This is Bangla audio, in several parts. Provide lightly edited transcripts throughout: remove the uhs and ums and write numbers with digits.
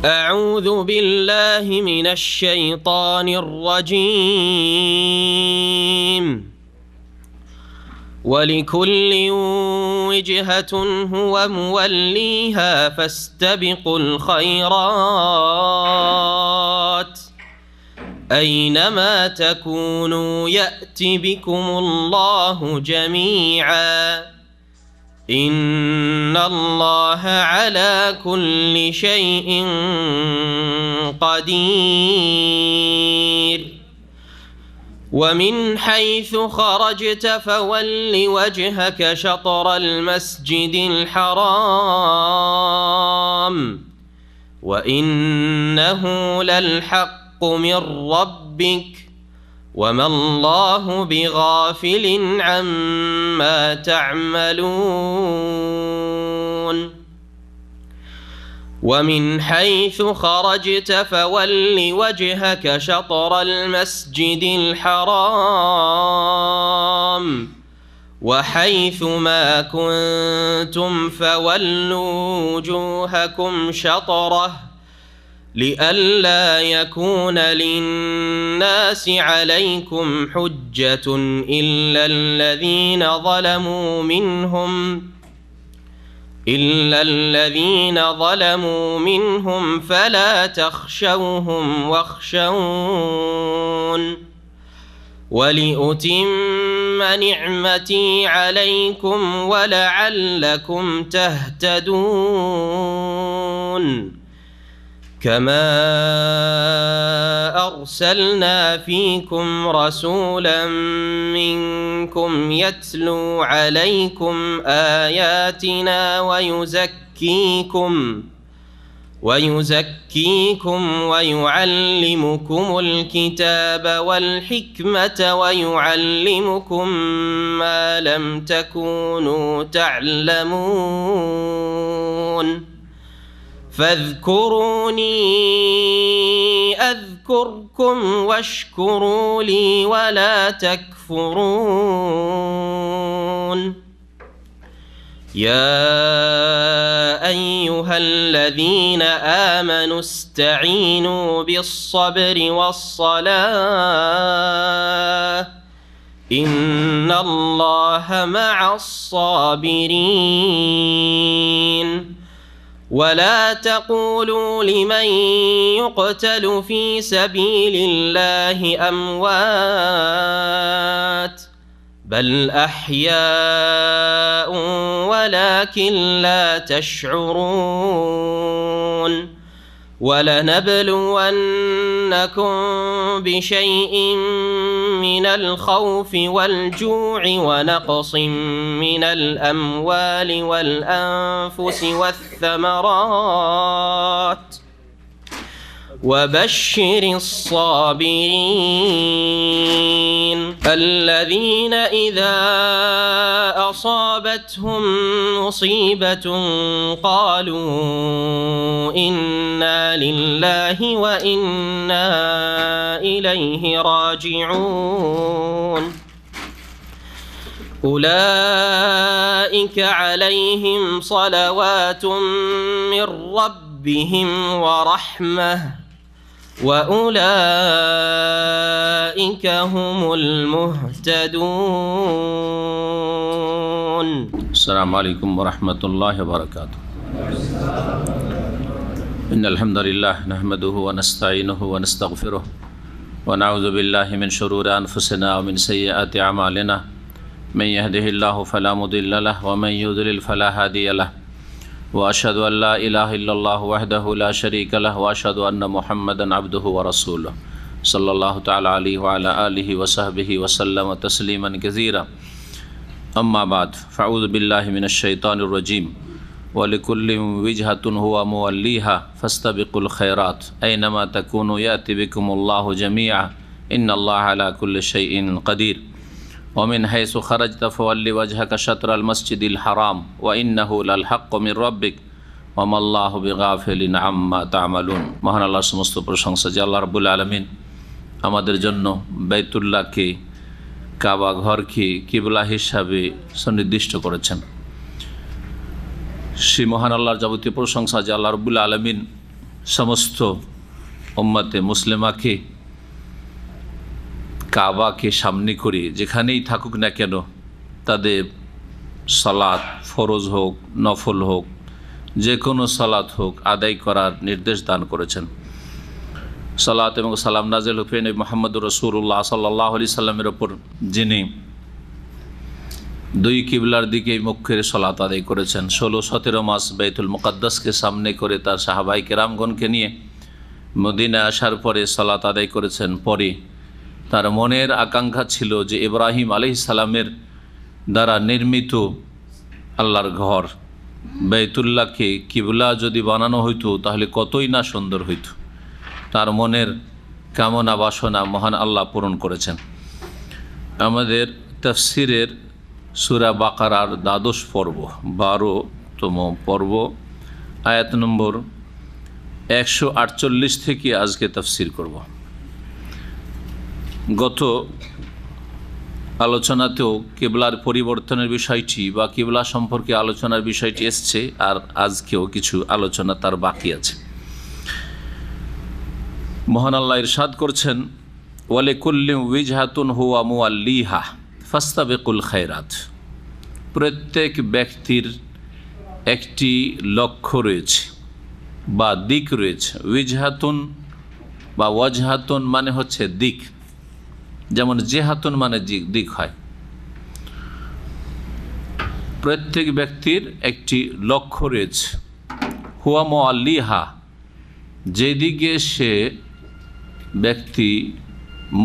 أعوذ بالله من الشيطان الرجيم. ولكل وجهة هو موليها فاستبقوا الخيرات أينما تكونوا يأت بكم الله جميعا إن الله على كل شيء قدير. ومن حيث خرجت فول وجهك شطر المسجد الحرام وإنه للحق من ربك وما الله بغافل عما تعملون. ومن حيث خرجت فول وجهك شطر المسجد الحرام وحيث ما كنتم فولوا وجوهكم شطره لئلا يكون للناس عليكم حجة إلا الذين ظلموا منهم فلا تخشوهم واخشون ولأتم نعمتي عليكم ولعلكم تهتدون. كما أرسلنا فيكم رسولا منكم يتلو عليكم آياتنا ويزكيكم ويعلمكم الكتاب والحكمة ويعلمكم ما لم تكونوا تعلمون فاذكروني أذكركم واشكروا لي ولا تكفرون. يا أيها الذين آمنوا استعينوا بالصبر والصلاة إن الله مع الصابرين. ولا تقولوا لمن يقتل في سبيل الله أموات بل أحياء ولكن لا تشعرون. ولنبلونكم بشيء من الخوف والجوع ونقص من الأموال والأنفس والثمرات وبشر الصابرين الذين إذا أصابتهم مصيبة قالوا إنا لله وإنا إليه راجعون. أولئك عليهم صلوات من ربهم ورحمة وأولئك هم المهتدون. السلام عليكم ورحمة الله وبركاته. إن الحمد لله نحمده ونستعينه ونستغفره ونعوذ بالله من شرور أنفسنا ومن سيئات أعمالنا من يهده الله فلا مضل له ومن يضلل فلا هادي له وأشهد أن لا إله إلا الله وحده لا شريك له وأشهد أن محمدا عبده ورسوله صلى الله تعالى عليه وعلى آله وصحبه وسلم تسليما كثيرا. أما بعد فأعوذ بالله من الشيطان الرجيم. ولكل وجهة هو موليها فاستبقوا الخيرات أينما تكونوا يأتي بكم الله جميعا إن الله على كل شيء قدير. ومن حيث خرجت فول وجهك شطر المسجد الحرام وإنه للحق من ربك وما الله بغافل عما تعملون. মহান আল্লাহর সমস্ত প্রশংসা যে আল্লাহ রাব্বুল আলামিন আমাদের জন্য বাইতুল্লাহকে কাবা ঘরকে কিবলা হিসাবে সুনির্দিষ্ট করেছেন। সেই মহান আল্লাহর যাবতীয় প্রশংসা যে আল্লাহ রাব্বুল আলামিন সমস্ত উম্মতে মুসলিমাকে কাবাকে সামনে করে যেখানেই থাকুক না কেন তাদের সালাত ফরজ হোক নফল হোক যে কোনো সালাত হোক আদায় করার নির্দেশ দান করেছেন। সালাত এবং সালাম নাজিল হুফেন মুহাম্মদুর রাসূলুল্লাহ সাল্লাল্লাহু আলাইহি সাল্লামের ওপর যিনি দুই কিবলার দিকে মুখ করে সালাত আদায় করেছেন, 16-17 মাস বাইতুল মুকাদ্দাসকে সামনে করে তার সাহাবায়ে কেরামগণকে নিয়ে মদিনায় আসার পরে সালাত আদায় করেছেন। পরে তার মনের আকাঙ্ক্ষা ছিল যে ইব্রাহিম আলাইহিস সালামের দ্বারা নির্মিত আল্লাহর ঘর বাইতুল্লাহকে কিবলা যদি বানানো হইতো তাহলে কতই না সুন্দর হইতো। তার মনের কামনা বাসনা মহান আল্লাহ পূরণ করেছেন। আমাদের তাফসিরের সূরা বাকারার 12 পর্ব 12তম পর্ব আয়াত নম্বর 148 থেকে আজকে তাফসির করব। গত আলোচনাতেও কিবলার পরিবর্তনের বিষয়টি বা কিবলা সম্পর্কে আলোচনার বিষয়টি এসছে, আর আজকেও কিছু আলোচনা তার বাকি আছে। মহান আল্লাহ ইরশাদ করছেন, ওয়ালিকুল্লি উইজহাতুন হুয়া মুওয়াল্লিহা ফাস্তাবিকুল খায়রাত। প্রত্যেক ব্যক্তির একটি লক্ষ্য রয়েছে বা দিক রয়েছে। উইজহাতুন বা ওয়াজহাতুন মানে হচ্ছে দিক, যেমন জেহাতুন মানে দিক হয়। প্রত্যেক ব্যক্তির একটি লক্ষ্য রয়েছে। হুয়া মুওয়াল্লিহা, যেদিকে সে ব্যক্তি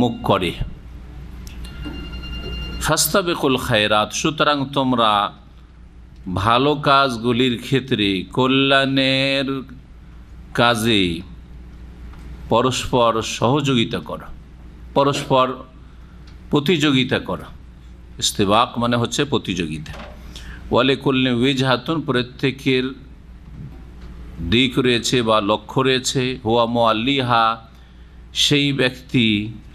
মুখ করে। ফাস্তাবিকুল খায়রাত, সুতরাং তোমরা ভালো কাজগুলির ক্ষেত্রে কল্যাণের কাজে পরস্পর সহযোগিতা করো, পরস্পর প্রতিযোগিতা করো। ইস্তেবাক মানে হচ্ছে প্রতিযোগিতা। ওয়ালিকুল্লি উইজহাতুন, প্রত্যেকের দিক রয়েছে বা লক্ষ্য রয়েছে। হুয়া মুওয়াল্লিহা, সেই ব্যক্তি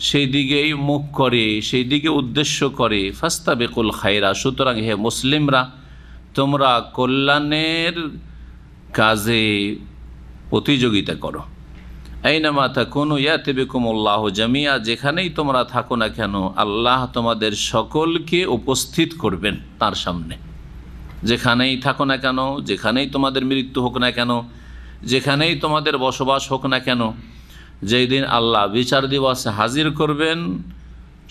সেই দিকেই মুখ করে, সেই দিকে উদ্দেশ্য করে। ফাস্তাবিকুল খায়রা, সুতরাং হে মুসলিমরা তোমরা কল্যাণের কাজে প্রতিযোগিতা করো। আইনামা তাকুনু ইয়াতি বিকুমুল্লাহু জামিয়া, যেখানেই তোমরা থাকো না কেন আল্লাহ তোমাদের সকলকে উপস্থিত করবেন তার সামনে। যেখানেই থাকো না কেন, যেখানেই তোমাদের মৃত্যু হোক না কেন, যেখানেই তোমাদের বসবাস হোক না কেন, যেই দিন আল্লাহ বিচার দিবসে হাজির করবেন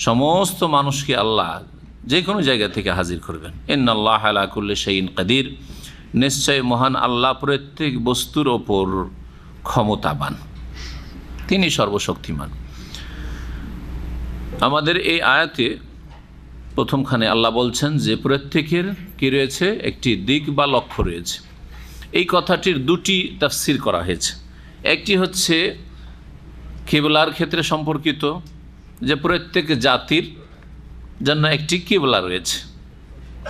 সমস্ত মানুষকে আল্লাহ যে কোনো জায়গা থেকে হাজির করবেন। ইন্নাল্লাহ আলা কুল্লি শাইইন কাদির, নিশ্চয় মহান আল্লাহ প্রত্যেক বস্তুর ওপর ক্ষমতাবান, তিনি সর্বশক্তিমান। আমাদের এই আয়াতে প্রথমখানে আল্লাহ বলছেন যে প্রত্যেকের কি রয়েছে, একটি দিক বা লক্ষ্য রয়েছে। এই কথাটির দুটি তাফসির করা হয়েছে। একটি হচ্ছে কিবলার ক্ষেত্রে সম্পর্কিত, যে প্রত্যেক জাতির জন্য একটি কিবলা রয়েছে।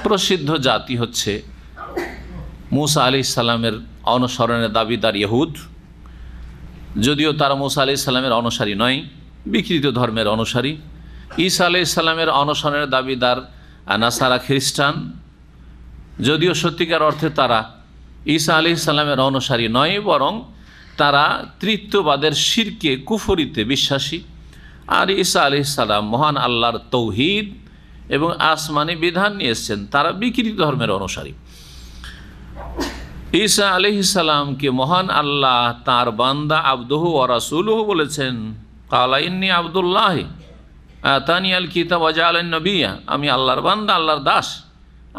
প্রসিদ্ধ জাতি হচ্ছে মূসা আলাইহিস সালামের অনুসরণের দাবিদার ইহুদ, যদিও তারা মূসা আলাইহিস সালামের অনুসারী নয়, বিকৃত ধর্মের অনুসারী। ঈসা আলাইহিস সালামের অনুসরণের দাবিদার নাসারা খ্রিস্টান, যদিও সত্যিকার অর্থে তারা ঈসা আলাইহিস সালামের অনুসারী নয়, বরং তারা তৃতীয়বাদের শিরকে কুফরিতে বিশ্বাসী। আর ঈসা আলাইহিস সালাম মহান আল্লাহর তৌহিদ এবং আসমানি বিধান নিয়ে এসেছেন, তারা বিকৃত ধর্মের অনুসারী। ঈসা আলাইহিস সালামকে মহান আল্লাহ তাঁর বান্দা আবদুহু ওয়া রাসূলুহু বলেছেন। ক্বালা ইন্নী আবদুল্লাহ আতানিয়াল কিতাব ওয়া জাআলানি নবিয়্যা, আমি আল্লাহর বান্দা, আল্লাহর দাস,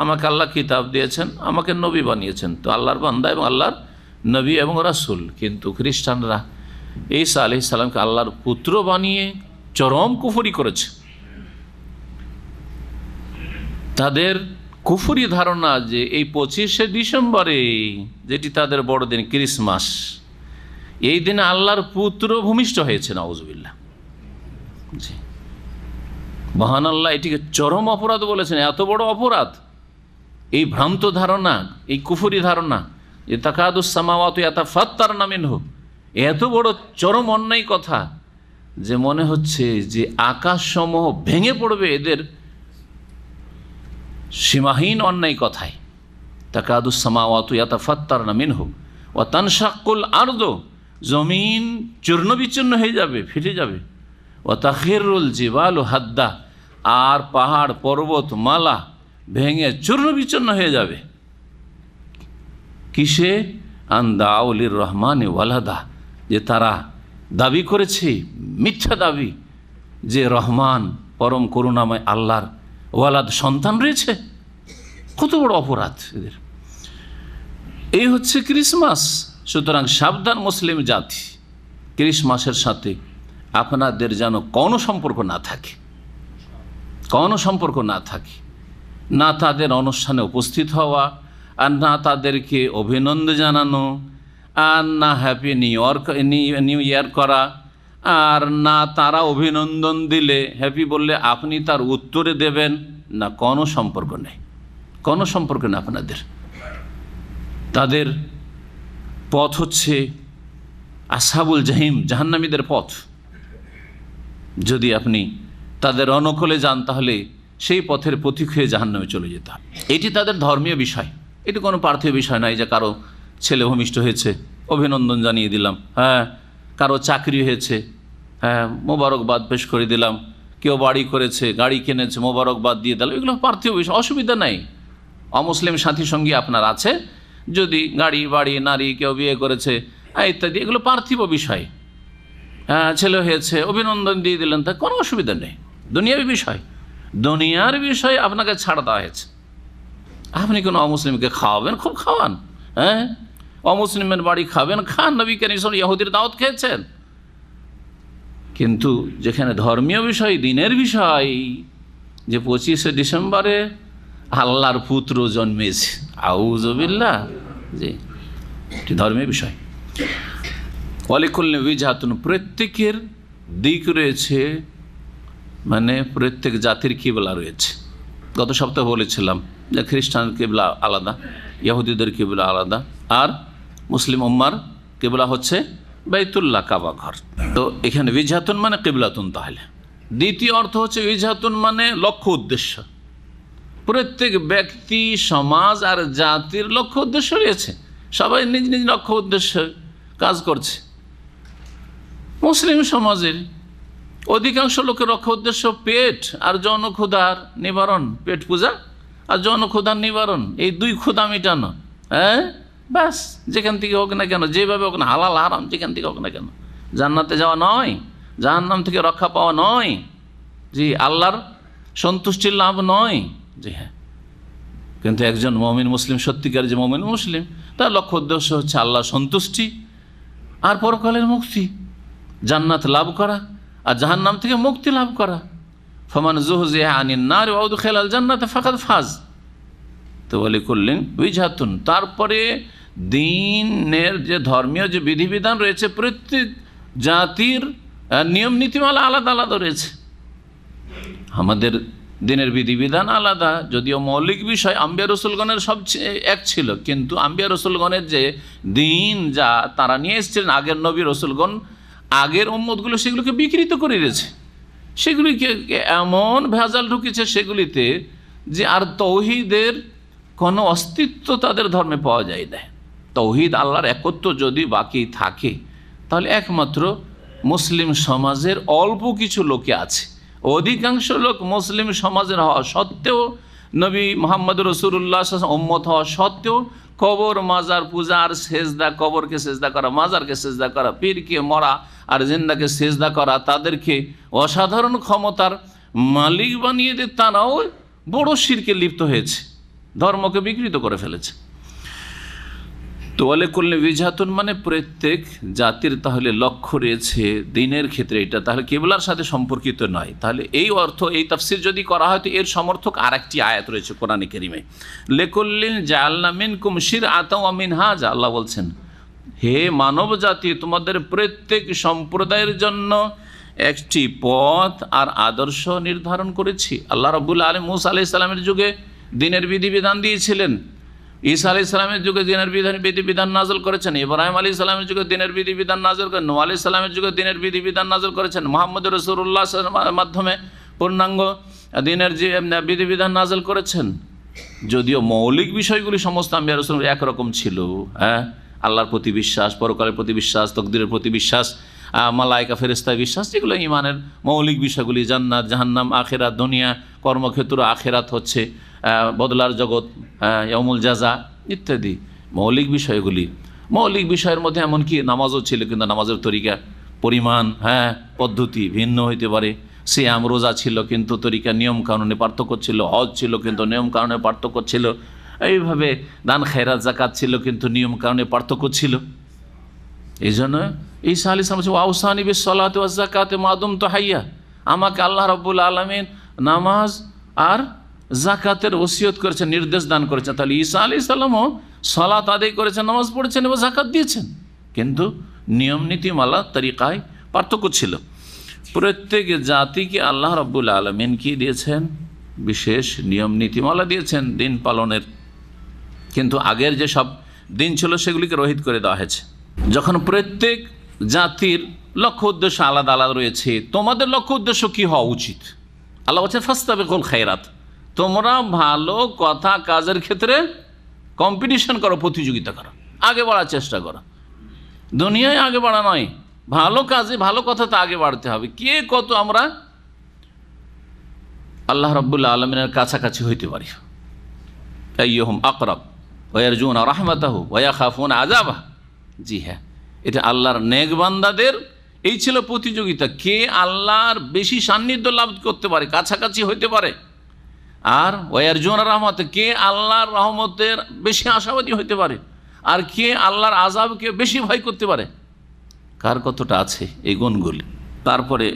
আমাকে আল্লাহ কিতাব দিয়েছেন, আমাকে নবী বানিয়েছেন। তো আল্লাহর বান্দা এবং আল্লাহর নবী এবং রাসূল। কিন্তু খ্রিস্টানরা ঈসা আলাইহিস সালামকে আল্লাহর পুত্র বানিয়ে চরম কুফরি করেছে। তাদের কুফরি ধারণা যে এই 25শে ডিসেম্বরে, যেটি তাদের বড়দিন ক্রিসমাস, এই দিনে আল্লাহর পুত্র ভূমিষ্ঠ হয়েছে। নাউজুবিল্লাহ। জি, মহান আল্লাহ এটিকে চরম অপরাধ বলেছেন। এত বড় অপরাধ, এই ভ্রান্ত ধারণা, এই কুফরি ধারণা, যে তাকাদুস সামাওয়াতু ইয়াতাফাত্তারনা মিনহু, এত বড় চরম অন্যায় কথা যে মনে হচ্ছে যে আকাশসমূহ ভেঙে পড়বে এদের সীমাহীন অন্যায় কথায়। তাকাদুস সামাওয়াতু ইয়াতাফাত্তারনা মিনহু ওয়া তানশাক্কুল আরদু জমিন চূর্ণ বিচূর্ণ হয়ে যাবে, ফেটে যাবে। ও তাখিরুল জিবালু হাদ্দা, আর পাহাড় পর্বত মালা ভেঙে চূর্ণ বিচূর্ণ হয়ে যাবে। কিসে? আন্দাউলির রহমান ওয়ালাদা, যে তারা দাবি করেছে, মিথ্যা দাবি, যে রহমান পরম করুণাময় আল্লাহর ওয়ালাদ সন্তান রয়েছে। কত বড় অপরাধ এদের। এই হচ্ছে ক্রিসমাস। সুতরাং সাবধান মুসলিম জাতি, ক্রিসমাসের সাথে আপনাদের যেন কোনো সম্পর্ক না থাকে, কোনো সম্পর্ক না থাকে, না তাদের অনুষ্ঠানে উপস্থিত হওয়া, আর না তাদেরকে অভিনন্দন জানানো, আর না হ্যাপি নিউ ইয়ার করা, আর না তারা অভিনন্দন দিলে, হ্যাপি বললে আপনি তার উত্তরে দেবেন না, কোনো সম্পর্ক নেই, কোনো সম্পর্ক নেই আপনাদের। তাদের পথ হচ্ছে আসহাবুল জাহিম, জাহান্নামীদের পথ। যদি আপনি তাদের অনুকূলে যান তাহলে সেই পথের পথিক হয়ে জাহান্নামে চলে যেতে হয়। এটি তাদের ধর্মীয় বিষয়, এটি কোনো পার্থিব বিষয় নয় যে কারো ছেলে ভূমিষ্ঠ হয়েছে অভিনন্দন জানিয়ে দিলাম, হ্যাঁ, কারো চাকরি হয়েছে, হ্যাঁ, মোবারকবাদ পেশ করে দিলাম, কেউ বাড়ি করেছে, গাড়ি কিনেছে, মোবারকবাদ দিয়ে দিলাম, এগুলো পার্থিব বিষয়, অসুবিধা নাই। অমুসলিম সাথী সঙ্গী আপনার আছে, যদি গাড়ি বাড়ি নারী কেউ বিয়ে করেছে ইত্যাদি, এগুলো পার্থিব বিষয়। হ্যাঁ, ছেলে হয়েছে অভিনন্দন দিয়ে দিলেন, তা কোনো অসুবিধা নেই। দুনিয়াবী বিষয়, দুনিয়ার বিষয় আপনাকে ছাড় দেওয়া হয়েছে। আপনি কোনো অমুসলিমকে খাওয়াবেন, খুব খাওয়ান, হ্যাঁ, অমুসলিমের বাড়ি খাবেন, খান, নবী করিম সাল্লাল্লাহু আলাইহি ওয়াসাল্লাম ইহুদির দাওয়াত খেয়েছেন। কিন্তু যেখানে ধর্মীয় বিষয়, দিনের বিষয়, যে 25শে ডিসেম্বরে আল্লাহর পুত্র জন্মেছে, আউযুবিল্লাহ, জি, এটি ধর্মীয় বিষয়। ওয়ালিকুল্লি উজহাতুন, প্রত্যেকের দিক রয়েছে, মানে প্রত্যেক জাতির কিবলা রয়েছে। গত সপ্তাহে বলেছিলাম যে খ্রিস্টানের কিবলা আলাদা, ইহুদিদের কিবলা আলাদা, আর মুসলিম উম্মার কিবলা হচ্ছে বাইতুল্লাহ, কাবা ঘর। তো এখানে উজহাতুন মানে কিবলাতুন। তাহলে দ্বিতীয় অর্থ হচ্ছে উজহাতুন মানে লক্ষ্য উদ্দেশ্য। প্রত্যেক ব্যক্তি, সমাজ আর জাতির লক্ষ্য উদ্দেশ্য রয়েছে, সবাই নিজ নিজ লক্ষ্য উদ্দেশ্য কাজ করছে। মুসলিম সমাজের অধিকাংশ লোকের লক্ষ্য উদ্দেশ্য পেট আর যৌন ক্ষুধার নিবারণ, পেট পূজা আর যৌন ক্ষুধার নিবারণ, এই দুই ক্ষুধা মেটানো, হ্যাঁ, ব্যাস। যেখান থেকে হোক না কেন, যেভাবে হোক না, হালাল হারাম যেখান থেকে হোক না কেন, জান্নাতে যাওয়া নয়, জাহান্নাম থেকে রক্ষা পাওয়া নয়, জি, আল্লাহর সন্তুষ্টির লাভ নয়, জি হ্যাঁ। কিন্তু একজন মুমিন মুসলিম, সত্যিকার যে মুমিন মুসলিম, তার লক্ষ্য উদ্দেশ্য হচ্ছে আল্লাহর সন্তুষ্টি আর পরকালের মুক্তি, জান্নাত লাভ করা আর জাহান্নাম থেকে মুক্তি লাভ করা। ফামান যুহজিহা আনিন নার ওয়া উদখিলাল জান্নাতা ফাকাদ ফাজ। তো ওয়ালিকুল্লিন উজহাতুন, তারপরে দিনের যে ধর্মীয় যে বিধিবিধান রয়েছে, প্রত্যেক জাতির নিয়ম নীতিমালা আলাদা আলাদা রয়েছে। আমাদের দিনের বিধিবিধান আলাদা, যদিও মৌলিক বিষয় আম্বিয়া রসুলগণের সবচেয়ে এক ছিল, কিন্তু আম্বিয়া রসুলগণের যে দিন যা তারা নিয়ে এসেছিলেন, আগের নবী রসুলগণ আগের উম্মতগুলো সেগুলোকে বিকৃত করে দিয়েছে, সেগুলিকে এমন ভেজাল ঢুকেছে সেগুলিতে যে আর তৌহিদের কোনো অস্তিত্ব তাদের ধর্মে পাওয়া যায় না। তৌহিদ, আল্লাহর একত্ব যদি বাকি থাকে তাহলে একমাত্র মুসলিম সমাজের অল্প কিছু লোকে আছে। অধিকাংশ লোক মুসলিম সমাজের হওয়া সত্ত্বেও, নবী মুহাম্মদ রাসূলুল্লাহ সাল্লাল্লাহু আলাইহি ওয়াসাল্লাম উম্মত হওয়া সত্ত্বেও কবর মাজার পূজা আর সেজদা, কবরকে সেজদা করা, মাজারকে সেজদা করা, পীরকে মরা আর জিন্দাকে সেজদা করা, তাদেরকে অসাধারণ ক্ষমতার মালিক বানিয়ে দিয়ে তারাও বড় শিরকে লিপ্ত হয়েছে, ধর্মকে বিকৃত করে ফেলেছে। তো ওয়ালিকুল্লি উজহাতুন মানে প্রত্যেক জাতির তাহলে লক্ষ্য রয়েছে দিনের ক্ষেত্রে, এটা তাহলে কিবলার সাথে সম্পর্কিত নয়। তাহলে এই অর্থ, এই তাফসীর যদি করা হয় তো এর সমর্থক আরেকটি আয়াত রয়েছে কোরআনে কারীমে, লিকুল্লিন জাআলনা মিনকুম শিরআতাও ওয়া মিনহাজা। আল্লাহ বলছেন, হে মানব জাতি, তোমাদের প্রত্যেক সম্প্রদায়ের জন্য একটি পথ আর আদর্শ নির্ধারণ করেছি। আল্লাহ রাব্বুল আলামিন মূসা আলাইহিস সালামের যুগে দিনের বিধিবিধান দিয়েছিলেন, ঈসা আলাইহিস সালামের যুগে দিনের বিধিবিধান নাযিল করেছেন, ইব্রাহিম আলাইহিস সালামের যুগে দিনের বিধিবিধান নাযিল করেন, নূহ আলাইহিস সালামের যুগে দিনের বিধিবিধান নাযিল করেছেন, মুহাম্মদ রাসূলুল্লাহ সাল্লাল্লাহু আলাইহি ওয়াসাল্লামের মাধ্যমে পূর্ণাঙ্গ দিনের যে বিধিবিধান নাযিল করেছেন। যদিও মৌলিক বিষয়গুলি সমস্ত আম্বিয়া রাসূল একরকম ছিল, হ্যাঁ, আল্লাহর প্রতি বিশ্বাস, পরকালের প্রতি বিশ্বাস, তকদিরের প্রতি বিশ্বাস, মালায়েকা ফেরেশতায় বিশ্বাস, যেগুলো ঈমানের মৌলিক বিষয়গুলি, জান্নাত জাহান্নাম, আখিরাত, দুনিয়া, কর্মক্ষেত্র, আখিরাত হচ্ছে বদলার জগৎ, ইয়াউমুল জাযা ইত্যাদি মৌলিক বিষয়গুলি। মৌলিক বিষয়ের মধ্যে এমনকি নামাজও ছিল, কিন্তু নামাজের তরিকা, পরিমাণ, পদ্ধতি ভিন্ন হইতে পারে। সিয়াম রোজা ছিল কিন্তু তরিকা নিয়ম কানুনে পার্থক্য ছিল। হজ ছিল কিন্তু নিয়ম কানুনে পার্থক্য ছিল। এইভাবে দান খায়রাত যাকাত ছিল কিন্তু নিয়ম কানুনে পার্থক্য ছিল। এই জন্য ঈসা আলাইহিস সালাম বলছে আওসানি বিস সালাতি ওয়াজ যাকাতি মা দুমতু হাইয়া, আমাকে আল্লাহ রাব্বুল আলামিন নামাজ আর যাকাতের ওসিয়ত করেছেন, নির্দেশ দান করেছেন। তাহলে ঈসা আলাইহিস সালামও সালাত আদায় করেছেন, নামাজ পড়েছেন এবং যাকাত দিয়েছেন, কিন্তু নিয়ম নীতিমালা তরিকায় পার্থক্য ছিল। প্রত্যেক জাতিকে আল্লাহ রাব্বুল আলামিন কি দিয়েছেন? বিশেষ নিয়ম নীতিমালা দিয়েছেন দিন পালনের, কিন্তু আগের যে সব দিন ছিল সেগুলিকে রহিত করে দেওয়া হয়েছে। যখন প্রত্যেক জাতির লক্ষ্য উদ্দেশ্য আলাদা আলাদা রয়েছে, তোমাদের লক্ষ্য উদ্দেশ্য কি হওয়া উচিত? আল্লাহ বলছেন ফাস্তাবিকুল খায়রাত, তোমরা ভালো কথা কাজের ক্ষেত্রে কম্পিটিশন করো, প্রতিযোগিতা করো, আগে বাড়ার চেষ্টা করো। দুনিয়ায় আগে বাড়া নয়, ভালো কাজে ভালো কথাতে আগে বাড়তে হবে। কে কত আমরা আল্লাহ রাব্বুল আলামিনের কাছাকাছি হইতে পারি। আইয়ুহুম আকরাব ওয়া ইয়ারজুনা রাহমাতাহু ওয়া ইয়াখাফুনা আযাবাহু। জি হ্যাঁ, এটা আল্লাহর নেক বান্দাদের এই ছিল প্রতিযোগিতা, কে আল্লাহর বেশি সান্নিধ্য লাভ করতে পারে, কাছাকাছি হইতে পারে। আর ওয়া ইয়ারজুনা রাহমাত, কে আল্লাহর রহমতের বেশি আশাবাদী হইতে পারে, আর কে আল্লাহর আযাবকে বেশি ভয় করতে পারে, কার কতটা আছে এই গুণগুলি। তারপরে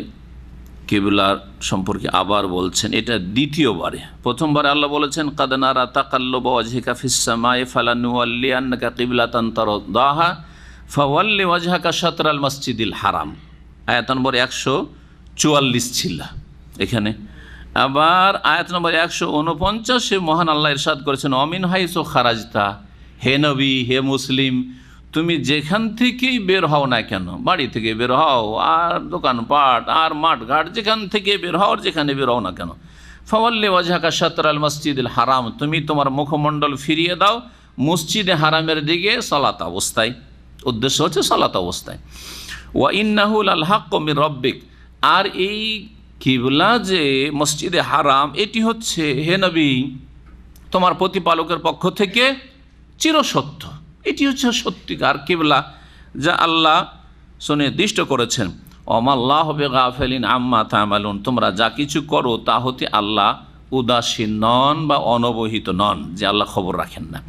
কিবলার সম্পর্কে আবার বলছেন, এটা দ্বিতীয়বারে। প্রথমবারে আল্লাহ বলেছেন কাদ নারা তাকাল্লুবা ওয়াজহিকা ফিস সামাই ফালানুওয়াল্লিয়ান্নাকা কিবলাতান তারদাহা ফাওয়াল্লি ওয়াজহাকা শাতরাল মসজিদিল হারাম। আয়াত নম্বর 144 ছিল এখানে। আবার আয়াত নম্বর 149 মহান আল্লাহ ইরশাদ করেছেন অমিন হাইসু খারাজতা, হে নবী, হে মুসলিম, তুমি যেখান থেকেই বের হও না কেন, বাড়ি থেকে বের হও আর দোকানপাট আর মাঠঘাট, যেখান থেকে বের হও আর যেখানে বের হও না কেন, ফাওয়াল্লি ওয়াজহাকা শাতরাল মসজিদিল হারাম, তুমি তোমার মুখমণ্ডল ফিরিয়ে দাও মসজিদে হারামের দিকে সালাত অবস্থায়। উদ্দেশ্য হচ্ছে সালাত অবস্থায়। ওয়া ইন্নাহু লাল হাক্কু মির রাব্বিক, আর এই কিবলা যে মসজিদে হারাম, এটি হচ্ছে হে নবী তোমার প্রতিপালকের পক্ষ থেকে চিরসত্য। এটি হচ্ছে সত্যিকার কিবলা যা আল্লাহ সুনির্দিষ্ট করেছেন। ওমাল্লাহু বিগাফিলিন আম্মা তা'মালুন, তোমরা যা কিছু করো তা হতে আল্লাহ উদাসীন নন বা অনবহিত নন, যে আল্লাহ খবর রাখেন না।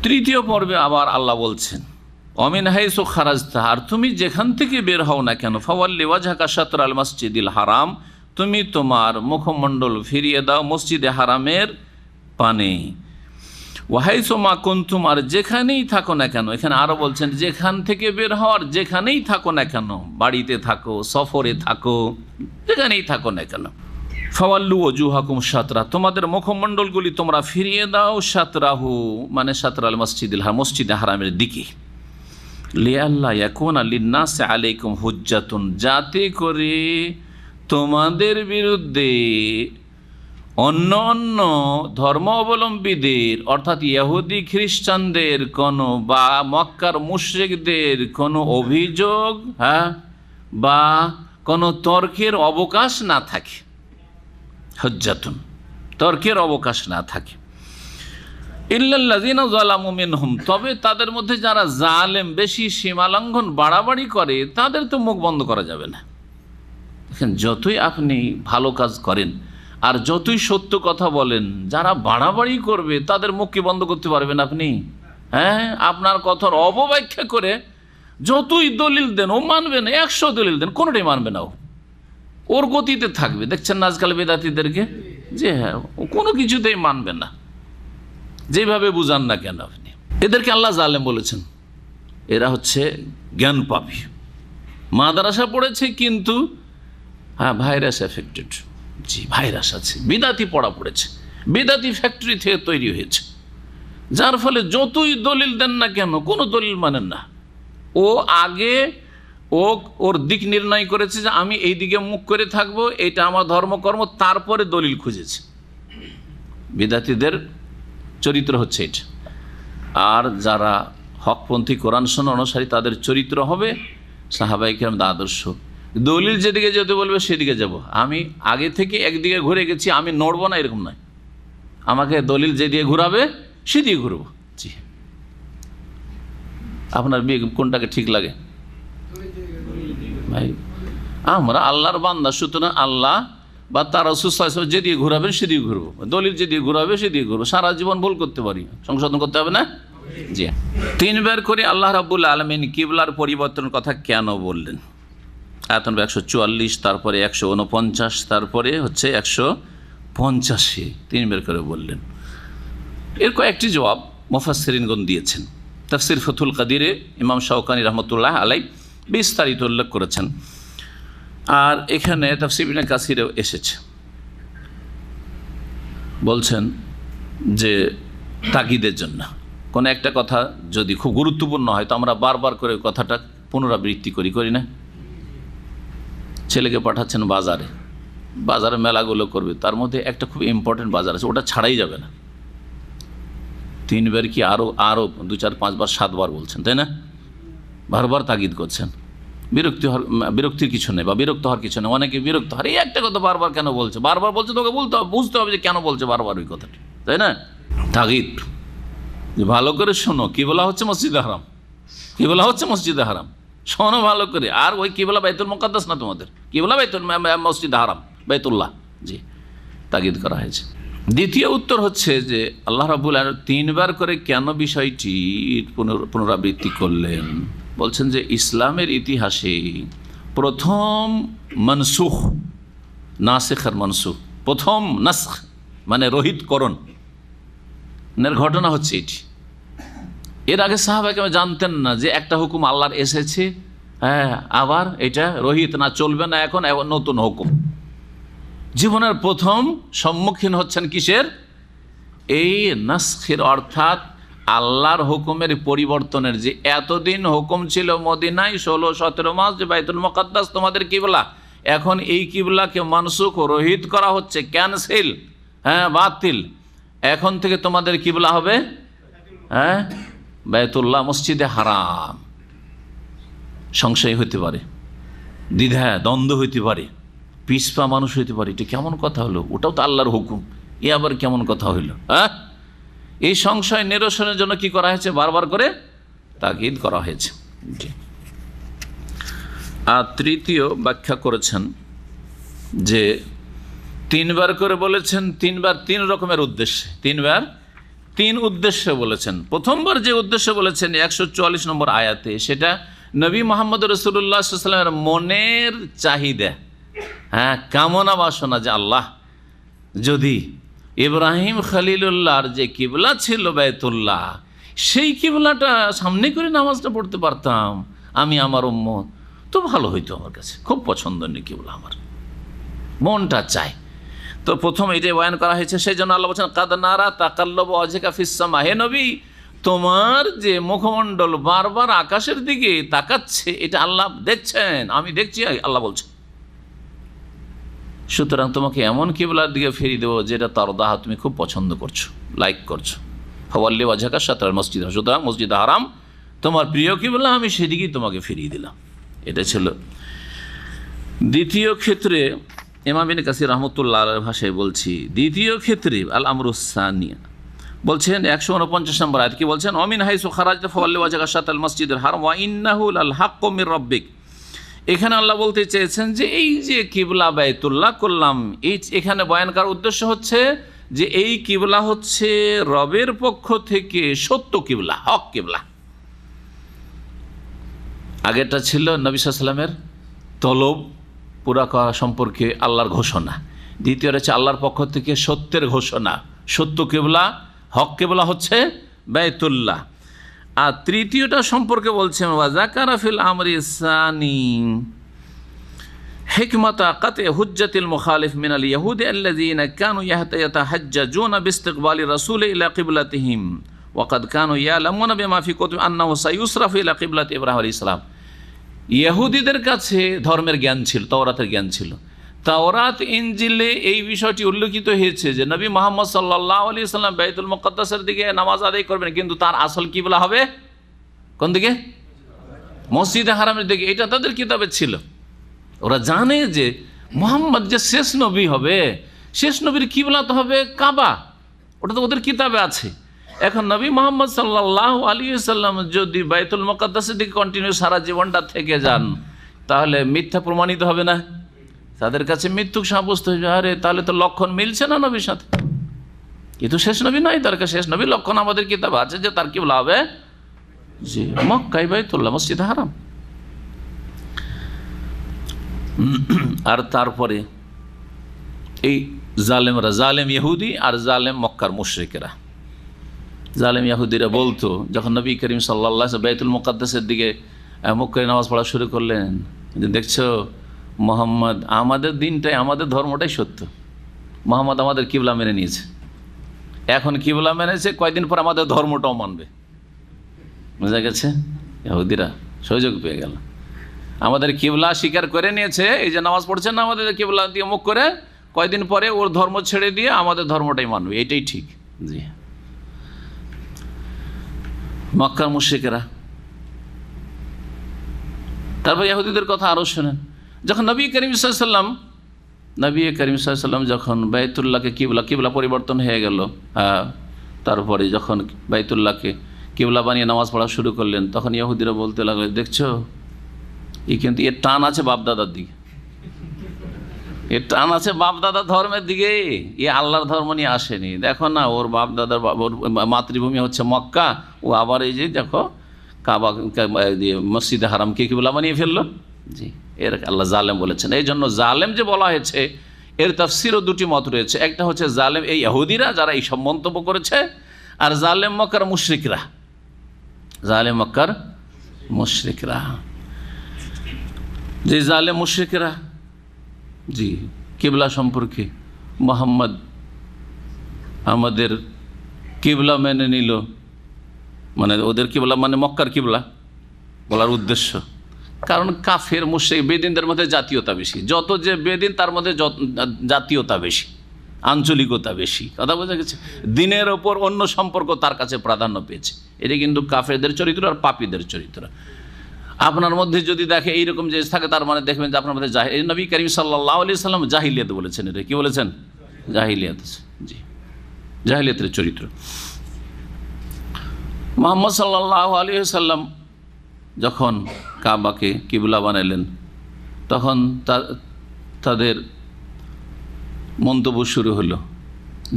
তৃতীয় পর্বে আবার আল্লাহ বলছেন অমিন হাইসু খারাজতা, আর তুমি যেখান থেকে বের হও না কেন, ফাওয়াল্লি ওয়াজহাকা শাতরাল মসজিদিল হারাম, তুমি তোমার মুখমণ্ডল ফিরিয়ে দাও মসজিদে হারামের পানে। ওয়াহাইসু মা কুনতুম, আর যেখানেই থাকো না কেন, এখানে আরও বলছেন যেখান থেকে বের হওয়ার, যেখানেই থাকো না কেন, বাড়িতে থাকো, সফরে থাকো, যেখানেই থাকো না কেন, ফাওয়াল্লু ওজুহাকুম শাতরা, তোমাদের মুখমণ্ডলগুলি তোমরা ফিরিয়ে দাও শাতরাহু মানে শাতরাল মসজিদিল হারাম, মসজিদে হারামের দিকে। লিআল্লা ইয়াকুনা লিন্নাসি আলাইকুম হুজ্জাতুন, যাতে করে তোমাদের বিরুদ্ধে অন্য অন্য ধর্ম অবলম্বীদের অর্থাৎ ইহুদি খ্রিস্টানদের কোনো বা মক্কার মুশরিকদের কোনো অভিযোগ বা কোনো তর্কের অবকাশ না থাকে। হুজ্জাতুন, তর্কের অবকাশ না থাকে। ইল্লাল্লাযীনা যালামু মিনহুম, তবে তাদের মধ্যে যারা জালেম, বেশি সীমালঙ্ঘন বাড়াবাড়ি করে, তাদের তো মুখ বন্ধ করা যাবে না। দেখেন, যতই আপনি ভালো কাজ করেন আর যতই সত্য কথা বলেন, যারা বাড়াবাড়ি করবে তাদের মুখ কি বন্ধ করতে পারবেন আপনি? আপনার কথার অপব্যাখ্যা করে যতই দলিল দেন ও মানবে না, 100 দলিল দেন কোনোটাই মানবে না, ওর গতিতে থাকবে। দেখছেন না আজকাল বেদাতীদেরকে, যে হ্যাঁ ও কোনো কিছুতেই মানবে না, যেভাবে বুঝান না কেন আপনি। এদেরকে আল্লাহ জালেম বলেছেন। এরা হচ্ছে জ্ঞান পাপী, মাদ্রাসা পড়েছে কিন্তু ভাইরাস এফেক্টেড। জি, ভাইরাস আছে, বিদাতি পড়া পড়েছে, বিদাতি ফ্যাক্টরি থেকে তৈরি হয়েছে, যার ফলে যতই দলিল দেন না কেন কোনো দলিল মানেন না। ও আগে ওর দিক নির্ণয় করেছে যে আমি এই দিকে মুখ করে থাকবো, এটা আমার ধর্মকর্ম, তারপরে দলিল খুঁজেছে। বিদাতিদের চরিত্র হচ্ছে এটা। আর যারা হকপন্থী কোরআন শোনা অনুসারী তাদের চরিত্র হবে সাহাবায়ে কেরামদের আদর্শ। দলিল যেদিকে যেতে বলবে সেদিকে যাব। আমি আগে থেকে একদিকে ঘুরে গেছি, আমি নড়বো না এরকম নয়। আমাকে দলিল যেদিকে ঘুরাবে সেদিকে ঘুরবো। জি, আপনার কোনটাকে ঠিক লাগে ভাই? আমরা আল্লাহর বান্দা, সুতরাং আল্লাহ বা তার রাসূল সাল্লাল্লাহু আলাইহি ওয়াসাল্লাম যেদিকে ঘুরাবেন সেদিকে ঘুরবো। দলিল যেদিকে ঘুরাবে সেদিকে ঘুরবো। সারা জীবন ভুল করতে পারি, সংশোধন করতে হবে না? জি। 3 বার করে আল্লাহ রাব্বুল আলামিন কিবলার পরিবর্তনের কথা কেন বললেন? আয়াত নম্বর 144, তারপরে 149, তারপরে হচ্ছে 185, 3 বার করে বললেন। এর কয়েকটি জবাব মুফাসসিরিনগণ দিয়েছেন। তাফসীর ফাতুল কাদিরে ইমাম শাওকানি রহমতুল্লাহ আলাই বিস্তারিত উল্লেখ করেছেন, আর এখানে তাফসীর ইবনে কাসিরেও এসেছে। বলছেন যে তাকিদের জন্য কোনো একটা কথা যদি খুব গুরুত্বপূর্ণ হয় তো আমরা বারবার করে কথাটা পুনরাবৃত্তি করি না? ছেলেকে পাঠাচ্ছেন বাজারে মেলাগুলো করবে, তার মধ্যে একটা খুব ইম্পর্টেন্ট বাজার আছে, ওটা ছাড়াই যাবে না। 3 বার কি আরও 2, 4, 5 বার, 7 বার বলছেন, তাই না? বারবার তাগিদ করছেন। বিরক্তির কিছু নেই বা বিরক্ত হওয়ার কিছু নেই। অনেকে বিরক্ত হয়, এই একটা কথা বারবার কেন বলছে, বারবার বলছে, তোকে বুঝতে হবে যে কেন বলছে বারবার ওই কথাটি, তাই না? তাগিদ যে ভালো করে শোনো, কি বলা হচ্ছে মসজিদে হারাম, কি বলা হচ্ছে মসজিদে হারাম, শোনো ভালো করে। আর ওই কি বলা বাইতুল মুকাদ্দাস না, তোমাদের কি বলা মসজিদে হারাম, বাইতুল্লাহ। জি, তাগিদ করা হয়েছে। দ্বিতীয় উত্তর হচ্ছে যে আল্লাহ রাব্বুল আলামিন 3 বার করে কেন বিষয়টি পুনরাবৃত্তি করলেন? বলছেন যে ইসলামের ইতিহাসে প্রথম মনসুখ, নাসিখ আর মনসুখ, প্রথম নাসখ মানে রহিতকরণ ঘটনা হচ্ছে এটি। এর আগে সাহাবায়ে কেরাম জানতেন না যে একটা হুকুম আল্লাহর এসেছে, হ্যাঁ, আবার এটা রহিত না, চলবে না, এখন নতুন হুকুম। জীবনের প্রথম সম্মুখীন হচ্ছেন কিসের? এই নাসখের, অর্থাৎ আল্লাহর হুকুমের পরিবর্তনের। যে এতদিন হুকুম ছিল মদিনায় 16-17 মাস যে বাইতুল মুকাদ্দাস তোমাদের কিবলা, এখন এই কিবলাকে মানসুখ, রহিত করা হচ্ছে, ক্যান্সেল, হ্যাঁ, বাতিল। এখন থেকে তোমাদের কিবলা হবে, হ্যাঁ, বাইতুল্লাহ, মসজিদে হারাম। সংশয় হইতে পারে, দ্বিধা দ্বন্দ্ব হইতে পারে, পিছপা মানুষ হইতে পারে, এটা কেমন কথা হলো, ওটাও তো আল্লাহর হুকুম, এ আবার কেমন কথা হইল? হ্যাঁ, এই সংশয় নিরসনের জন্য কি করা হয়েছে? বারবার করে তাকিদ করা হয়েছে। আর তৃতীয় ব্যাখ্যা করেছেন যে 3 বার করে বলেছেন, 3 বার 3 রকমের উদ্দেশ্যে, 3 বার 3 উদ্দেশ্যে বলেছেন। প্রথমবার যে উদ্দেশ্য বলেছেন 144 নম্বর আয়াতে, সেটা নবী মুহাম্মদ রাসূলুল্লাহ সাল্লাল্লাহু আলাইহি ওয়াসাল্লামের মনের চাহিদা, হ্যাঁ, কামনা বাসনা, যে আল্লাহ যদি ইব্রাহিম খলিলুল্লাহর যে কিবলা ছিল বাইতুল্লাহ, সেই কিবলাটা সামনে করে নামাজটা পড়তে পারতাম আমি, আমার উম্মত, তো ভালো হইতো, আমার কাছে খুব পছন্দনীয় কিবলা, আমার মনটা চায়। তো প্রথম এটাই বয়ান করা হয়েছে। সেই জন্য আল্লাহ বলছেন, কাদ নারা তাকাল্লুব ওয়াজহিকা ফিস সামা, হে নবী, তোমার যে মুখমণ্ডল বারবার আকাশের দিকে তাকাচ্ছে, এটা আল্লাহ দেখছেন, আমি দেখছি, আল্লাহ বলছেন। সুতরাং তোমাকে এমন কিবলার দিকে ফিরিয়ে দেবো যেটা তারদাহ, তুমি খুব পছন্দ করছো, লাইক করছো। ফাওয়াল্লি ওয়াজহাকা শাতরাল মসজিদ, সুতরাং মসজিদ হারাম তোমার প্রিয় কিবলা, আমি সেদিকেই তোমাকে ফিরিয়ে দিলাম। এটা ছিল দ্বিতীয় ক্ষেত্রে। ইমাম ইবনে কাসির রাহমাতুল্লাহ আলাইহির ভাষায় বলছি, দ্বিতীয় ক্ষেত্রে আল আমরুস সানিয়া বলছেন 149 নম্বর আয়াত, কি বলছেন? অমিন হাইসু খারাজতা ফাওয়াল্লি ওয়াজহাকা শাতরাল মসজিদুল হারাম ওয়া ইন্নাহু লাল হাক্কু মির রাব্বিক। এখানে আল্লাহ বলতে চেয়েছেন যে এই যে কিবলা বাইতুল্লাহ করলাম, এখানে বয়ান করার উদ্দেশ্য হচ্ছে যে এই কিবলা হচ্ছে রবের পক্ষ থেকে সত্য কিবলা, হক কিবলা। আগেরটা ছিল নবী সাল্লাল্লাহু আলাইহি ওয়াসাল্লামের তলব পুরা করা সম্পর্কে আল্লাহর ঘোষণা, দ্বিতীয়টা হচ্ছে আল্লাহর পক্ষ থেকে সত্যের ঘোষণা, সত্য কিবলা, হক কিবলা হচ্ছে বাইতুল্লাহ। আর তৃতীয়টা সম্পর্কে বলছেন, ওয়াজাকারা ফিল আমরি সানি হিকমাতা কাতে হুজ্জাতিল মুখালিফ মিনাল ইয়াহুদি আল্লাযীনা কানু ইয়াতাহাজ্জাজুনা বিইস্তিকবালি রাসূল ইলা কিবলাতিহিম ওয়া ক্বাদ কানু ইয়ালামুনা বিমা ফি কুতুব আন্নাহু সায়ুসরাফু ইলা কিবলাতি ইব্রাহিম আলাইহিস সালাম। ইহুদিদের কাছে ধর্মের জ্ঞান ছিল, তাওরাতের জ্ঞান ছিল, তাওরাত ইনজিলে এই বিষয়টি উল্লেখিত হয়েছে যে নবী মুহাম্মদ সাল্লাল্লাহু আলাইহি সাল্লাম বাইতুল মুকাদ্দাসের দিকে নামাজ আদায় করবেন, কিন্তু তার আসল কিবলা হবে কোন দিকে? মসজিদে হারামের দিকে। এটা তাদের কিতাবে ছিল। ওরা জানে যে মুহাম্মদ যে শেষ নবী হবে, শেষ নবীর কিবলা তো হবে কাবা, ওটা তো ওদের কিতাবে আছে। এখন নবী মুহাম্মদ সাল্লাল্লাহু আলাইহি সাল্লাম যদি বাইতুল মুকাদ্দাসের দিকে কন্টিনিউ সারা জীবনটা থেকে যান, তাহলে মিথ্যা প্রমাণিত হবে না? তাদের কাছে মিথ্যুক সাব্যস্ত হয়ে যায়। আরে তাহলে তো লক্ষণ মিলছে না নবীর সাথে, কিন্তু শেষ নবী নয়, তার কাছে শেষ নবী লক্ষণ আমাদের কিতাবে আছে যে তার কিবলা হবে জি মক্কায় বাইতুল্লাহ, মসজিদে হারাম। আর তারপরে এই জালেমরা, জালেম ইহুদি আর জালেম মক্কার মুশরিকেরা, জালেম ইহুদিরা বলতো যখন নবী করিম সাল্লাল্লাহু আলাইহি ওয়াসাল্লাম বাইতুল মুকাদ্দাসের দিকে মুখ করে নামাজ পড়া শুরু করলেন, দেখছো মোহাম্মদ, আমাদের দিনটাই, আমাদের ধর্মটাই সত্য, মোহাম্মদ আমাদের কিবলা মেনে নিয়েছে, এখন কিবলা মেনেছে, কয়দিন পর আমাদের ধর্মটাও মানবে। বুঝা গেছে? ইহুদিরা সুযোগ পেয়ে গেল, আমাদের কিবলা স্বীকার করে নিয়েছে, এই যে নামাজ পড়ছেন না আমাদের কিবলা দিয়ে মুখ করে, কয়দিন পরে ওর ধর্ম ছেড়ে দিয়ে আমাদের ধর্মটাই মানবে, এটাই ঠিক। জি, মক্কার মুশরিকেরা। তারপর ইহুদিদের কথা আরও শোনেন, যখন নবী করিম সাল্লাল্লাহু আলাইহি সাল্লাম যখন বাইতুল্লাহকে কিবলা পরিবর্তন হয়ে গেল, তারপরে যখন বাইতুল্লাহকে কিবলা বানিয়ে নামাজ পড়া শুরু করলেন, তখন ইহুদিরা বলতে লাগলো, দেখছো কিন্তু এর টান আছে বাপদাদার দিকে, এর টান আছে বাপদাদা ধর্মের দিকে, এ আল্লাহর ধর্ম নিয়ে আসেনি। দেখো না, ওর বাপদাদার ওর মাতৃভূমি হচ্ছে মক্কা, ও আবার এই যে দেখো কাবা মসজিদে হারামকে কিবলা বানিয়ে ফেললো। জি, এর আল্লাহ জালেম বলেছেন। এই জন্য জালেম যে বলা হয়েছে এর তাফসিরও দুটি মত রয়েছে। একটা হচ্ছে জালেম এই ইহুদিরা যারা এই সব মন্তব্য করেছে, আর জালেম মক্কার মুশরিকরা, জালেম মক্কার মুশরিকরা। যে জালেম মুশরিকরা জি কিবলা সম্পর্কে, মুহাম্মদ আমাদের কিবলা মেনে নিল, মানে ওদের কিবলা মানে মক্কার কিবলা বলার উদ্দেশ্য, কারণ কাফের মুশরিক বেদিনদের মধ্যে জাতীয়তা বেশি, যত যে বেদিন তার মধ্যে জাতীয়তা বেশি, আঞ্চলিকতা বেশি। কথা বোঝা গেছে? দিনের ওপর অন্য সম্পর্ক তার কাছে প্রাধান্য পেয়েছে। এটা কিন্তু কাফেরদের চরিত্র আর পাপীদের চরিত্র। আপনার মধ্যে যদি দেখে এইরকম যে থাকে, তার মানে দেখবেন যে আপনার মধ্যে এই নবী করিম সাল্লাল্লাহু আলাইহি সাল্লাম জাহিলিয়াত বলেছেন। এটা কি বলেছেন? জাহিলিয়াত। জি, জাহিলিয়াতের চরিত্র। মুহাম্মদ সাল্লাল্লাহু আলাইহি সাল্লাম যখন কাবাকে কিবলা বানাইলেন, তখন তাদের মন্তব্য শুরু হলো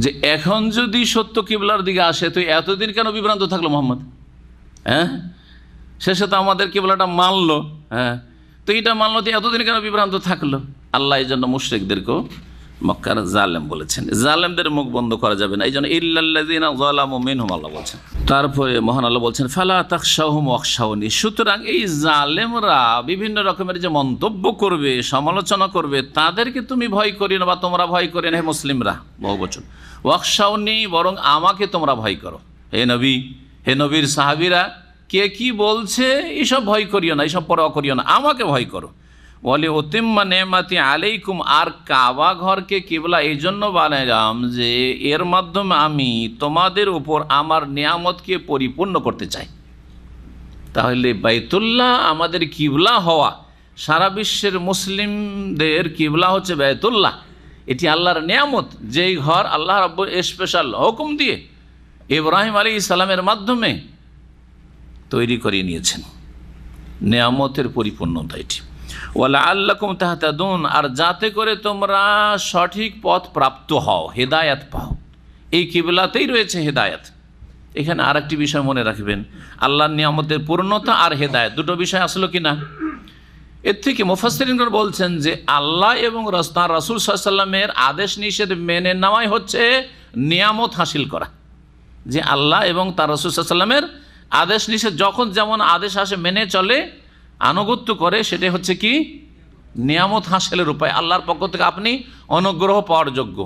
যে এখন যদি সত্য কিবলার দিকে আসে তো এতদিন কেন বিভ্রান্ত থাকলো মোহাম্মদ? হ্যাঁ, শেষে তো আমাদের কিবলাটা মানলো, হ্যাঁ, তো এটা মানলো, তো এতদিন কেন বিভ্রান্ত থাকলো? আল্লাহ এই জন্য মুশরিকদেরকেও মক্কার জালেম বলেছেন। জালেমদের মুখ বন্ধ করা যাবে না, এই জন্য ইল্লাল্লাযীনা যালামু মিনহুম আল্লাহ বলছেন। তারপরে মহান আল্লাহ বলছেন ফালা তাখশাউহুম ওয়াখশাউনি। সুতরাং এই জালেমরা বিভিন্ন রকমের যে মন্তব্য করবে, সমালোচনা করবে, তাদেরকে তুমি ভয় করি না বা তোমরা ভয় করি না হে মুসলিমরা, বহুবচন। ওয়াখশাউনি, বরং আমাকে তোমরা ভয় করো। হে নবী, হে নবীর সাহাবীরা, কে কি বলছে এইসব ভয় করিও না, এইসব পরোয়া করিও না, আমাকে ভয় করো। বলে উতিম্মা নেমাতি আলাইকুম, আর কাবা ঘরকে কিবলা এই জন্য বানাইলাম যে এর মাধ্যমে আমি তোমাদের উপর আমার নিয়ামতকে পরিপূর্ণ করতে চাই। তাহলে বাইতুল্লাহ আমাদের কিবলা হওয়া, সারা বিশ্বের মুসলিমদের কিবলা হচ্ছে বাইতুল্লাহ, এটি আল্লাহর নিয়ামত, যেই ঘর আল্লাহ রাব্বুল স্পেশাল হুকুম দিয়ে ইব্রাহিম আলাইহিস সালামের মাধ্যমে তৈরি করে নিয়েছেন। নিয়ামতের পরিপূর্ণতা এটি। ওয়ালা আল্লাকুম তাহতাদুন, আর যাতে করে তোমরা সঠিক পথ প্রাপ্ত হও, হেদায়াত পাও। এই কিবলাতেই রয়েছে হেদায়াত। এখানে আর একটি বিষয় মনে রাখবেন, আল্লাহর নিয়ামতের পূর্ণতা আর হেদায়াত দুটো বিষয় আসলো কিনা। এর থেকে মুফাসসিরিনগণ বলছেন যে আল্লাহ এবং তাঁর রাসূল সাল্লাল্লাহু আলাইহি ওয়াসাল্লামের আদেশ নিষেধ মেনে নেওয়াই হচ্ছে নিয়ামত হাসিল করা। যে আল্লাহ এবং তাঁর রাসূল সাল্লাল্লাহু আলাইহি ওয়াসাল্লামের আদেশ নিষেধ যখন যেমন আদেশ আসে মেনে চলে, আনুগত্য করে, সেটাই হচ্ছে কি নিয়ামত হাসিলের উপায়। আল্লাহর পক্ষ থেকে আপনি অনুগ্রহ পাওয়ার যোগ্য,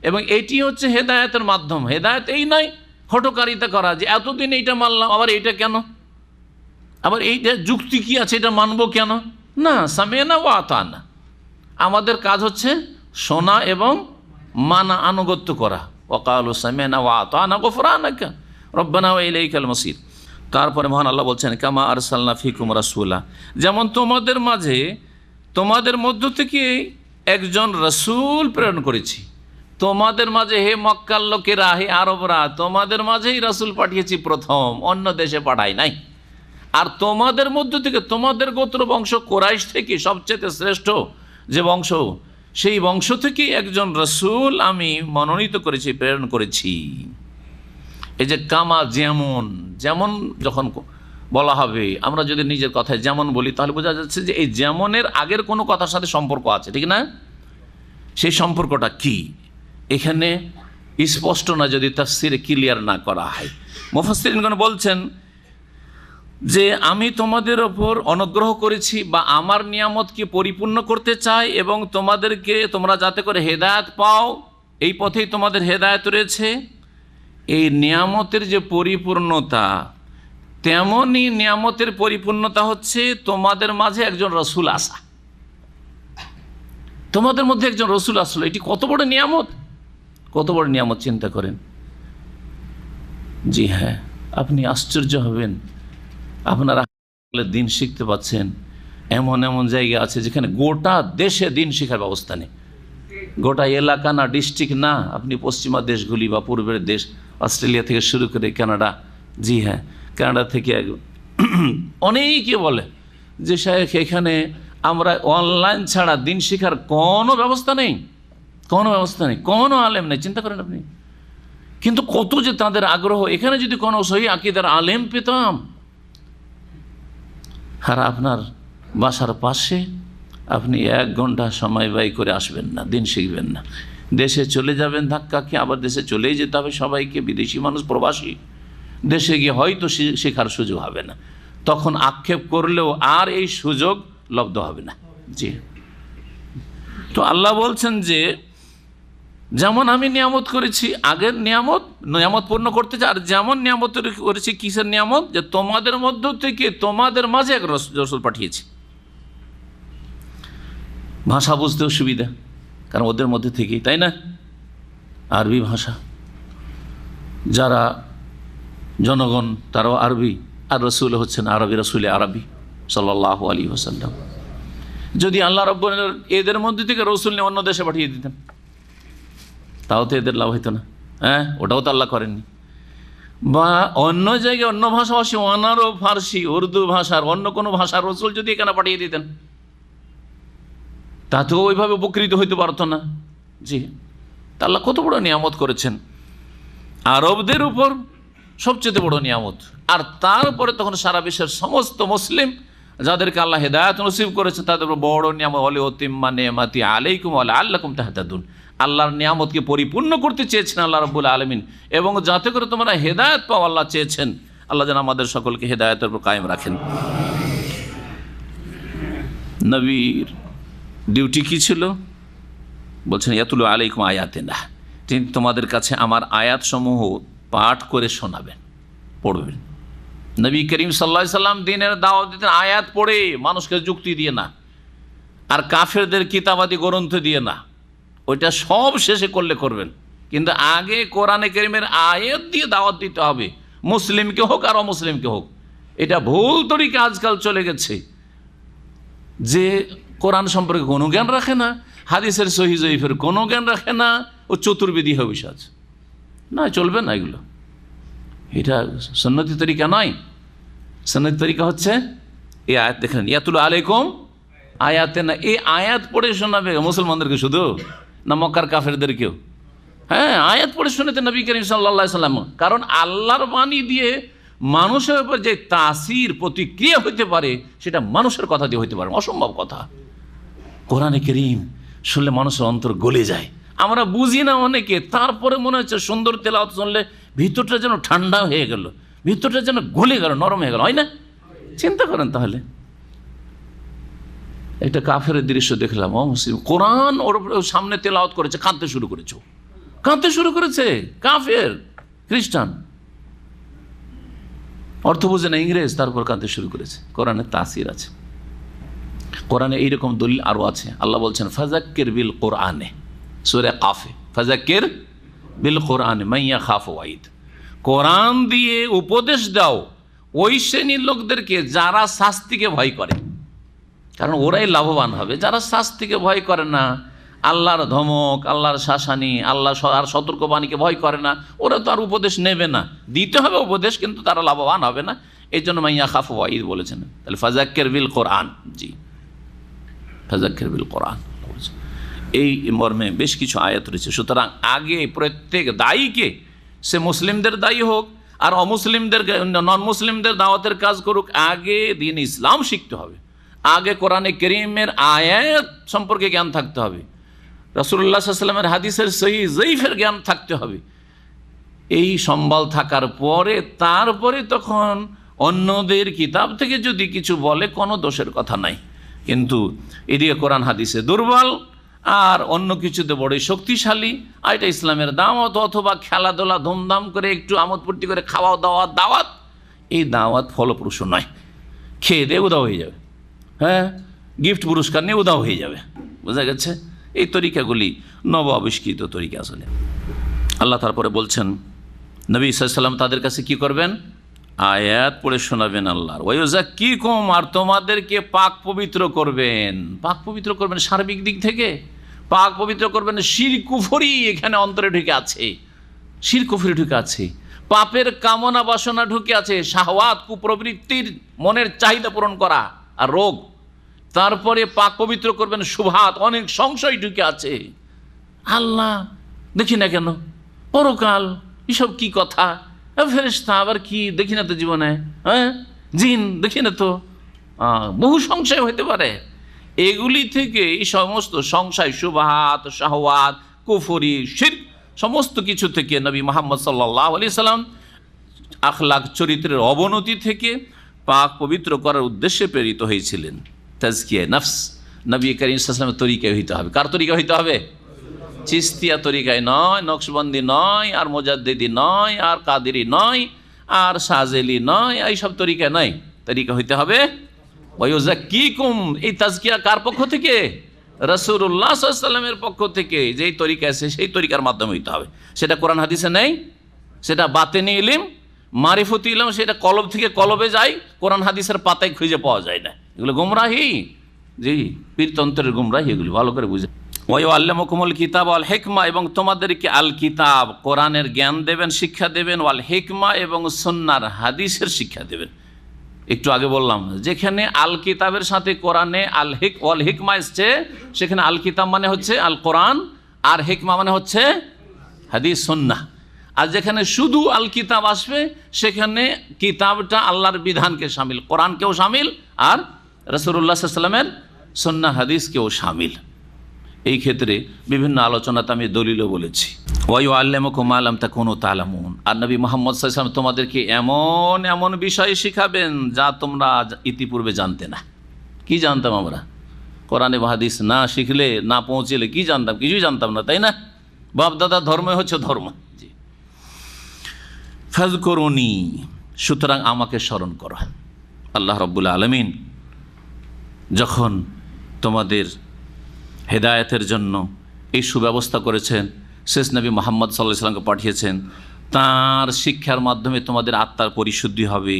এবং এটি হচ্ছে হেদায়েতের মাধ্যম। হেদায়েত এই নয় হঠকারিতা করা যে এতদিন এইটা মানলাম, আবার এইটা কেন, আবার এইটা যুক্তি কি আছে, এটা মানবো কেন? না, সামি'না ওয়া আতা'না। আমাদের কাজ হচ্ছে শোনা এবং মানা, আনুগত্য করা। ওয়াকালু সামি'না ওয়া আতা'না গুফরানাকা রব্বানা ওয়া ইলাইকাল মাসির। তারপরে মহান আল্লাহ বলছেন, কামা আরসালনা ফিকুম রাসূলা, যেমন তোমাদের মধ্য থেকে একজন রাসূল প্রেরণ করেছি। তোমাদের মাঝে, হে মক্কার লোকেরা, হে আরবরা, তোমাদের মাঝেই রাসূল পাঠিয়েছি প্রথম, অন্য দেশে পাঠাই নাই। আর তোমাদের মধ্য থেকে, তোমাদের গোত্র বংশ কুরাইশ থেকে সবচেয়ে শ্রেষ্ঠ যে বংশ, সেই বংশ থেকে একজন রাসূল আমি মনোনীত করেছি, প্রেরণ করেছি। এই যে কামা, যেমন যখন বলা হবে, আমরা যদি নিজের কথায় যেমন বলি তাহলে বোঝা যাচ্ছে যে এই যেমনের আগের কোনো কথার সাথে সম্পর্ক আছে, ঠিক না? সেই সম্পর্কটা কি এখানে স্পষ্ট না, যদি তাফসিরে ক্লিয়ার না করা হয়। মুফাসসিরিনগণ বলছেন যে আমি তোমাদের ওপর অনুগ্রহ করেছি বা আমার নিয়ামতকে পরিপূর্ণ করতে চাই এবং তোমরা যাতে করে হেদায়েত পাও, এই পথেই তোমাদের হেদায়েত রয়েছে। এই নিয়ামতের যে পরিপূর্ণতা, তেমনই নিয়ামতের পরিপূর্ণতা হচ্ছে তোমাদের মাঝে একজন রসুল আসা। তোমাদের মধ্যে একজন রসুল আসলো, এটি কত বড় নিয়ামত, কত বড় নিয়ামত চিন্তা করেন। জি হ্যাঁ, আপনি আশ্চর্য হবেন, আপনারা দিন শিখতে পাচ্ছেন। এমন এমন জায়গা আছে যেখানে গোটা দেশে দিন শিখার ব্যবস্থা নেই, গোটা এলাকা না, ডিস্ট্রিক্ট না, আপনি পশ্চিমা দেশগুলি বা পূর্বের দেশ, অস্ট্রেলিয়া থেকে শুরু করে কানাডা, জি হ্যাঁ, কানাডা থেকে অনেকে বলে যে শায়েখ এখানে আমরা অনলাইন ছাড়া দিন শিখার কোনো ব্যবস্থা নেই, কোনো আলেম নেই। চিন্তা করেন আপনি, কিন্তু কত যে তাদের আগ্রহ, এখানে যদি কোনো সহি আকীদার আলেম পেতাম। আর আপনার বাসার পাশে আপনি 1 ঘন্টা সময় ব্যয় করে আসবেন না, দিন শিখবেন না, দেশে চলে যাবেন ধাক্কা খেয়ে, আবার দেশে চলেই যেতে হবে সবাইকে, বিদেশি মানুষ, প্রবাসী, দেশে গিয়ে হয়তো শেখার সুযোগ হবে না, তখন আক্ষেপ করলেও আর এই সুযোগ লব্ধ হবে না। জি, তো আল্লাহ বলছেন যে যেমন আমি নিয়ামত করেছি, আগের নিয়ামত পূর্ণ করতে চাই, আর যেমন নিয়ামত করেছি, কিসের নিয়ামত, যে তোমাদের মধ্য থেকে তোমাদের মাঝে এক রসুল পাঠিয়েছি। ভাষা বুঝতেও সুবিধা, কারণ ওদের মধ্যে থেকেই, তাই না, আরবি ভাষা, যারা জনগণ তারাও আরবি, আর রসুল হচ্ছেন আরবি, রসুলে আরবি সাল্লাল্লাহু আলাইহি ওয়াসাল্লাম। যদি আল্লাহ রাব্বুল আলামিন এদের মধ্যে থেকে রসুল নিয়ে অন্য দেশে পাঠিয়ে দিতেন, তাও তো এদের লাভ হইতো না। হ্যাঁ, ওটাও তো আল্লাহ করেননি। বা অন্য জায়গায় অন্য ভাষাভাষী, অনারব, ফার্সি, উর্দু ভাষার অন্য কোনো ভাষার রসুল যদি এখানে পাঠিয়ে দিতেন, তাতেও ওইভাবে উপকৃত হইতে পারতো না। জি, তা আল্লাহ কত বড় নিয়ামত করেছেন আরবদের উপর, সবচেয়ে বড় নিয়ামত। আর তারপরে তখন সারা বিশ্বের সমস্ত মুসলিম যাদেরকে আল্লাহ হেদায়েত নসিব করেছে, তাদের উপর বড় নিয়ামত, ওয়ালিউতিম্মা নি'মাতি আলাইকুম ওয়া লাআল্লাকুম তাহতাদুন। আল্লাহর নিয়ামতকে পরিপূর্ণ করতে চেয়েছেন আল্লাহ রাব্বুল আলামিন, এবং যাতে করে তোমরা হেদায়েত পাও আল্লাহ চেয়েছেন। আল্লাহ যেন আমাদের সকলকে হেদায়েতের উপর কায়েম রাখেন। নবীর ডিউটি কি ছিল? বলছেন ইয়াতুলু আলাইকুম আয়াতিনা, তিনি তোমাদের কাছে আমার আয়াতসমূহ পাঠ করে শোনাবেন, পড়বেন। নবী করিম সাল্লাল্লাহু আলাইহি সাল্লাম দ্বীনের দাওয়াত দিতেন আয়াত পড়ে, মানুষকে যুক্তি দিয়ে না, আর কাফেরদের কিতাবাদি গ্রন্থ দিয়ে না। ওইটা সব শেষে করবেন, কিন্তু আগে কোরআনে কারীমের আয়াত দিয়ে দাওয়াত দিতে হবে, মুসলিমকে হোক আর অমুসলিমকে হোক। এটা ভুল তরিকা আজকাল চলে গেছে, যে কোরআন সম্পর্কে কোনো জ্ঞান রাখে না, হাদিসের সহিহ জয়ীফের কোনো জ্ঞান রাখে না, ও চতুর্বেদী হয়ে বসে আছে। না, চলবে না এগুলো, এটা সুন্নতি তরিকা নয়। সুন্নতি তরিকা হচ্ছে এই আয়াত দেখেন, ইয়াতুলু আলাইকুম আয়াতে না, এই আয়াত পড়ে শোনাবে মুসলমানদেরকে শুধু, না মক্কার কাফেরদেরকেও? হ্যাঁ, আয়াত পড়ে শোনাতে নবী করিম সাল্লাল্লাহু আলাইহি সাল্লাম। কারণ আল্লাহর বাণী দিয়ে মানুষের উপর যে তাসির, প্রতিক্রিয়া হইতে পারে, সেটা মানুষের কথা দিয়ে হইতে পারে, অসম্ভব কথা। কোরআনে কারীম শুনলে মানুষের অন্তর গলে যায়। আমরা বুঝি না অনেকে, তারপরে মনে হচ্ছে সুন্দর তেলাওয়াত শুনলে ভিতরটা যেন ঠান্ডা হয়ে গেল, ভিতরটা যেন গলে গেল, নরম হয়ে গেল, হয় না? চিন্তা করেন তাহলে। একটা কাফের দৃশ্য দেখলাম, অমুসলিম কোরআন ওর সামনে তেলাওয়াত করেছে, কাঁদতে শুরু করেছে, কাফের খ্রিস্টান, অর্থ বোঝে না, ইংরেজ, তারপর কাঁদতে শুরু করেছে। কোরআনের তাসির আছে। কোরআনে এইরকম দলিল আরও আছে। আল্লাহ বলছেন ফাযাক্কির বিল কোরআনে, সূরা কাফে, ফাযাক্কির বিল কোরআন মাইয়া খাফ ওয়াইদ। কোরআন দিয়ে উপদেশ দাও ওই শ্রেণীর লোকদেরকে যারা শাস্তিকে ভয় করে, কারণ ওরাই লাভবান হবে। যারা শাস্তিকে ভয় করে না, আল্লাহর ধমক, আল্লাহর শাসানি, আল্লাহ আর সতর্কবাণীকে ভয় করে না, ওরা তো আর উপদেশ নেবে না। দিতে হবে উপদেশ, কিন্তু তারা লাভবান হবে না। এই জন্য মাইয়া খাফ ওয়াইদ বলেছেন। তাহলে ফাযাক্কির বিল কোরআন, জি ফাযাক্কির বিল কোরআন, এই মর্মে বেশ কিছু আয়াত রয়েছে। সুতরাং আগে প্রত্যেক দায়ীকে, সে মুসলিমদের দায়ী হোক আর অমুসলিমদের, নন মুসলিমদের দাওয়াতের কাজ করুক, আগে দ্বীন ইসলাম শিখতে হবে। আগে কোরআনে কারীমের আয়াত সম্পর্কে জ্ঞান থাকতে হবে, রাসূলুল্লাহ সাল্লাল্লাহু আলাইহি ওয়াসাল্লামের হাদিসের সহিহ যঈফের জ্ঞান থাকতে হবে। এই সম্বল থাকার পরে তারপরে তখন অন্যদের কিতাব থেকে যদি কিছু বলে কোনো দোষের কথা নাই। কিন্তু এদিকে কোরআন হাদিসে দুর্বল আর অন্য কিছুতে বড়ই শক্তিশালী, আর এটা ইসলামের দাওয়াত, অথবা খেলাধুলা ধুমধাম করে একটু আমোদ ফুর্তি করে খাওয়া দাওয়া দাওয়াত, এই দাওয়াত ফলপ্রসূ নয়। খেয়ে দিয়ে উদাও হয়ে যাবে, হ্যাঁ, গিফট পুরস্কার নিয়ে উদাও হয়ে যাবে, বোঝা গেছে? এই তরিকাগুলি নব আবিষ্কৃত তরিকা আসলে। আল্লাহ তারপরে বলছেন নবী সাল্লাল্লাহু আলাইহি ওয়াসাল্লাম তাদের কাছে কি করবেন? আয়াত পড়ে শোনাবেন আল্লাহর। ওয়ায়ুযাক্কিকুম, আর তোমাদেরকে পাক পবিত্র করবেন। পাক পবিত্র করবেন সার্বিক দিক থেকে, পাক পবিত্র করবেন। শিরক কুফরি এখানে অন্তরে ঢুকে আছে, শিরক কুফরি ঢুকে আছে, পাপের কামনা বাসনা ঢুকে আছে, শাহওয়াত কুপ্রবৃত্তির মনের চাহিদা পূরণ করা আর রোগ। তারপরে পাক পবিত্র করবেন শুবহাত, অনেক সংশয় ঢুকে আছে। আল্লাহ দেখি না কেন, পরকাল, এসব কি কথা, ফেরেশতা আবার কি দেখি না তো জীবনে, হ্যাঁ, জিন দেখি না তো, বহু সংশয় হইতে পারে। এগুলি থেকে এই সমস্ত সংশয়, শুবহাত, শাহওয়াত, কুফরি, শিরক, সমস্ত কিছু থেকে নবী মুহাম্মদ সাল্লাল্লাহু আলাইহি সাল্লাম আখলাক চরিত্রের অবনতি থেকে পাক পবিত্র করার উদ্দেশ্যে প্রেরিত হয়েছিলেন। তাজকিয়া নফস নবী করিম সাল্লাল্লাহু আলাইহি ওয়াসাল্লামের তরিকায় হইতে হবে। কার তরিকা হইতে হবে? চিস্তিয়া তরিকায় নয়, নকশবন্দি নয়, আর মুজাদ্দিদি নয়, আর কাদেরি নয়, আর শাহজেলি নয়, এইসব তরিকা নয়। তরিকা হইতে হবে ওয়ায়ুযাক্কিকুম। এই তাজকিয়া কার পক্ষ থেকে? রাসূলুল্লাহ সাল্লাল্লাহু আলাইহি ওয়াসাল্লামের পক্ষ থেকে। যেই তরিকা আছে সেই তরিকার মাধ্যমে হইতে হবে। সেটা কোরআন হাদিসে নেই, সেটা বাতেনি ইলম, মারিফতি ইলম, সেটা কলব থেকে কলবে যায়, কোরআন হাদিসের পাতায় খুঁজে পাওয়া যায় না। এগুলো গুমরাহি, জি, পীরতন্ত্রের গুমরাহি, এগুলি ভালো করে বুঝে। ওয়াল্লামুকুমুল কিতাব ওয়াল হিকমা, এবং তোমাদেরকে আল কিতাব কোরআনের জ্ঞান দেবেন, শিক্ষা দেবেন, ওয়াল হিকমা, এবং সুন্নাহর হাদিসের শিক্ষা দেবেন। একটু আগে বললাম যেখানে আল কিতাবের সাথে কোরআনে ওয়াল হিকমা এসছে, সেখানে আল কিতাব মানে হচ্ছে আল কোরআন, আর হিকমা মানে হচ্ছে হাদিস সুন্নাহ। আর যেখানে শুধু আল কিতাব আসবে সেখানে কিতাবটা আল্লাহর বিধানকে শামিল, কোরআনকেও শামিল, আর রাসূলুল্লাহ সাল্লাল্লাহু আলাইহি ওয়াসাল্লামের সুন্নাহ হাদিসকেও শামিল। এই ক্ষেত্রে বিভিন্ন আলোচনাতে আমি দলিলও বলেছি। ওয়ায়ুআল্লিমুকুম মা লাম তাকুনু তা'লামুন, আর নবী মুহাম্মদ সাল্লাল্লাহু আলাইহি ওয়াসাল্লাম তোমাদেরকে এমন এমন বিষয় শিখাবেন যা তোমরা ইতিপূর্বে জানতে না। কি জানতাম আমরা? কোরআনে হাদিস না শিখলে, না পৌঁছলে কি জানতাম? কিছুই জানতাম না, তাই না? বাপ দাদা ধর্ম হচ্ছে ধর্ম। জি, ফাযকুরুনি, সুতরাং আমাকে স্মরণ করো। আল্লাহ রাব্বুল আলামিন যখন তোমাদের হেদায়েতের জন্য এই সুব্যবস্থা করেছেন, শেষ নবী মুহাম্মদ সাল্লাল্লাহু আলাইহি ওয়াসাল্লামকে পাঠিয়েছেন, তার শিক্ষার মাধ্যমে তোমাদের আত্মার পরিশুদ্ধি হবে,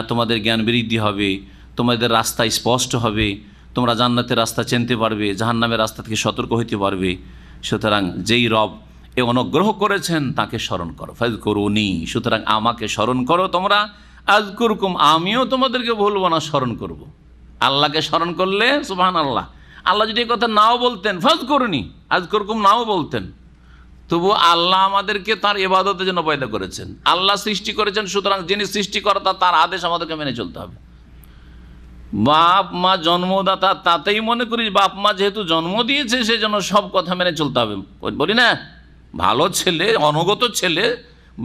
তোমাদের জ্ঞান বৃদ্ধি হবে, তোমাদের রাস্তা স্পষ্ট হবে, তোমরা জান্নাতের রাস্তা চিনতে পারবে, জাহান্নামের রাস্তা থেকে সতর্ক হইতে পারবে। সুতরাং যেই রব এ অনুগ্রহ করেছেন তাকে স্মরণ করো। ফাযকুরুনি, সুতরাং আমাকে স্মরণ করো তোমরা। আযকুরকুম, আমিও তোমাদেরকে ভুলব না, স্মরণ করব। আল্লাহকে স্মরণ করলে সুবহানাল্লাহ। আল্লাহ যদি এই কথা নাও বলতেন, ফাযকুরুনি আযকুরকুম নাও বলতেন, তবু আল্লাহ আমাদেরকে তার ইবাদতের জন্য পয়দা করেছেন। আল্লাহ সৃষ্টি করেছেন, সুতরাং যিনি সৃষ্টিকর্তা তার আদেশ আমাদেরকে মেনে চলতে হবে। বাপ মা জন্মদাতা, তাতেই মনে করি বাপ মা যেহেতু জন্ম দিয়েছে সেজন্য সব কথা মেনে চলতে হবে। বলি না, ভালো ছেলে, অনুগত ছেলে,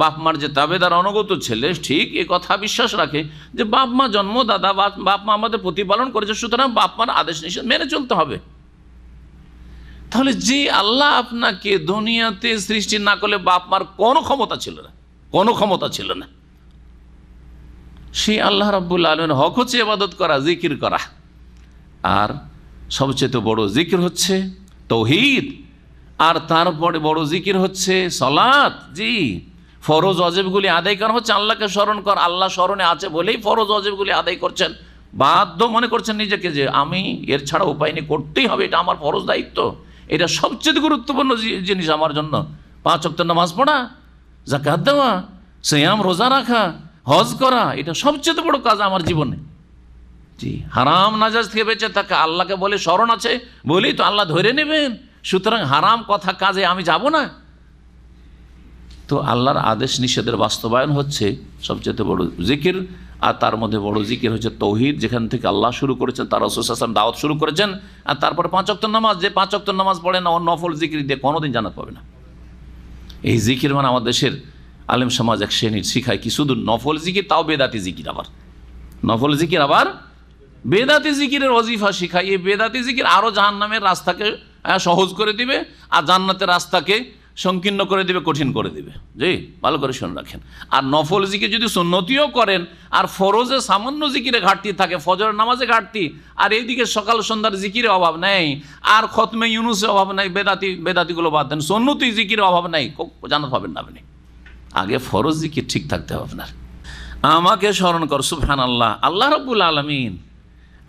বাপ মার যে তাবেদার অনুগত ছেলে, ঠিক এ কথা বিশ্বাস রাখে যে বাপ মা জন্মদাতা, বাপ মা আমাদের প্রতিপালন করেছে, সুতরাং বাপ মার আদেশ নিষেধ মেনে চলতে হবে। তাহলে যে আল্লাহ আপনাকে দুনিয়াতে সৃষ্টি না করলে বাপ মার কোনো ক্ষমতা ছিল না, কোনো ক্ষমতা ছিল না, সেই আল্লাহ রাব্বুল আলামিন হক হচ্ছে ইবাদত করা, জিকির করা। আর সবচেয়ে বড় জিকির হচ্ছে তাওহীদ। আর তারপরে বড় জিকির হচ্ছে সালাত। জি, ফরজ অজেবগুলি আদায় করা হচ্ছে আল্লাহকে স্মরণ কর। আল্লাহ স্মরণে আছে বলেই ফরজ অজেবগুলি আদায় করছেন, বাধ্য মনে করছেন নিজেকে যে আমি এর ছাড়া উপায় নেই, করতেই হবে, এটা আমার ফরজ দায়িত্ব, এটা সবচেয়ে গুরুত্বপূর্ণ জিনিস আমার জন্য। 5 ওয়াক্ত নামাজ পড়া, যাকাত দেওয়া, সিয়াম রোজা রাখা, হজ করা, এটা সবচেয়ে বড় কাজ আমার জীবনে। জি, হারাম নাজাজ থেকে বেঁচে থাকা, আল্লাহকে বলে স্মরণ আছে বলেই তো আল্লাহ ধরে নেবেন, সুতরাং হারাম কথা কাজে আমি যাব না। তো আল্লাহর আদেশ নিষেধের বাস্তবায়ন হচ্ছে সবচেয়ে বড় জিকির। আর তার মধ্যে বড় জিকির হচ্ছে তৌহিদ, যেখান থেকে আল্লাহ শুরু করেছেন, তার রাসূল সাল্লাল্লাহু আলাইহি ওয়াসাল্লাম দাওয়াত শুরু করেছেন। আর তারপরে 5 ওয়াক্ত নামাজ, যে 5 ওয়াক্ত নামাজ পড়ে না, নফল জিকির দিয়ে কোনোদিন জান্নাত পাবে না। এই জিকির মানে আমার দেশের আলেম সমাজ এক শ্রেণীর শিখায় কি শুধু নফল জিকির, তাও বেদাতি জিকির, আবার নফল জিকির আবার বেদাতি জিকিরের ওজিফা শিখায়। এই বেদাতি জিকির আরও জাহান্নামের রাস্তাকে সহজ করে দিবে, আর জান্নাতের রাস্তাকে সংকীর্ণ করে দিবে, কঠিন করে দিবে। জি, ভালো করে শুনে রাখেন। আর নফল জিকির যদি সুন্নতিও করেন, আর ফরজে সামান্য জিকিরে ঘাটতি থাকে, ফজরের নামাজে ঘাটতি, আর এইদিকে সকাল সন্ধ্যার জিকিরে অভাব নেই, আর খতমে ইউনুসে অভাব নেই, বেদাতিগুলো বাদ দেন, সুন্নতি জিকিরে অভাব নেই, জান্নাত পাবেন না আপনি। আগে ফরজ জিকির ঠিক থাকতে হবে আপনার। আমাকে স্মরণ কর, সুবহানাল্লাহ। আল্লাহ রাব্বুল আলামিন,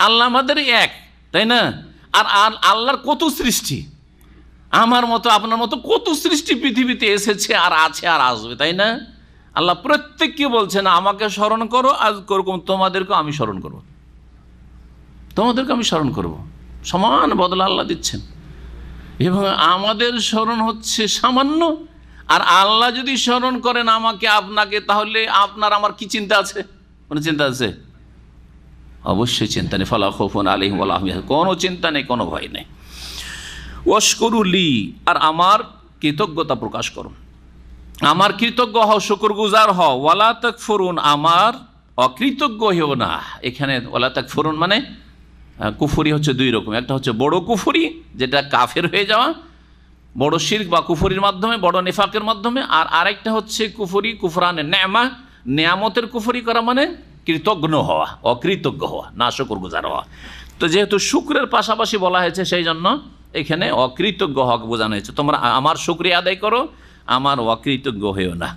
আল্লাহ আমাদের এক, তাই না? আর আল্লাহর কত সৃষ্টি, আমার মতো আপনার মতো কত সৃষ্টি পৃথিবীতে এসেছে আর আছে আর আসবে, তাই না? আল্লাহ প্রত্যেককে বলছেন আমাকে স্মরণ করো, আজ করবো তোমাদেরকে আমি স্মরণ করবো, তোমাদেরকে আমি স্মরণ করব। সমান বদলা আল্লাহ দিচ্ছেন। এবং আমাদের স্মরণ হচ্ছে সামান্য, আর আল্লাহ যদি স্মরণ করেন আমাকে আপনাকে, তাহলে আপনার আমার কি চিন্তা আছে? কোনো চিন্তা আছে? অবশ্যই চিন্তা নেই। ফালা খাউফুন আলাইহিম ওয়ালা হুম ইয়াহজানুন, কোনো চিন্তা নেই, কোনো ভয় নেই। ওয়াশকুরুলি, আর আমার কৃতজ্ঞতা প্রকাশ করুন, আমার কৃতজ্ঞ হও, শুকরগুজার হও। ওয়ালা তাকফুরুন, আমার অকৃতজ্ঞ হও না। এখানে ওয়ালা তাকফুরুন মানে কুফরি হচ্ছে 2 রকম। একটা হচ্ছে বড় কুফরি, যেটা কাফের হয়ে যাওয়া, বড় শিরক বা কুফরির মাধ্যমে, বড় নিফাকের মাধ্যমে। আর আরেকটা হচ্ছে কুফরি কুফরানে নেমা, নেয়ামতের কুফরি করা মানে কৃতজ্ঞ হওয়া, অকৃতজ্ঞ হওয়া, না শুকরগুজার হওয়া। তো যেহেতু শুকরের পাশাপাশি বলা হয়েছে, সেই জন্য এখানে অকৃতজ্ঞ হক বোঝানো হয়েছে। তোমরা আমার শুকরিয়া আদায় করো, আমার অকৃতজ্ঞ হয়েও না।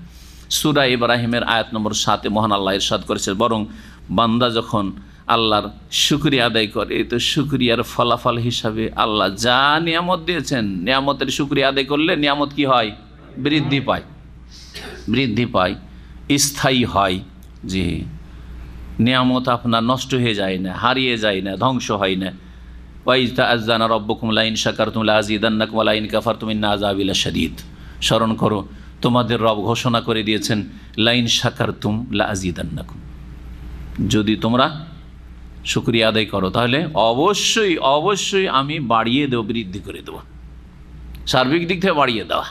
সূরা ইব্রাহিমের আয়াত নম্বর 7 মহান আল্লাহ ইরশাদ করেছে, বরং বান্দা যখন আল্লাহর শুকরিয়া আদায় করে, তো শুকরিয়ার ফলাফল হিসাবে আল্লাহ যা নিয়ামত দিয়েছেন, নিয়ামতের শুকরিয়া আদায় করলে নিয়ামত কি হয়? বৃদ্ধি পায়, বৃদ্ধি পায়, স্থায়ী হয়। জি, নিয়ামত আপনার নষ্ট হয়ে যায় না, হারিয়ে যায় না, ধ্বংস হয় না। ওয়াইজ তাআযানা রাব্বুকুম লাইন শাকারতুম লাযীদান্নাকুম ওয়া লাইন কাফারতুম ইন্না আযাবি লাশাদীদ। স্মরণ করো, তোমাদের রব ঘোষণা করে দিয়েছেন লাইন শাকারতুম লাযীদান্নাকুম, যদি তোমরা শুকরিয়া আদায় করো তাহলে অবশ্যই অবশ্যই আমি বাড়িয়ে দেবো, বৃদ্ধি করে দেবো। সার্বিক দিক থেকে বাড়িয়ে দেওয়া।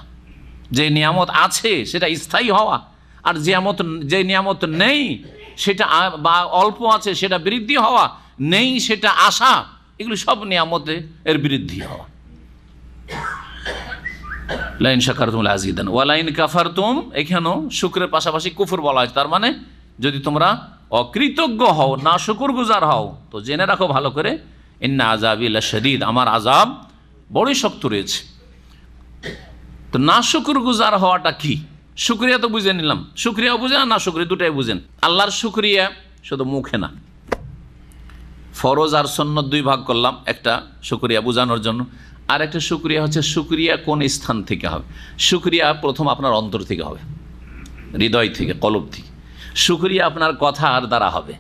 যে নিয়ামত আছে সেটা স্থায়ী হওয়া, আর যে নিয়ামত নেই সেটা বা অল্প আছে সেটা বৃদ্ধি হওয়া, নেই সেটা আশা, এগুলো সব নিয়ামতে এর বৃদ্ধি হওয়া। লাইন শাকারতুম লাযীদান ওয়া লাইন কাফারতুম, এখানেও শুকরের পাশাপাশি কুফর বলা হয়েছে। তার মানে যদি তোমরা অকৃতজ্ঞ হও, না শুকরগুজার হও, তো জেনে রাখো ভালো করে, ইন্না আযাবি লাশাদীদ, আমার আযাব বড়ই শক্ত রয়েছে। তো না শুকরগুজার হওয়াটা কি? শুকরিয়া তো বুঝে নিলাম, শুকরিয়াও বুঝেন আর না শুকরিয়া দুটাই বুঝেন। আল্লাহর শুকরিয়া শুধু মুখে না, ফরজ আর সুন্নাত 2 ভাগ করলাম, একটা শুকরিয়া বোঝানোর জন্য, আর একটা শুকরিয়া হচ্ছে শুকরিয়া কোন স্থান থেকে হবে। শুকরিয়া প্রথম আপনার অন্তর থেকে হবে, হৃদয় থেকে, কলব থেকে। শুকরিয়া আপনার কথার দ্বারা হবে।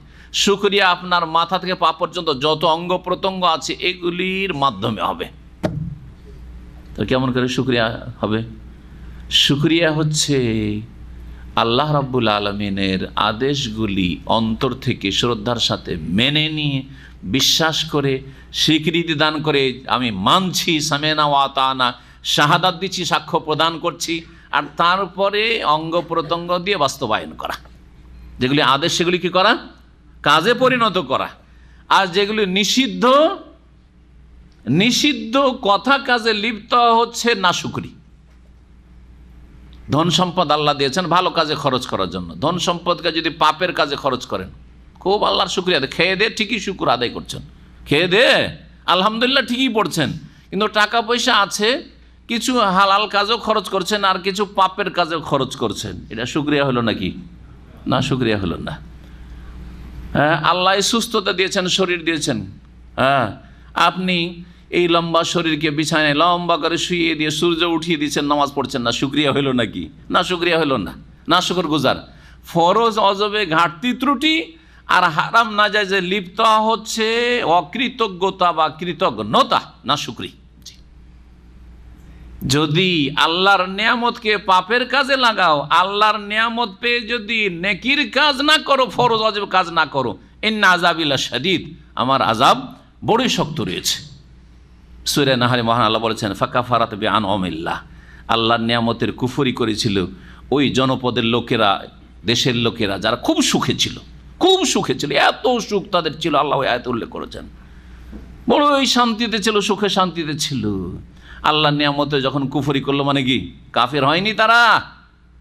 শুকরিয়া আপনার মাথা থেকে পা পর্যন্ত যত অঙ্গ প্রত্যঙ্গ আছে এগুলির মাধ্যমে হবে। তো কেমন করে শুকরিয়া হবে? শুকরিয়া হচ্ছে আল্লাহ রাব্বুল আলামিনের আদেশগুলি অন্তর থেকে শ্রদ্ধার সাথে মেনে নিয়ে, বিশ্বাস করে, স্বীকৃতি দান করে, আমি মানছি, সামেনা ওয়া আতানা, শাহাদাত দিচ্ছি, সাক্ষ্য প্রদান করছি, আর তারপরে অঙ্গ প্রত্যঙ্গ দিয়ে বাস্তবায়ন করা। যেগুলি আদেশ সেগুলি কি করা? কাজে পরিণত করা। আর যেগুলি নিষিদ্ধ, নিষিদ্ধ কথা কাজে লিপ্ত হচ্ছে নাশুকরি। ধন সম্পদ আল্লাহ দিয়েছেন ভালো কাজে খরচ করার জন্য, ধন সম্পদকে যদি পাপের কাজে খরচ করেন, খুব আল্লাহর শুকরিয়া আদায়, খেয়ে দে ঠিকই শুকর আদায় করছেন, খেয়ে দে আলহামদুলিল্লাহ ঠিকই পড়ছেন, কিন্তু টাকা পয়সা আছে কিছু হালাল কাজও খরচ করছেন আর কিছু পাপের কাজেও খরচ করছেন, এটা শুকরিয়া হলো নাকি? না, শুকরিয়া হলো না। হ্যাঁ, আল্লাহ সুস্থতা দিয়েছেন, শরীর দিয়েছেন। হ্যাঁ, আপনি এই লম্বা শরীরকে বিছানায় লম্বা করে শুইয়ে দিয়ে সূর্য উঠিয়ে দিয়েছেন, নামাজ পড়ছেন না, শুকরিয়া হলো নাকি? না, শুকরিয়া হলো না, না শুকর গুজার। ফরজ অজবে ঘাটতি ত্রুটি আর হারাম নাজায়েজে লিপ্ত হচ্ছে অকৃতজ্ঞতা বা কৃতজ্ঞতা, না শুকরি। যদি আল্লাহর নিয়ামতকে পাপের কাজে লাগাও, আল্লাহর নিয়ামত পেয়ে যদি নেকির কাজ না করো, ফরজ অজব কাজ না করো, ইন্না আযাবিলা শাদীদ, আমার আযাব বড়ই শক্ত রয়েছে। সূরা নাহলে মহান আল্লাহ বলেছেন ফাকাফারাত বিআনউমিল্লাহ, আল্লাহর নিয়ামতের কুফরি করেছিল ওই জনপদের লোকেরা, দেশের লোকেরা যারা খুব সুখে ছিল, খুব সুখে ছিল, এত সুখ তাদের ছিল, আল্লাহ আয়াতে উল্লেখ করেছেন, বড়ই শান্তিতে ছিল, সুখে শান্তিতে ছিল। আল্লাহর নিয়ামতে যখন কুফরি করলো, মানে কি কাফের হয়নি তারা,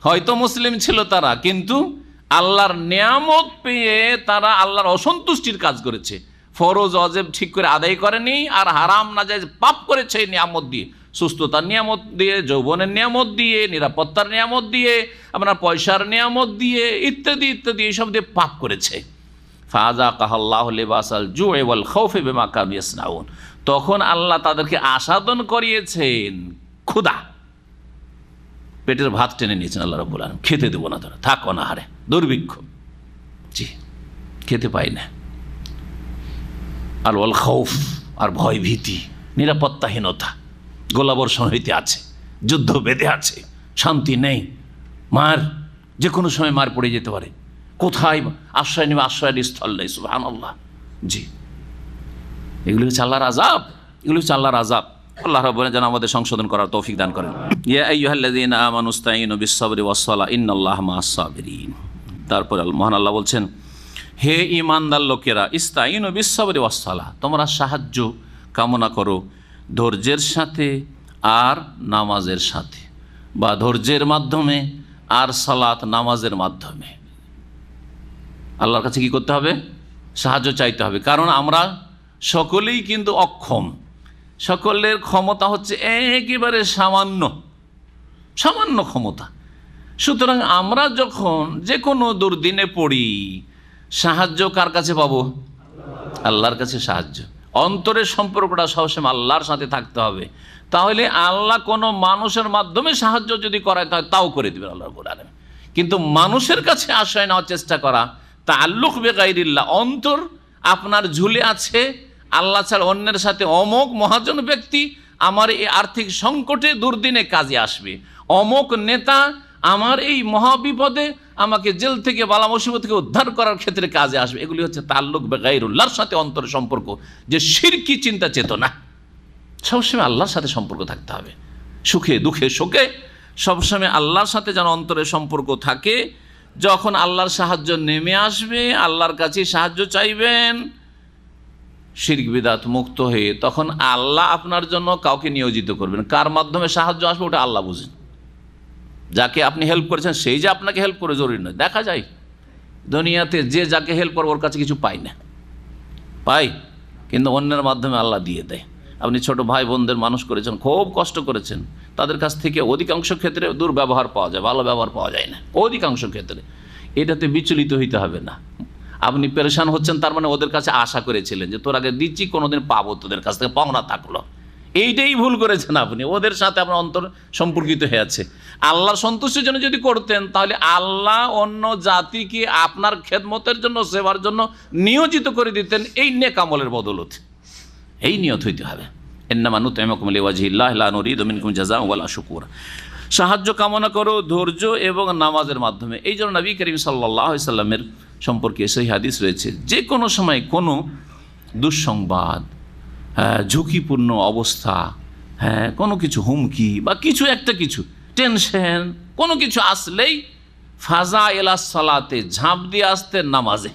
হয়তো মুসলিম ছিল তারা, কিন্তু আল্লাহর নিয়ামত পেয়ে তারা আল্লাহর অসন্তুষ্টির কাজ করেছে, ফরজ অজেব ঠিক করে আদায় করেনি, আর হারাম নাজায়েজ পাপ করেছে নিয়ামত দিয়ে, সুস্থতার নিয়ামত দিয়ে, যৌবনের নিয়ামত দিয়ে, নিরাপত্তার নিয়ামত দিয়ে, আপনার পয়সার নিয়ামত দিয়ে, ইত্যাদি ইত্যাদি, এইসব দিয়ে পাপ করেছে। ফাযাকাহাল্লাহু লিবাসাল জু'i ওয়াল খাউফি বিমা কানু ইয়াসনাউন, তখন আল্লাহ তাদেরকে আস্বাদন করিয়েছেন ক্ষুধা, পেটের ভাত টেনে নিয়েছেন আল্লাহ রাব্বুল আলামিন, খেতে দেবো না, তারা থাক অনাহারে, দুর্ভিক্ষ, জি খেতে পাই না। আর ওয়াল খাউফ, আর ভয় ভীতি, নিরাপত্তাহীনতা, গোলাবর্ষণ হইতে আছে, যুদ্ধ বেঁধে আছে, শান্তি নেই, মার যে কোনো সময় মার পড়ে যেতে পারে, কোথায় আশ্রয় নেবে, আশ্রয়ের স্থল নেই, সুবহানাল্লাহ। জি, এগুলি হচ্ছে আল্লাহর আযাব, এগুলি হচ্ছে আল্লাহর আযাব। আল্লাহ রাব্বুল আলামিন যেন আমাদের সংশোধন করার তৌফিক দান করেন। ইয়া আইয়ুহাল্লাযীনা আমানু ইসতাঈনু বিস-সাবরি ওয়াস-সালাহ ইন্নাল্লাহা মা'আস-সাবিরিন। তারপর মহান আল্লাহ বলছেন, হে ঈমানদার লোকেরা, ইসতাঈনু বিস-সাবরি ওয়াস-সালাহ, তোমরা সাহায্য কামনা করো ধৈর্যের সাথে আর নামাজের সাথে, বা ধৈর্যের মাধ্যমে আর সালাত নামাজের মাধ্যমে। আল্লাহর কাছে কি করতে হবে? সাহায্য চাইতে হবে, কারণ আমরা সকলেই কিন্তু অক্ষম, সকলের ক্ষমতা হচ্ছে একেবারে সামান্য সামান্য ক্ষমতা। সুতরাং আমরা যখন যে কোনো দুর্দিনে পড়ি, সাহায্য কার কাছে পাবো? আল্লাহর কাছে সাহায্য। অন্তরের সম্পর্কটা সবসময় আল্লাহর সাথে থাকতে হবে, তাহলে আল্লাহ কোনো মানুষের মাধ্যমে সাহায্য যদি করায় তাও করে দেবেন আল্লাহ রাব্বুল আলামিন। কিন্তু মানুষের কাছে আশ্রয় নেওয়ার চেষ্টা করা, তাআল্লুক বিগাইরিল্লাহ, অন্তর আপনার ঝুলে আছে আল্লাহ ছাড়া অন্যের সাথে, অমুক মহাজন ব্যক্তি আমার এই আর্থিক সংকটে দুর্দিনে কাজে আসবে, অমুক নেতা আমার এই মহাবিপদে আমাকে জেল থেকে বালা মুসিবত থেকে উদ্ধার করার ক্ষেত্রে কাজে আসবে। এগুলি হচ্ছে তাআল্লুক বিগাইরিল্লাহর সাথে অন্তরের সম্পর্ক, যে শিরকি চিন্তা চেতনা। সবসময় আল্লাহর সাথে সম্পর্ক থাকতে হবে, সুখে দুঃখে শোকে সবসময় আল্লাহর সাথে যেন অন্তরের সম্পর্ক থাকে। যখন আল্লাহর সাহায্য নেমে আসবে, আল্লাহর কাছে সাহায্য চাইবেন শিরক বিদআত মুক্ত হয়ে, তখন আল্লাহ আপনার জন্য কাউকে নিয়োজিত করবেন। কার মাধ্যমে সাহায্য আসবে ওটা আল্লাহ বুঝেন। যাকে আপনি হেল্প করেছেন সেই যে আপনাকে হেল্প করে জরুরি নয়। দেখা যায় দুনিয়াতে যে যাকে হেল্প করে ওর কাছে কিছু পাই না, পাই, কিন্তু অন্যের মাধ্যমে আল্লাহ দিয়ে দেয়। আপনি ছোট ভাই বোনদের মানুষ করেছেন, খুব কষ্ট করেছেন, তাদের কাছ থেকে অধিকাংশ ক্ষেত্রে দুর্ব্যবহার পাওয়া যায়, ভালো ব্যবহার পাওয়া যায় না অধিকাংশ ক্ষেত্রে। এটাতে বিচলিত হইতে হবে না। আপনি পেরেশান হচ্ছেন, তার মানে ওদের কাছে আশা করেছিলেন যে তোর আগে দিচ্ছি, কোনোদিন পাবো, তোদের কাছ থেকে পাওনা থাকলো, এইটাই ভুল করেছেন আপনি। ওদের সাথে আপনার অন্তর সম্পর্কিত হয়ে আছে। আল্লাহর সন্তুষ্টির জন্য যদি করতেন, তাহলে আল্লাহ অন্য জাতিকে আপনার খেদমতের জন্য, সেবার জন্য নিয়োজিত করে দিতেন, এই নেক আমলের বদৌলতে। এই নিয়ত হইতে হবে, ইন্নামা নুতঈমুকুম লিওয়াজহিল্লাহ লা নুরিদু মিনকুম জাযাআন ওয়ালা শুকুরা। সাহায্য কামনা করো ধৈর্য এবং নামাজের মাধ্যমে। এই জন্য নবী করিম সাল্লাল্লাহু আলাইহি সাল্লামের সম্পর্কে সেই হাদিস রয়েছে, যে কোনো সময় কোনো দুঃসংবাদ, ঝুঁকিপূর্ণ অবস্থা, কোনো কিছু হুমকি বা কিছু একটা কিছু টেনশন, কোনো কিছু আসলেই ফাজা ইলা সালাতে, ঝাঁপ দিয়ে আসতেন নামাজে,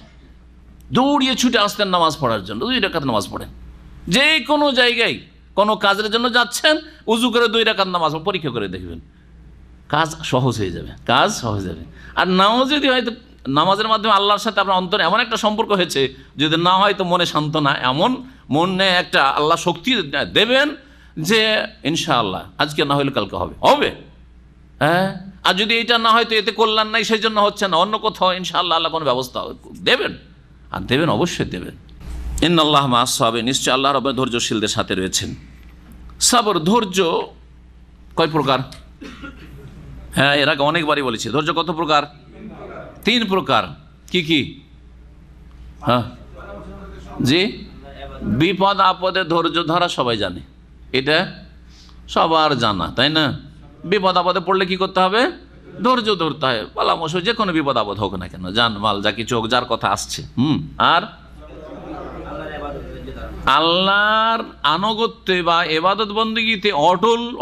দৌড়িয়ে ছুটে আসতেন নামাজ পড়ার জন্য। 2 রাকাত নামাজ পড়েন, যে কোনো জায়গায় কোনো কাজের জন্য যাচ্ছেন, উজু করে 2 রাকাত নামাজ পরীক্ষা করে দেখবেন, কাজ সহজ হয়ে যাবে, কাজ সহজ যাবে। আর নাও যদি হয়তো নামাজের মাধ্যমে আল্লাহর সাথে আপনার অন্তরে এমন একটা সম্পর্ক হয়েছে, যদি না হয় তো মনে সান্ত্বনা, এমন মনে একটা আল্লাহ শক্তি দেবেন যে ইনশাআল্লাহ আজকে না হলে কালকে হবে হবে, হ্যাঁ, আর যদি এটা না হয় তো এতে কল্যাণ নাই, সেই জন্য হচ্ছে না, অন্য কোথাও ইনশাআল্লাহ আল্লাহ কোনো ব্যবস্থা দেবেন, আর দেবেন, অবশ্যই দেবেন। ইন্নাল্লাহ মা'আস সাবিরিন, নিশ্চয় আল্লাহ রাব্বুল ধৈর্যশীলদের সাথে রয়েছেন। সবর, ধৈর্য কয় প্রকার? হ্যাঁ, এর আগে অনেকবারই বলেছি। ধৈর্য কত প্রকার? 3 প্রকার। কি কি? হ্যাঁ জি, বিপদ আপদে ধৈর্য ধরা সবাই জানে, এটা সবার জানা, তাই না? বিপদ আপদে পড়লে কি করতে হবে? ধৈর্য ধরতে হয়। পরামর্শ, যে কোনো বিপদ আপদ হোক না কেন, জান মাল যা কিছু হোক, যার কথা আসছে। আর আল্লাহর আনুগত্যে বা ইবাদত বন্দেগীতে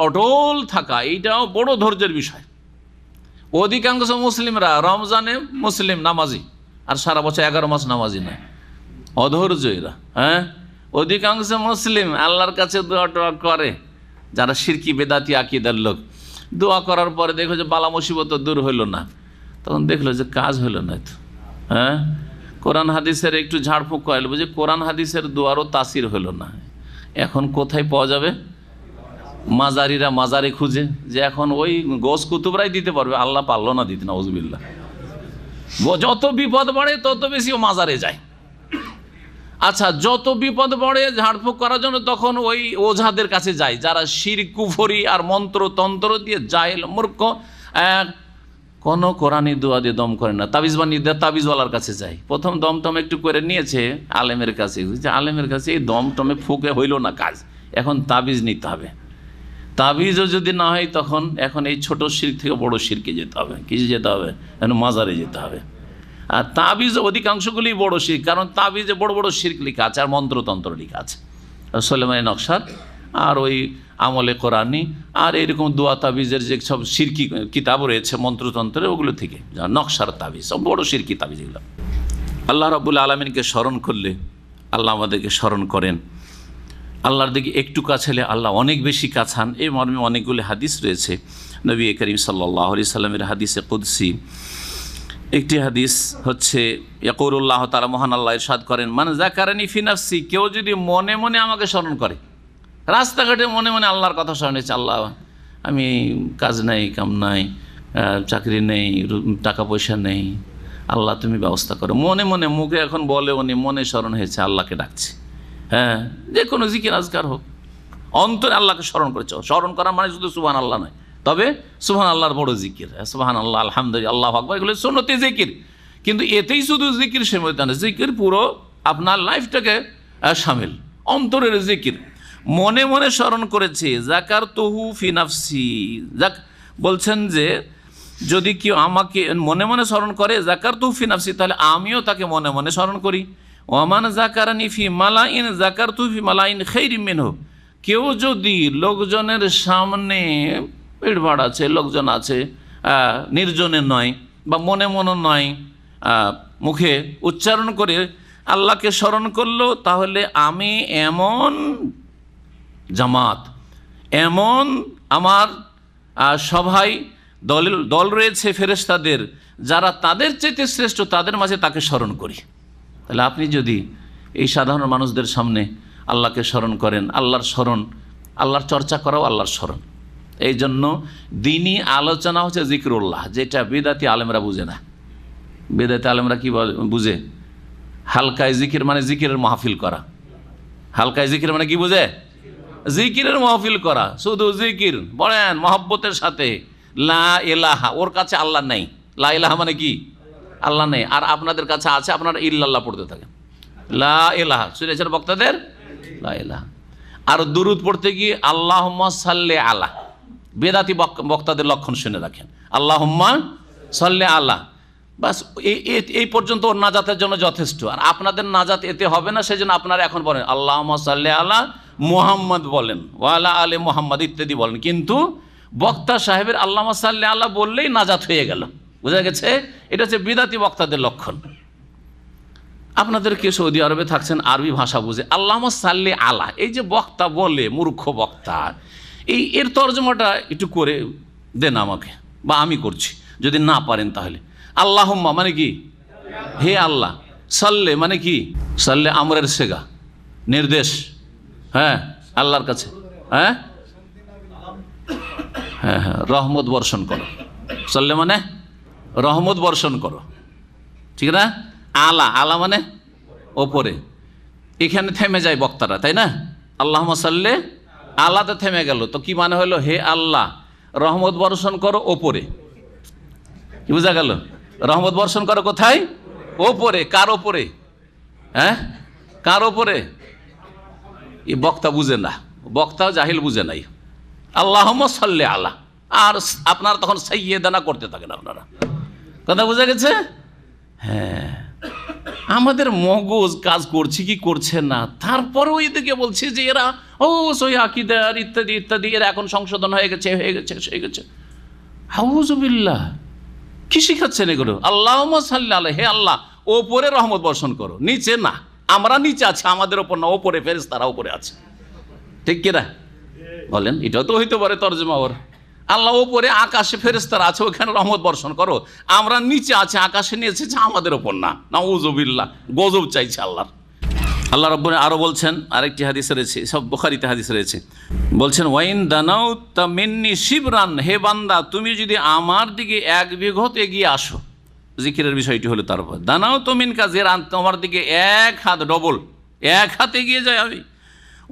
অটল থাকা, এইটাও বড় ধৈর্যের বিষয়। অধিকাংশ মুসলিমরা রমজানে মুসলিম নামাজি, আর সারা বছর 11 মাস নামাজি নয়, অধৈর্য এরা। হ্যাঁ, অধিকাংশ মুসলিম আল্লাহর কাছে দোয়া টোয়া করে, যারা শিরকি বেদাতি আকীদার লোক, দোয়া করার পরে দেখো যে বালা মুসিবত দূর হইল না, তখন দেখলো যে কাজ হইল না তো। হ্যাঁ, কোরআন হাদিসের একটু ঝাড়ফুঁক করাইল, বুঝে কোরআন হাদিসের দোয়ারও তাসির হইল না। এখন কোথায় পাওয়া যাবে? মাজারিরা মাজারে খুঁজে, যে এখন ওই গোস কুতুবরাই দিতে পারবে, আল্লাহ পারল না দিতে, নাউজুবিল্লাহ। যত বিপদ বাড়ে তত বেশি ও মাজারে যায়। আচ্ছা, যত বিপদ বাড়ে ঝাড়ফুঁক করার জন্য তখন ওই ওঝাদের কাছে যায়, যারা শিরক কুফরি আর মন্ত্র তন্ত্র দিয়ে জাহেল মূর্খ, কোনো কোরআনি দোয়া দিয়ে দম করে না, তাবিজ বানিয়ে দেয়, তাবিজওয়ালার কাছে যায়। প্রথম দম টম একটু করে নিয়েছে আলেমের কাছে, আলেমের কাছে এই দম টমে ফুঁকে হইল না কাজ, এখন তাবিজ নিতে হবে। তাবিজও যদি না হয় তখন এখন এই ছোট শিরক থেকে বড় শিরকে যেতে হবে। কিছু যেতে হবে, এখন মাজারে যেতে হবে। আর তাবিজ অধিকাংশগুলি বড় শিরক, কারণ তাবিজে বড় বড় শিরক লেখা আছে, আর মন্ত্রতন্ত্র লেখা আছে, সুলাইমানি নকশার আর ওই আমলে কোরআনি আর এরকম দোয়া তাবিজের যে সব শিরকি কিতাব রয়েছে মন্ত্রতন্ত্রের, ওগুলো থেকে নকশার তাবিজ, সব বড় শিরকি তাবিজ এগুলো। আল্লাহ রাব্বুল আলামিনকে স্মরণ করলে আল্লাহ আমাদেরকে স্মরণ করেন। আল্লাহর দিকে একটু কাছালে আল্লাহ অনেক বেশি কাছান। এই মর্মে অনেকগুলি হাদিস রয়েছে। নবী করিম সাল্লাল্লাহু আলাইহি সাল্লামের হাদিসে কুদসি একটি হাদিস হচ্ছে, ইয়াকুলুল্লাহ তাআলা, মহান আল্লাহ ইরশাদ করেন, মান যাকারানি ফি নাফসি, কেউ যদি মনে মনে আমাকে স্মরণ করে, রাস্তাঘাটে মনে মনে আল্লাহর কথা স্মরণ হচ্ছে, আল্লাহ আমি কাজ নাই, কাম নাই, চাকরি নেই, টাকা পয়সা নেই, আল্লাহ তুমি ব্যবস্থা করো। মনে মনে, মুখে এখন বলে উনি, মনে স্মরণ হয়েছে, আল্লাহকে ডাকছে। হ্যাঁ, যে কোনো জিকির আজকার হোক, অন্তরে আল্লাহকে স্মরণ করেছে। স্মরণ করা মানে শুধু সুবহান আল্লাহ নয়, তবে সুবহান আল্লাহর বড় জিকির, সুবহান আল্লাহ, আলহামদুলিল্লাহ, আল্লাহু আকবার, এগুলো সুন্নতি জিকির। কিন্তু এতেই শুধু জিকির সীমিত না, জিকির পুরো আপনার লাইফটাকে শামিল, অন্তরের জিকির। মনে মনে স্মরণ করেছে, যাকারতুহু ফি নাফসি, যাক বলছেন যে যদি কেউ আমাকে মনে মনে স্মরণ করে, যাকারতুহু ফি নাফসি, তাহলে আমিও তাকে মনে মনে স্মরণ করি। ওয়ামান যাকারানি ফি মালাইন যাকারতুহু ফি মালাইন খাইরিম মিনহু, কেউ যদি লোকজনের সামনে, ভিড় ভাড় আছে, লোকজন আছে, নির্জনে নয় বা মনে মনে নয়, মুখে উচ্চারণ করে আল্লাহকে স্মরণ করলো, তাহলে আমি এমন জামাত, এমন আমার সভায় দল রয়েছে ফেরেশতাদের, যারা তাদের চাইতে শ্রেষ্ঠ, তাদের মাঝে তাকে স্মরণ করি। তাহলে আপনি যদি এই সাধারণ মানুষদের সামনে আল্লাহকে স্মরণ করেন, আল্লাহর স্মরণ, আল্লাহর চর্চা করাও আল্লাহর স্মরণ। এই জন্য দিনই আলোচনা হচ্ছে জিকরুল্লাহ, যেটা বেদাতি আলেমরা বুঝে না। বেদাতি আলেমরা কি বুঝে? হালকায় জিকির মানে জিকিরের মাহফিল করা। হালকায় জিকির মানে কি বুঝে? জিকিরের মাহফিল করা, শুধু জিকির বলেন মহব্বতের সাথে, লা ইলাহা, ওর কাছে আল্লাহ নেই। লা ইলাহা মানে কি? আল্লাহ নেই। আর আপনাদের কাছে আছে, আপনারা ইল্লাল্লাহ পড়তে থাকেন, লা ইলাহা, শুনেছেন বক্তাদের? লা ইলাহা। আর দুরুদ পড়তে গিয়ে আল্লাহুম্মা সাল্লি আলা, বেদাতি বক্তাদের লক্ষণ শুনে রাখেন, আল্লাহুম্মা সাল্লি আলা, বাস এই পর্যন্ত ওর নাজাতের জন্য যথেষ্ট। আর আপনাদের নাজাত এতে হবে না, সেজন্য আপনারা এখন বলেন আল্লাহুম্মা সাল্লি আলা মুহাম্মদ বলেন, ওয়ালা আলে মুহাম্মদ ইত্যাদি বলেন, কিন্তু বক্তা সাহেবের আল্লাহুম্মা সাল্লি আলা বললেই নাজাত হয়ে গেল। বোঝা গেছে? এটা হচ্ছে বিদাতি বক্তাদের লক্ষণ। আপনাদের কে সৌদি আরবে থাকছেন, আরবি ভাষা বুঝে, আল্লাহুম্মা সাল্লি আলা, এই যে বক্তা বলে, মূর্খ বক্তা, এর তর্জমাটা একটু করে দেন আমাকে, বা আমি করছি যদি না পারেন তাহলে। আল্লাহুম্মা মানে কি? হে আল্লাহ। সাল্লে মানে কি? সাল্লে আমরের সেগা, নির্দেশ, হ্যাঁ, আল্লাহর কাছে। হ্যাঁ হ্যাঁ হ্যাঁ, রহমত বর্ষণ করো। সাল্লে মানে রহমত বর্ষণ করো, ঠিক না? আলা, আলা মানে ওপরে। এখানে থেমে যায় বক্তারা, তাই না? আল্লাহুম্মা সাল্লি আলাতে থেমে গেল, তো কি মানে হলো? হে আল্লাহ রহমত বর্ষণ করো ওপরে। কি বোঝা গেল? রহমত বর্ষণ করো কোথায়? ওপরে। কার ওপরে? হ্যাঁ, কার ওপরে? এই বক্তা বুঝে না, বক্তা জাহিল বুঝে নাই। আল্লাহুম্মা সাল্লি আলা, আর আপনারা তখন সাইয়্যিদানা করতে থাকেন আপনারা। কথা বোঝা গেছে? হ্যাঁ, আমাদের মগজ কাজ করছে কি করছে না, তারপরেও এদিকে বলছে যে এরা সই আকীদার ইত্যাদি ইত্যাদি, এরা এখন সংশোধন হয়ে গেছে হয়ে গেছে। আউযুবিল্লাহ, কি শিখাচ্ছেন এগুলো? আল্লাহুম্মা সাল্লি আলা, হে আল্লাহ ওপরে রহমত বর্ষণ করো, নিচে না। আমরা নিচে আছি, আমাদের ওপর না, ওপরে ফেরেশতারা ওপরে আছে, ঠিক কিনা বলেন? এটাও তো হইতে পারে তরজমা ওর। আল্লাহ ওপরে আকাশে ফেরেশতারা আছে, ওখানে রহমত বর্ষণ করো। আমরা নিচে আছি, আকাশে নিয়ে এসেছে, আমাদের ওপর না। নাউযুবিল্লাহ, গজব চাইছে আল্লাহ। আল্লাহ রাব্বুল আরো বলছেন, আরেকটি হাদিস রয়েছে, সব বুখারীতে হাদিস রয়েছে, বলছেন ওয়াইন দানাউতা মিন্নি শিবরান, হে বান্দা তুমি যদি আমার দিকে 1 বিঘত এগিয়ে আসো। জিকিরের বিষয়টি হলো তারপর দানাও তো মিনকা জিরান, তোমার দিকে 1 হাত, ডবল 1 হাত এগিয়ে যায় আমি।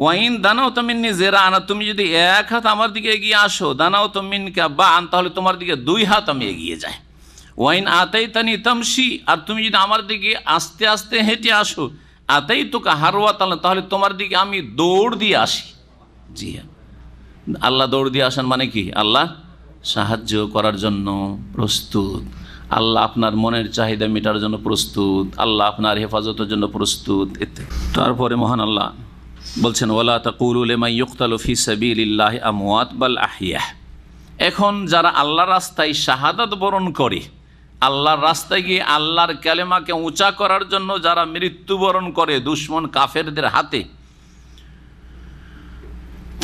ওয়াইন দানাও তো মিন্নি জিরান, তুমি যদি 1 হাত আমার দিকে এগিয়ে আসো, দানাও তো মিনকা বান, তাহলে তোমার দিকে 2 হাত আমি এগিয়ে যাই। ওয়াইন আতাইতানি তামশি, আর তুমি যদি আমার দিকে আস্তে আস্তে হেঁটে আসো, আতাইতুকা হারওয়াতান, তাহলে তোমার দিকে আমি দৌড় দিয়ে আসি। জি হ্যাঁ, আল্লাহ দৌড় দিয়ে আসেন মানে কি? আল্লাহ সাহায্য করার জন্য প্রস্তুত, আল্লাহ আপনার মনের চাহিদা মেটার জন্য প্রস্তুত, আল্লাহ আপনার হেফাজতের জন্য প্রস্তুত। তারপরে মহান আল্লাহ বলছেন ওয়ালা তাকুলু লিমান ইউকতালু ফি সাবিলিল্লাহি আমওয়াত বাল আহইয়া। এখন যারা আল্লাহর রাস্তায় শাহাদাত বরণ করে, আল্লাহর রাস্তায় গিয়ে আল্লাহর কালেমাকে উঁচা করার জন্য যারা মৃত্যুবরণ করে দুশমন কাফেরদের হাতে,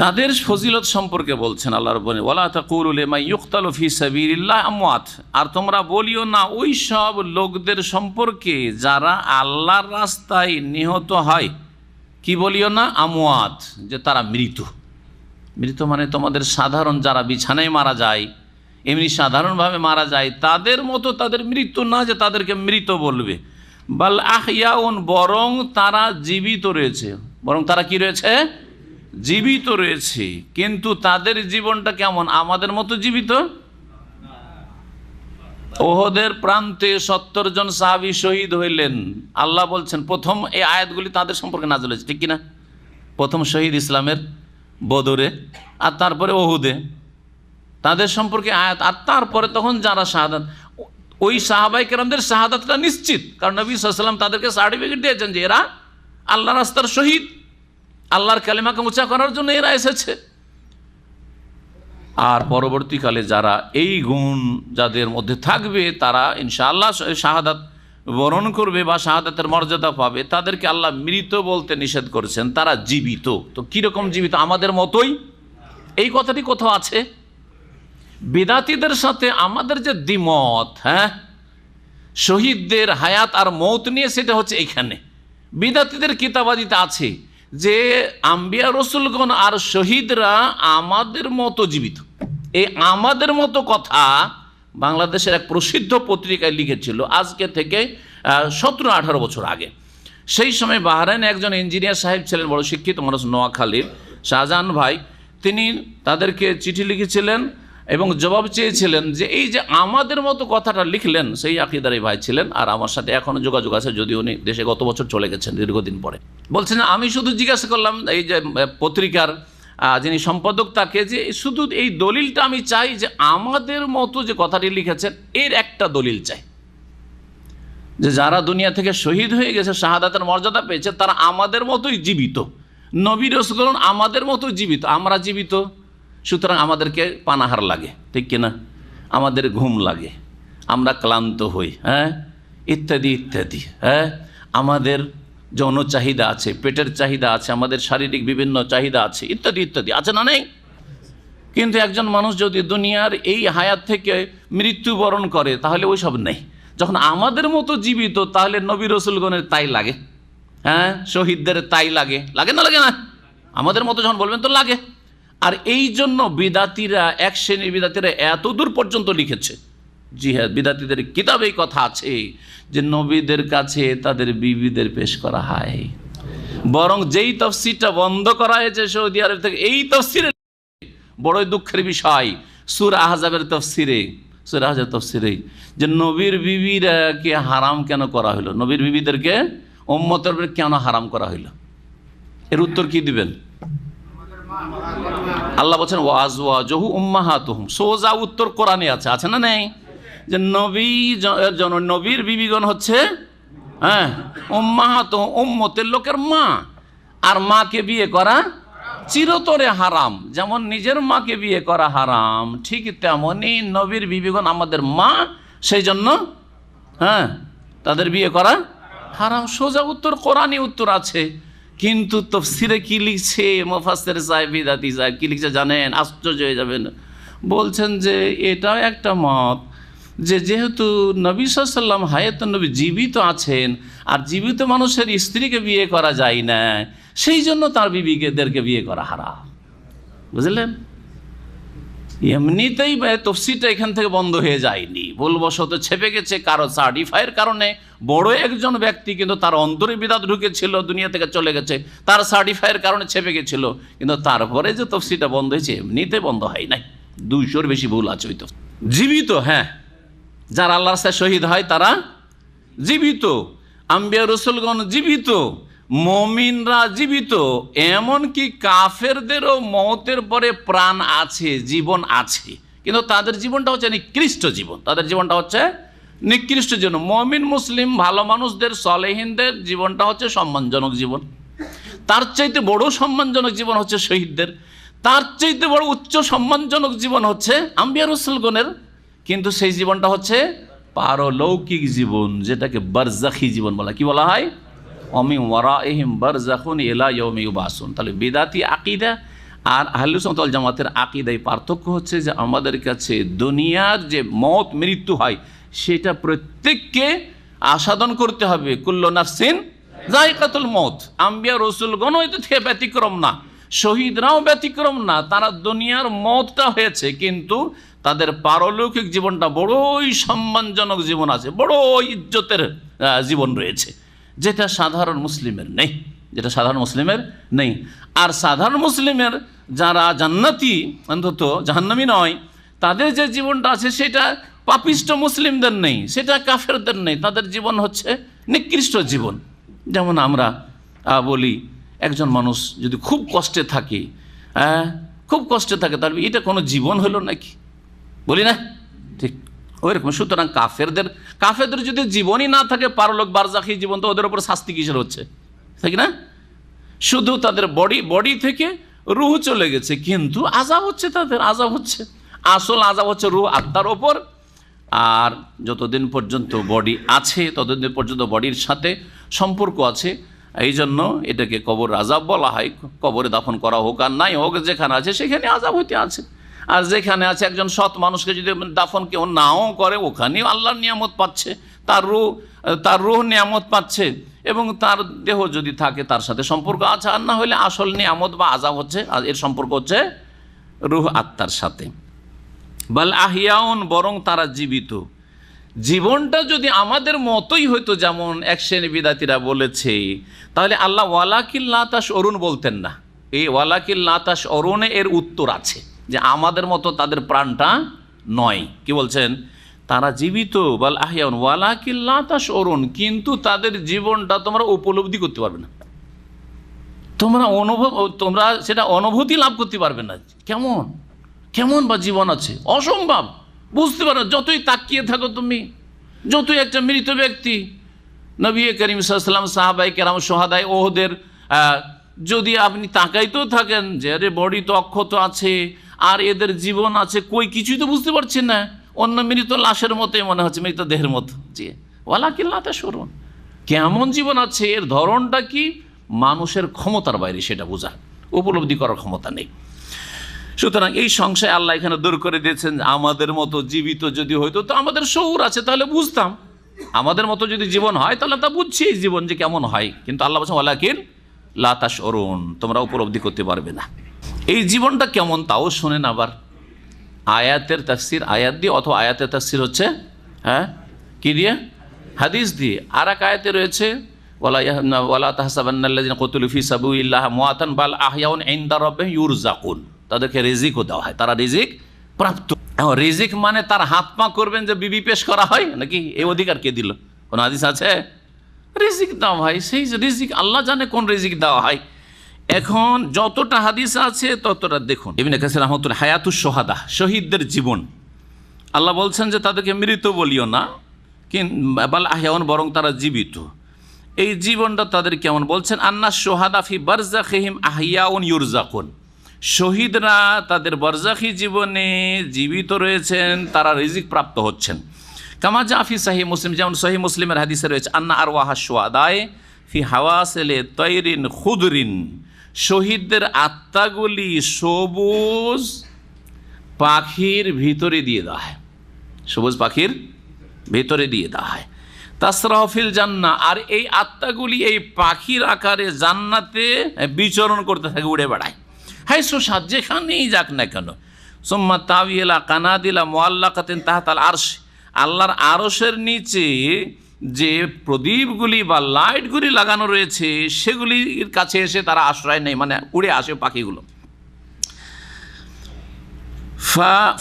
তাদের ফজিলত সম্পর্কে বলছেন আল্লাহ রাব্বুল ওয়ালা তাকুলু লিমান ইউকতালু ফি সাবিলিল্লাহি আমওয়াত, আর তোমরা বলিও না ওই সব লোকদের সম্পর্কে যারা আল্লাহর রাস্তায় নিহত হয়। কি বলিও না? আমওয়াত, যে তারা মৃত। মৃত মানে তোমাদের সাধারণ যারা বিছানায় মারা যায়, এমনি সাধারণভাবে মারা যায়, তাদের মতো তাদের মৃত্যু না যে তাদেরকে মৃত বলবে। বাল আহইয়াউন, বরং তারা জীবিত রয়েছে। বরং তারা কি রয়েছে? জীবিত রয়েছে। কিন্তু তাদের জীবনটা কেমন? আমাদের মতো জীবিত? ওহদের প্রান্তে 70 জন সাহাবী শহীদ হইলেন। আল্লাহ বলছেন, প্রথম এই আয়াতগুলি তাদের সম্পর্কে নাযিল হয়েছে, ঠিক কিনা? প্রথম শহীদ ইসলামের বদরে, আর তারপরে ওহুদে, তাদের সম্পর্কে আয়াত। আর তারপরে তখন যারা শাহাদাত, ওই সাহাবায়ে কেরামদের শাহাদাতটা নিশ্চিত, কারণ নবী সাল্লাল্লাহু আলাইহি ওয়াসাল্লাম তাদেরকে সার্টিফিকেট দিয়েছেন যে এরা আল্লাহ রাস্তার শহীদ, আল্লাহর কালেমাকে উঁচা করার জন্য এরা এসেছে। আর পরবর্তীকালে যারা এই গুণ যাদের মধ্যে থাকবে, তারা ইনশাআল্লাহ শাহাদাত বরণ করবে বা শাহাদাতের মর্যাদা পাবে। তাদেরকে আল্লাহ মৃত বলতে নিষেধ করেছেন, তারা জীবিত। তো কীরকম জীবিত? আমাদের মতোই। এই কথাটি কোথাও আছে? বিদাতীদের সাথে আমাদের যে দ্বিমত, হ্যাঁ, শহীদদের হায়াত আর মৌত নিয়ে, সেটা হচ্ছে এইখানে। বিদাতীদের কিতাবাদিতে আছে যে আম্বিয়া রসুলগণ আর শহীদরা আমাদের মতো জীবিত। এই আমাদের মতো কথা বাংলাদেশের এক প্রসিদ্ধ পত্রিকায় লিখেছিল আজকে থেকে 17-18 বছর আগে। সেই সময় বাহরাইনে একজন ইঞ্জিনিয়ার সাহেব ছিলেন, বড় শিক্ষিত মানুষ, নোয়াখালীর শাহজাহান ভাই। তিনি তাদেরকে চিঠি লিখেছিলেন এবং জবাব চেয়েছিলেন যে এই যে আমাদের মতো কথাটা লিখলেন, সেই আকীদারই ভাই ছিলেন, আর আমার সাথে এখনও যোগাযোগ আছে, যদিও উনি দেশে গত বছর চলে গেছেন দীর্ঘদিন পরে। বলছেন আমি শুধু জিজ্ঞাসা করলাম এই যে পত্রিকার যিনি সম্পাদক তাকে, যে শুধু এই দলিলটা আমি চাই যে আমাদের মতো যে কথাটি লিখেছেন এর একটা দলিল চাই, যে যারা দুনিয়া থেকে শহীদ হয়ে গেছে, শাহাদাতের মর্যাদা পেয়েছে, তারা আমাদের মতোই জীবিত। নবী রাসূলগণ আমাদের মতো জীবিত, আমরা জীবিত, সুতরাং আমাদেরকে পানাহার লাগে, ঠিক কিনা? আমাদের ঘুম লাগে, আমরা ক্লান্ত হই, হ্যাঁ, ইত্যাদি ইত্যাদি, হ্যাঁ, আমাদের যৌন চাহিদা আছে, পেটের চাহিদা আছে, আমাদের শারীরিক বিভিন্ন চাহিদা আছে, ইত্যাদি ইত্যাদি, আছে না নেই? কিন্তু একজন মানুষ যদি দুনিয়ার এই হায়াত থেকে মৃত্যুবরণ করে, তাহলে ওই সব নেই। যখন আমাদের মতো জীবিত, তাহলে নবী রাসূলগণের তাই লাগে, হ্যাঁ, শহীদদের তাই লাগে, লাগে না লাগে না? আমাদের মতো যখন বলবেন তো লাগে। আর এই জন্য বিদাতিরা, এক শ্রেণীর বিদাতিরা এত দূর পর্যন্ত লিখেছে, জি হ্যাঁ, বিদাতিদের কিতাবেই কথা আছে যে নবীদের কাছে তাদের বিবিদের পেশ করা হয়। বরং যেই তফসিরটা বন্ধ করা হয়েছে সৌদি আরব থেকে, এই তফসিরে বড়ই দুঃখের বিষয়, সূরা আহজাবের তফসিরে, সূরা আহজাবের তফসিরে যে নবীর বিবিরাকে হারাম কেন করা হলো, নবীর বিবিদেরকে উম্মতের উপরে কেন হারাম করা হইলো, এর উত্তর কি দিবেন? আল্লাহ বলছেন ওয়াজওয়াজুহু উম্মাহাতুহুম, সোজা উত্তর কোরআনে আছে, আছে না নেই? যে নবীর বিবিগণ হচ্ছে উম্মাহাতুহুম, উম্মতের লোকের মা। আর মাকে বিয়ে করা চিরতরে হারাম। যেমন নিজের মাকে বিয়ে করা হারাম, ঠিক তেমনই নবীর বিবিগণ আমাদের মা, সেই জন্য তাদের বিয়ে করা হারাম। সোজা উত্তর কোরআনই উত্তর আছে। কিন্তু তাফসীরে কি লিখছে মুফাসসির সাহেব, বিদাতি সাহেব কি লিখছে জানেন? আশ্চর্য হয়ে যাবেন। বলছেন যে এটাও একটা মত যে যেহেতু নবী সাল্লাল্লাহু আলাইহি ওয়াসাল্লাম হায়াতুন নবী জীবিত আছেন, আর জীবিত মানুষের স্ত্রীকে বিয়ে করা যায় না, সেই জন্য তার বিবিদেরকে বিয়ে করা হারাম। বুঝলেন? এমনিতেই তফসিরটা এখান থেকে বন্ধ হয়ে যায়নি, ভুলবশত ছেপে গেছে কারো সার্টিফাইয়ের কারণে। বড় একজন ব্যক্তি কিন্তু তার অন্তরে বিদাত ঢুকেছিল, দুনিয়া থেকে চলে গেছে, তার সার্টিফাইয়ের কারণে ছেপে গেছিল, কিন্তু তারপরে যে তফসিরটা বন্ধ হয়েছে এমনিতে বন্ধ হয় নাই। 200-র বেশি ভুল আছে ওই তো। জীবিত, হ্যাঁ, যারা আল্লাহর রাস্তায় শহীদ হয় তারা জীবিত, আম্বিয়া রাসূলগণ জীবিত, মুমিনরা জীবিত, এমনকি কাফেরদেরও মওতের পরে প্রাণ আছে, জীবন আছে, কিন্তু তাদের জীবনটা হচ্ছে নিকৃষ্ট জীবন, তাদের জীবনটা হচ্ছে নিকৃষ্ট জীবন। মুমিন মুসলিম ভালো মানুষদের, সালেহিনদের জীবনটা হচ্ছে সম্মানজনক জীবন। তার চাইতে বড় সম্মানজনক জীবন হচ্ছে শহীদদের, তার চাইতে বড় উচ্চ সম্মানজনক জীবন হচ্ছে আম্বিয়া রাসূলগণের, কিন্তু সেই জীবনটা হচ্ছে পারলৌকিক জীবন, যেটাকে বারজাখি জীবন বলা। কি বলা হয়? অমিন ওয়ারাইহিম বারজাখুন ইলা ইয়াউমি ইউবাসুন। তাহলে বিদাতি আকীদা আর আহলুস সুন্নাত ওয়াল জামাতের আকীদায় পার্থক্য হচ্ছে যে আমাদের কাছে দুনিয়ার যে মওত মৃত্যু হয় সেটা প্রত্যেককে আস্বাদন করতে হবে। কুল্লু নাফসিন যায়কাতুল মওত। আম্বিয়া রাসূলগণ এতে থেকে ব্যতিক্রম না, শহীদরাও ব্যতিক্রম না। তারা দুনিয়ার মওতটা হয়েছে, কিন্তু তাদের পারলৌকিক জীবনটা বড়ই সম্মানজনক জীবন আছে, বড় ইজ্জতের জীবন রয়েছে, যেটা সাধারণ মুসলিমের নেই, যেটা সাধারণ মুসলিমের নেই। আর সাধারণ মুসলিমের যারা জান্নাতি, অন্তত জাহান্নামী নয়, তাদের যে জীবনটা আছে সেটা পাপিষ্ট মুসলিমদের নেই, সেটা কাফেরদের নেই। তাদের জীবন হচ্ছে নিকৃষ্ট জীবন। যেমন আমরা বলি, একজন মানুষ যদি খুব কষ্টে থাকে, খুব কষ্টে থাকে, তাহলে এটা কোনো জীবন হলো নাকি? বলি না? ঠিক ওই রকম। সুতরাং কাফেরদের যদি জীবনই না থাকে, পারলোক বারজাখী জীবন, তো ওদের ওপর শাস্তি কিসের হচ্ছে, ঠিক না? শুধু তাদের বডি থেকে রুহ চলে গেছে, কিন্তু আযাব হচ্ছে, তাদের আযাব হচ্ছে। আসল আযাব হচ্ছে রুহ আত্মার ওপর। আর যতদিন পর্যন্ত বডি আছে ততদিন পর্যন্ত বডির সাথে সম্পর্ক আছে, এই জন্য এটাকে কবর আযাব বলা হয়। কবরে দাফন করা হোক আর নাই হোক, যেখানে আছে সেখানে আযাব হইতে আছে। আর যেখানে আছে একজন সৎ মানুষকে যদি দাফন কেউ নাও করে, ওখানেও আল্লাহর নিয়ামত পাচ্ছে, তার রূহ নিয়ামত পাচ্ছে, এবং তার দেহ যদি থাকে তার সাথে সম্পর্ক আছে। আর না হলে আসল নিয়ামত বা আযাব হচ্ছে, এর সম্পর্ক হচ্ছে রূহ আত্মার সাথে। বাল আহিয়াউন, বরং তারা জীবিত। জীবনটা যদি আমাদের মতোই হইতো, যেমন এক শ্রেণী বিদাতিরা বলেছে, তাহলে আল্লাহ ওয়ালাকিন লা তাশউরুন বলতেন না। এই ওয়ালাকিন লা তাশউরুনে এর উত্তর আছে, যে আমাদের মতো তাদের প্রাণটা নয়। কি বলছেন? তারা জীবিত, বাল আহিয়াউন ওয়ালাকিন লা তাশউরুন, কিন্তু তাদের জীবনটা তোমরা উপলব্ধি করতে পারবে না, তোমরা সেটা অনুভূতি লাভ করতে পারবে না। কেমন বা জীবন আছে, অসম্ভব, বুঝতে পারো। যতই তাকিয়ে থাকো তুমি, যতই একটা মৃত ব্যক্তি, নবী করিম সাল্লাল্লাহু আলাইহি ওয়াসাল্লাম, সাহাবায়ে কেরাম, শুহাদায়ে ওহদের, যদি আপনি তাকাইতেও থাকেন যে আরে বডি তো অক্ষত আছে আর এদের জীবন আছে, কিছুই তো বুঝতে পারছেন না, অন্য মৃত লাশের মতোই মনে হচ্ছে, মৃত দেহের মতো। জি, ওয়ালাকিন লা তাশউরুন, কেমন জীবন আছে, এর ধরনটা কি, মানুষের ক্ষমতার বাইরে, সেটা বোঝা, উপলব্ধি করার ক্ষমতা নেই। সুতরাং এই সংশয় আল্লাহ এখানে দূর করে দিয়েছেন। আমাদের মতো জীবিত যদি হইতো, তো আমাদের শউর আছে, তাহলে বুঝতাম। আমাদের মতো যদি জীবন হয় তাহলে তা বুঝছি এই জীবন যে কেমন হয়। কিন্তু আল্লাহ বলছেন ওয়ালাকিন লা তাশউরুন, তোমরা উপলব্ধি করতে পারবে না। এই জীবনটা কেমন তাও শোনেন। আবার আয়াতের তাফসির আয়াত দিয়ে, অথবা আয়াতের তাফসির হচ্ছে কি দিয়ে? হাদিস দিয়ে। আর এক আয়াতে রয়েছে ওয়ালা তাহসাবান্নাল্লাযিনা কুতিলু ফি সাবিলিল্লাহি আমওয়াতান বাল আহইয়াউন ইনদা রাব্বিহিম ইউরযাকুন। তাদেরকে রিজিকও দেওয়া হয়, তারা রিজিক প্রাপ্ত। রিজিক মানে তার হাত পা করবেন যে বিবি পেশ করা হয় নাকি? এই অধিকার কে দিল? কোন হাদিস আছে? রিজিক দেওয়া হয়, সেই রিজিক আল্লাহ জানে কোন রিজিক দেওয়া হয়। এখন যতটা হাদিস আছে ততটা দেখুন। ইবনে কাসির রাহমাতুল্লাহ হায়াতুশ শুহাদা, শহীদদের জীবন, আল্লাহ বলছেন যে তাদেরকে মৃত বলিও না, বাল আহইয়াউন, বরং তারা জীবিত। এই জীবনটা তাদের কেমন বলছেন? আন্না শুহাদা ফি বারযাখিহিম আহইয়াউন ইউরযাকুন। শহীদরা তাদের বারযাখী জীবনে জীবিত রয়েছেন, তারা রিজিক প্রাপ্ত হচ্ছেন। কামা জাফি সহিহ মুসলিম, যেমন সহিহ মুসলিমের হাদিসে রয়েছে আন্না আরওয়াহা শুহাদায়ে ফি হাওয়াসিলে তায়রিন খুদরিন। শহীদদের আত্মাগুলি সবুজ পাখির ভিতরে দিয়ে দেওয়া হয়, সবুজ পাখির ভিতরে দিয়ে দেওয়া হয়। তাসরাফিল জান্নাহ, আর এই আত্মাগুলি এই পাখির আকারে জান্নাতে বিচরণ করতে থাকে, উড়ে বেড়ায়। হাই সুসাদ, যেখানেই যাক না কেন। সুম্মা তাওয়িলা কানাদিলা মুআল্লাকাতিন তাহতাল আরশ, আল্লাহর আরশের নিচে যে প্রদীপগুলি বা লাইটগুলি লাগানো রয়েছে সেগুলির কাছে এসে তারা আশ্রয় নেই, মানে উড়ে আসে পাখিগুলো।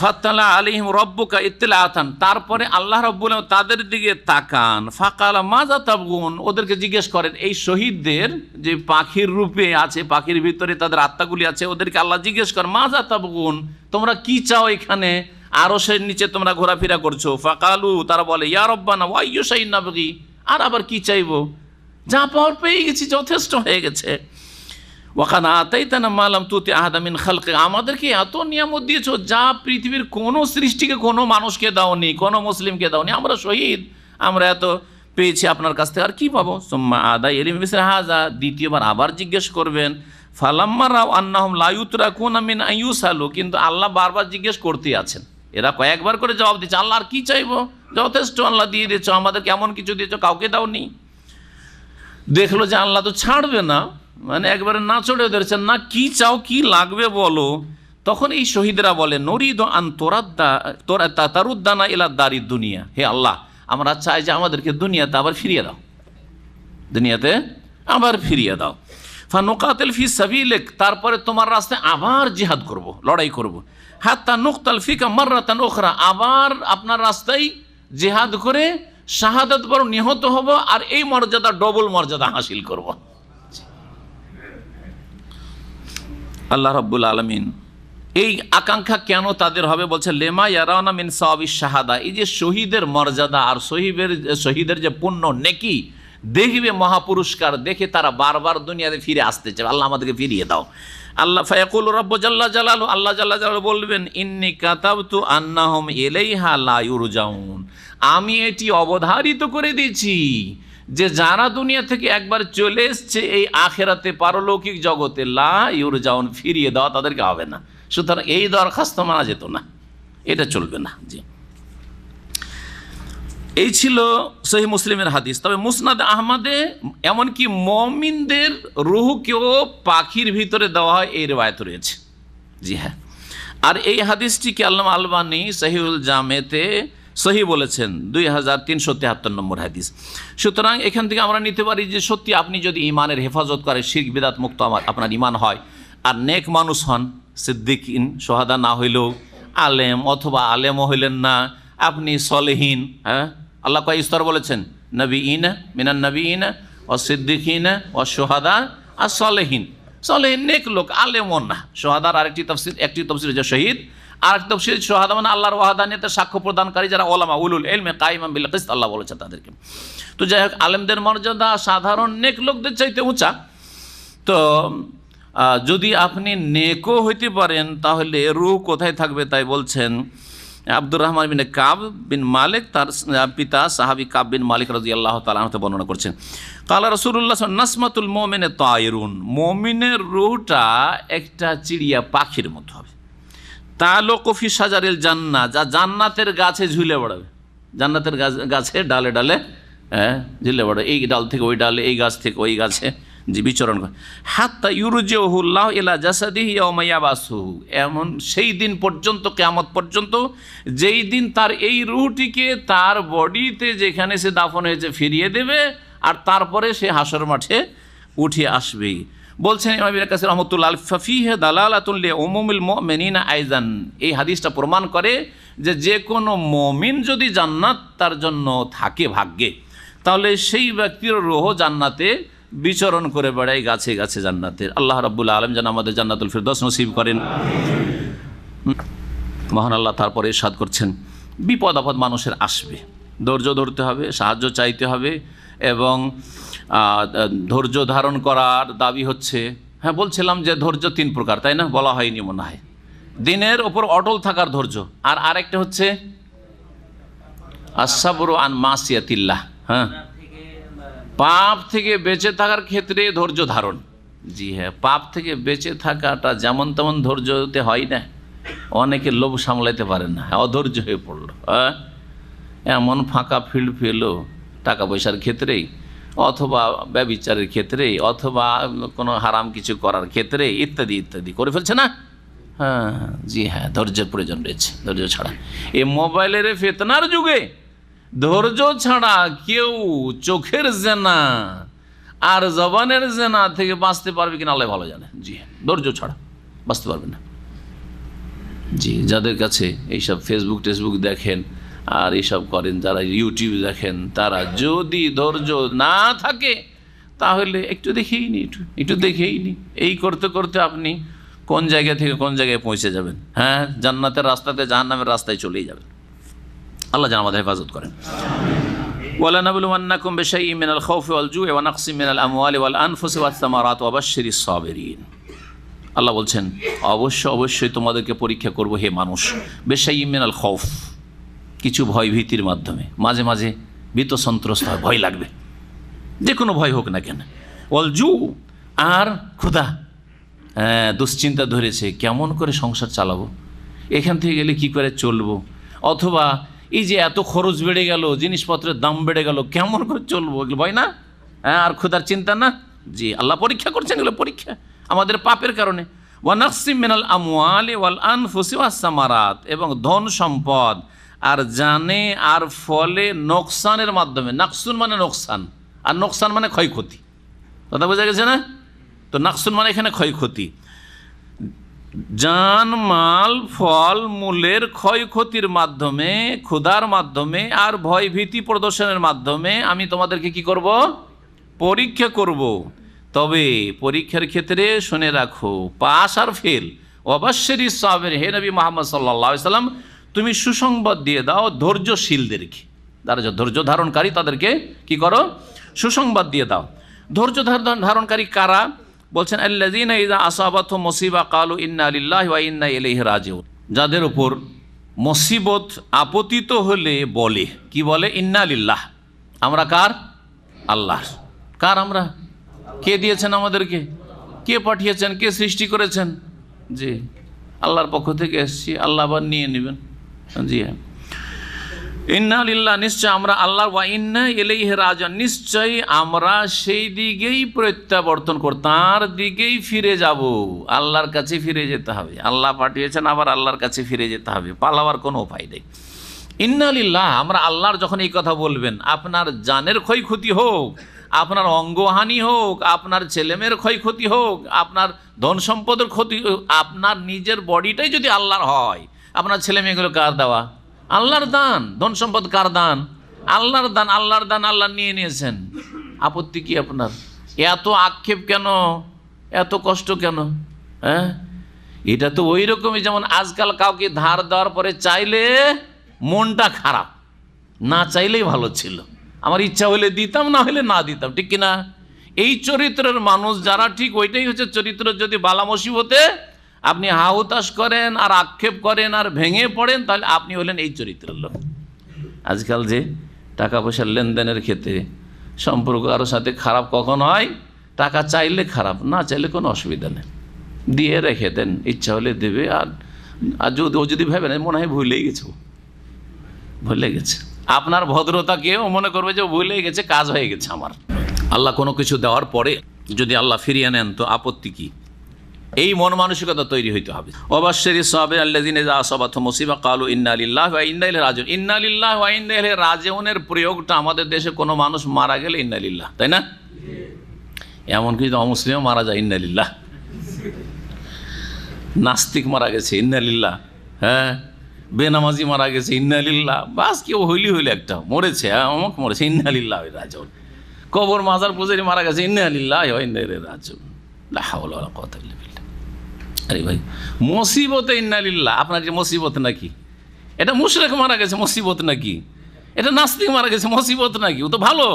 ফাতালা আলাইহিম রব্বুকা ইত্তিলাআতান, তারপরে আল্লাহ রাব্বুল আলামিন তাদের দিকে তাকান। ফাকালা মাজা তাবগুন, ওদেরকে জিজ্ঞেস করেন, এই শহীদদের যে পাখির রূপে আছে, পাখির ভিতরে তাদের আত্মাগুলি আছে, ওদেরকে আল্লাহ জিজ্ঞেস করেন মাজা তাবগুন, তোমরা কি চাও এখানে? আরশের নিচে তোমরা ঘোরাফেরা করছো। ফাকালু, তারা বলে ইয়া রব্বানা ওয়া আইয়ু শাইইন নাবগি, আর আবার কি চাইবো? যা পাওয়ার পেয়ে গেছি, যথেষ্ট হয়ে গেছে। ওয়াকানা আতাইতানা মা লাম তুতি আহাদা মিন খালকি, আমাদেরকে এত নিয়ামত দিয়েছো যা পৃথিবীর কোনো সৃষ্টিকে, কোনো মানুষকে দাওনি, কোনো মুসলিমকে দাওনি। আমরা শহীদ, আমরা এত পেয়েছি আপনার কাছ থেকে, আর কি পাবো? সুম্মা আদা ইলিম মিসলা হাযা, দ্বিতীয়বার আবার জিজ্ঞেস করবেন। ফালাম্মা রাও আন্নাহুম লা ইউতরাকুনা মিন আইয়ুসালু, কিন্তু আল্লাহ বারবার জিজ্ঞেস করতেই আছেন। এরা কয়েকবার করে জবাব দিচ্ছে, আল্লাহ আর কি চাইবো? যথেষ্ট আল্লাহ দিয়ে দিয়েছো, আমাদেরকে এমন কিছু দিয়েছো কাউকে দাওনি। দেখলো যে আল্লাহ তো ছাড়বে না, মানে একবারে না চড়ে ধরেছেন, না কি চাও, কি লাগবে বলো। তখন এই শহীদরা বলে নরিদ আন তারুদ্দানা ইলা দারি দুনিয়া, হে আল্লাহ, আমরা চাই যে আমাদেরকে দুনিয়াতে আবার ফিরিয়ে দাও, দুনিয়াতে আবার ফিরিয়ে দাও। ফানুকাতিল ফি সাবিলিক, তারপরে তোমার রাস্তায় আবার জিহাদ করব, লড়াই করব। হাত্তা নুকতাল ফিকা মাররাতান উখরা, আবার আপনার রাস্তায় জিহাদ করে শাহাদাত বরং নিহত হব, আর এই মর্যাদা ডবল মর্যাদা হাসিল করব। আল্লাহ রাব্বুল আলামিন এই আকাঙ্ক্ষা কেন তাদের হবে বলছে লেমা ইয়ারাউনা মিন সাওয়াবিশ শাহাদা, এই যে শহীদের মর্যাদা আর শহীদের যে পুণ্য নেকি দেখবে, মহাপুরস্কার দেখে তারা বারবার দুনিয়াতে ফিরে আসতে চায়। আল্লাহ আমাদেরকে ফিরিয়ে দাও। আল্লাহ ফায়াকুল রব্বু জাল্লা জালালু, আল্লাহ জাল্লা জালালু বলবেন ইন্নী কাতাবতু আন্নাহুম ইলাইহা লা ইউরজাউন, আমি এটি অবধারিত করে দিয়েছি যে যারা দুনিয়া থেকে একবার চলে এসছে এই আখেরাতে, পারলৌকিক জগতে, লা ইউরজাউন, ফিরিয়ে দেওয়া তাদেরকে হবে না। সুতরাং এই দরখাস্ত মানা যেত না, এটা চলবে না। জি, এই ছিল সহিহ মুসলিমের হাদিস। তবে মুসনাদ আহমদে এমনকি মুমিনদের রূহকেও পাখির ভিতরে দেওয়া হয়, এই রিওয়ায়াত রয়েছে। জি হ্যাঁ, আর এই হাদিসটিকে আল্লামা আলবানী সহিহুল জামেতে সহি বলেছেন, 2373 নম্বর হাদিস। সুতরাং এখান থেকে আমরা নিতে পারি যে সত্যি আপনি যদি ইমানের হেফাজত করে, শিরক বিদআত মুক্ত আপনার ইমান হয়, আর নেক মানুষ হন, সিদ্দিকিন সোহাদা না হইলেও আলেম, অথবা আলেমও হইলেন না, আপনি সলেহীন, হ্যাঁ, আল্লাহ কয় স্তর বলেছেন, নবীন মিনান নবীন ও সিদ্দিকিন ও সোহাদা আর সলেহীন। সলেহীন নেক লোক, আলেমও না। সোহাদার আরেকটি তফসির, একটি তফসির হচ্ছে শহীদ, আর তফসির সোহাদা মানে আল্লাহর ওয়াহাদানিয়তে সাক্ষ্য প্রদানকারী, যারা ওলামা উলুল ইলমে কাইমান বিল কিসত, আল্লাহ বলেছেন তাদেরকে। তো যাই হোক, আলেমদের মর্যাদা সাধারণ নেক লোকদের চাইতে উঁচা। তো যদি আপনি নেকও হইতে পারেন তাহলে রূহ কোথায় থাকবে? তাই বলছেন আব্দুর রহমান বিন কাব বিন মালিক, তার পিতা সাহাবী কাব বিন মালিক রাদিয়াল্লাহু তাআলা আনহু বর্ণনা করছেন, কালা রাসূলুল্লাহ নাসমাতুল মুমিনে তায়রুন, মুমিনের রূহটা একটা চিড়িয়া পাখির মতো হবে। তাআলুকু ফি শাজারিল জান্নাহ, যা জান্নাতের গাছে ঝুলে বেড়াবে, জান্নাতের গাছে ডালে ডালে ঝুলে বেড়াবে, এই ডাল থেকে ওই ডালে, এই গাছ থেকে ওই গাছে যে বিচরণ করে, হাত্তা ইউরজিউহুল্লাহ ইলা জাসাদিহি ইয়াওমা ইয়াবাসুহু, এমন সেই দিন পর্যন্ত, কিয়ামত পর্যন্ত, যেই দিন তার এই রূহটিকে তার বডিতে যেখানে সে দাফন হয়েছে ফিরিয়ে দেবে, আর তারপরে সে হাসর মাঠে উঠে আসবে। বলছেন ইমাম ইবনে কাসির রাহমাতুল্লাহ আলাইহি, ফাফিহি দালালাতুল লিউমুমিল মুমিনিনা আইজান, এই হাদিসটা প্রমাণ করে যে কোনো মুমিন যদি জান্নাত তার জন্য থাকে ভাগ্যে, তাহলে সেই ব্যক্তির রূহ জান্নাতে বিচরণ করে বেড়ায়, গাছে গাছে জান্নাতের। আল্লাহ রাব্বুল আলামিন যেন আমাদের জান্নাতুল ফিরদৌস নসিব করেন। মহান আল্লাহ তারপরে ইরশাদ করছেন, বিপদ আপদ মানুষের আসবে, ধৈর্য ধরতে হবে, সাহায্য চাইতে হবে, এবং ধৈর্য ধারণ করার দাবি হচ্ছে, হ্যাঁ বলছিলাম যে ধৈর্য 3 প্রকার, তাই না? বলা হয়নি মনে হয়। দিনের ওপর অটল থাকার ধৈর্য, আর আরেকটা হচ্ছে আসসাবরু আন মাসিয়াতিল্লাহ, হ্যাঁ, পাপ থেকে বেঁচে থাকার ক্ষেত্রে ধৈর্য ধারণ। জি হ্যাঁ, পাপ থেকে বেঁচে থাকাটা যেমন তেমন ধৈর্যতে হয় না। অনেকে লোভ সামলাইতে পারেন না, অধৈর্য হয়ে পড়লো, হ্যাঁ, এমন ফাঁকা ফিল্ড পেলো টাকা পয়সার ক্ষেত্রেই, অথবা ব্যভিচারের ক্ষেত্রেই, অথবা কোনো হারাম কিছু করার ক্ষেত্রে, ইত্যাদি ইত্যাদি করে ফেলছে না। হ্যাঁ, জি হ্যাঁ, ধৈর্যের প্রয়োজন রয়েছে। ধৈর্য ছাড়া এই মোবাইলের ফিতনার যুগে ধৈর্য ছাড়া কেউ চোখের জেনা আর জবানের জেনা থেকে বাঁচতে পারবে কিনা আল্লাহ ভালো জানে। জি হ্যাঁ, ধৈর্য ছাড়া বাঁচতে পারবে না। জি, যাদের কাছে এইসব ফেসবুক টেসবুক দেখেন আর এইসব করেন, যারা ইউটিউব দেখেন, তারা যদি ধৈর্য না থাকে তাহলে একটু দেখেই নি, একটু দেখেই নি, এই করতে করতে আপনি কোন জায়গা থেকে কোন জায়গায় পৌঁছে যাবেন। হ্যাঁ, জান্নাতের রাস্তাতে জাহান্নামের রাস্তায় চলেই যাবেন। আল্লাহ যেন আমাদের হেফাজত করেন। ওয়ালানাবলুওয়ান্নাকুম বিশাইইম মিনাল খাউফি ওয়াল জুই ওয়া নাকসিম মিনাল আমওয়ালি ওয়াল আনফুসি ওয়াস সামারাত ওয়া বাশশিরিস সাবিরিন। আল্লাহ বলছেন, অবশ্যই তোমাদেরকে পরীক্ষা করব হে মানুষ, বিশাইইম মিনাল খাউফ, কিছু ভয় ভীতির মাধ্যমে। মাঝে মাঝে ভীত সন্ত্রস্ত হয়, ভয় লাগবে, যে কোনো ভয় হোক না কেন। ওয়াল জু, আর ক্ষুধা, হ্যাঁ, দুশ্চিন্তা ধরেছে, কেমন করে সংসার চালাবো, এখান থেকে গেলে কি করে চলবো, অথবা এই যে এত খরচ বেড়ে গেল, জিনিসপত্রের দাম বেড়ে গেল, কেমন করে চলবো, এগুলো ভয় না? হ্যাঁ, আর ক্ষুধার চিন্তা না? জি, আল্লাহ পরীক্ষা করছেন, এগুলো পরীক্ষা আমাদের পাপের কারণে। ওয়া নাকসিম মিনাল আমওয়ালি ওয়াল আনফুসি ওয়াস সামারাত, এবং ধন সম্পদ আর জানে আর ফলে নোকসানের মাধ্যমে। নাকসুন মানে নোকসান, আর নোকসান মানে ক্ষয়ক্ষতি। কথা বোঝা গেছে না? তো নাকসুন মানে এখানে ক্ষয়ক্ষতি, জান মাল ফল মূলের ক্ষয়ক্ষতির মাধ্যমে, ক্ষুধার মাধ্যমে, আর ভয় ভীতি প্রদর্শনের মাধ্যমে আমি তোমাদেরকে কি করব? পরীক্ষা করব। তবে পরীক্ষার ক্ষেত্রে শুনে রাখো, পাস আর ফেল। ওয়াবাশশিরিস সাবির, হে নবী মুহাম্মদ সাল্লাল্লাহু আলাইহি সাল্লাম, তুমি সুসংবাদ দিয়ে দাও ধৈর্যশীলদেরকে, যারা ধৈর্য ধারণকারী তাদেরকে কি করো? সুসংবাদ দিয়ে দাও। ধৈর্য ধারণকারী কারা? বলছেন, আল্লাযীনা ইযা আসাবাতহুম মুসিবা ক্বালু ইন্না লিল্লাহি ওয়া ইন্না ইলাইহি রাজিউন, যাদের উপর মুসিবত আপতিত হলে বলে, কি বলে? ইন্না লিল্লাহ, আমরা কার? আল্লাহ। কার আমরা? কে দিয়েছেন আমাদেরকে? কে পাঠিয়েছেন? কে সৃষ্টি করেছেন? জি, আল্লাহর পক্ষ থেকে এসেছি, আল্লাহ আবার নিয়ে নেবেন। জি হ্যাঁ, ইন্না লিল্লাহ, নিশ্চয় আমরা আল্লাহ, ওয়া ইন্না ইলাইহি রাজিউন, নিশ্চয়ই আমরা সেই দিকেই প্রত্যাবর্তন করব, তার দিকেই ফিরে যাব, আল্লাহর কাছে ফিরে যেতে হবে। আল্লাহ পাঠিয়েছেন, আবার আল্লাহর কাছে ফিরে যেতে হবে, পালাবার কোনো উপায় নেই। ইন্না লিল্লাহ, আমরা আল্লাহর যখন এই কথা বলবেন, আপনার জানের ক্ষয়ক্ষতি হোক, আপনার অঙ্গহানি হোক, আপনার ছেলেমেয়ের ক্ষয়ক্ষতি হোক, আপনার ধন সম্পদের ক্ষতি হোক, আপনার নিজের বডিটাই যদি আল্লাহর হয়, আপনার ছেলে মেয়েগুলো কার দেওয়া? আল্লাহর দান। ধন সম্পদ কার দান? আল্লাহর দান। আল্লাহর দান আল্লাহ নিয়ে নিয়েছেন, আপত্তি কি আপনার? এত আক্ষেপ কেন? এত কষ্ট কেন? হ্যাঁ, এটা তো ওই রকমই যেমন আজকাল কাউকে ধার দেওয়ার পরে চাইলে মনটা খারাপ, না চাইলেই ভালো ছিল, আমার ইচ্ছা হলে দিতাম, না হলে না দিতাম, ঠিক কিনা? এই চরিত্রের মানুষ যারা, ঠিক ওইটাই হচ্ছে চরিত্র। যদি বালা মুসিবতে আপনি হাহুতাশ করেন আর আক্ষেপ করেন আর ভেঙে পড়েন, তাহলে আপনি হলেন এই চরিত্রের লোক। আজকাল যে টাকা পয়সার লেনদেনের ক্ষেত্রে সম্পর্ক কারোর সাথে খারাপ কখন হয়? টাকা চাইলে খারাপ, না চাইলে কোনো অসুবিধা নেই, দিয়ে রেখে দেন, ইচ্ছা হলে দেবে। আর যদি ভেবে নেন মনে হয় ভুলেই গেছে, ভুলে গেছে, আপনার ভদ্রতাকেও মনে করবে যে ভুলে গেছে, কাজ হয়ে গেছে আমার। আল্লাহ কোনো কিছু দেওয়ার পরে যদি আল্লাহ ফিরিয়ে নেন তো আপত্তি কি? এই মন মানসিকতা তৈরি হইতে হবে। অবশ্যই সাহাবে আল্লাযিনা ইযা আসাবাতুহুম মুসিবা ক্বালু ইন্না লিল্লাহি ওয়া ইন্না ইলাইহি রাজিউন। ইন্না লিল্লাহি ওয়া ইন্না ইলাইহি রাজিউনের প্রয়োগটা আমাদের দেশে কোনো মানুষ মারা গেলে ইন্না লিল্লাহ, তাই না? এমনকি অমুসলিমও মারা যায় ইন্না লিল্লাহ, নাস্তিক মারা গেছে ইন্না লিল্লাহ, হ্যাঁ, বেনামাজি মারা গেছে ইন্না লিল্লাহ, বাস কেউ হইলি একটা মরেছে, অমুক মরেছে ইন্না লিল্লাহি ওয়া রাজিউন। কবর মাজার পূজারি মারা গেছে ইন্না লিল্লাহি ওয়া ইন্না ইলাইহি রাজিউন। লা হাওলা ওয়ালা কুওয়াতা ইল্লা বিল্লাহ। আরে ভাই, মুসিবতে ইন্না লিল্লাহ, আপনার যে মুসিবত নাকি? এটা মুশরিক মারা গেছে মুসিবত নাকি? এটা নাস্তিক মারা গেছে মুসিবত নাকি? ও তো ভালো,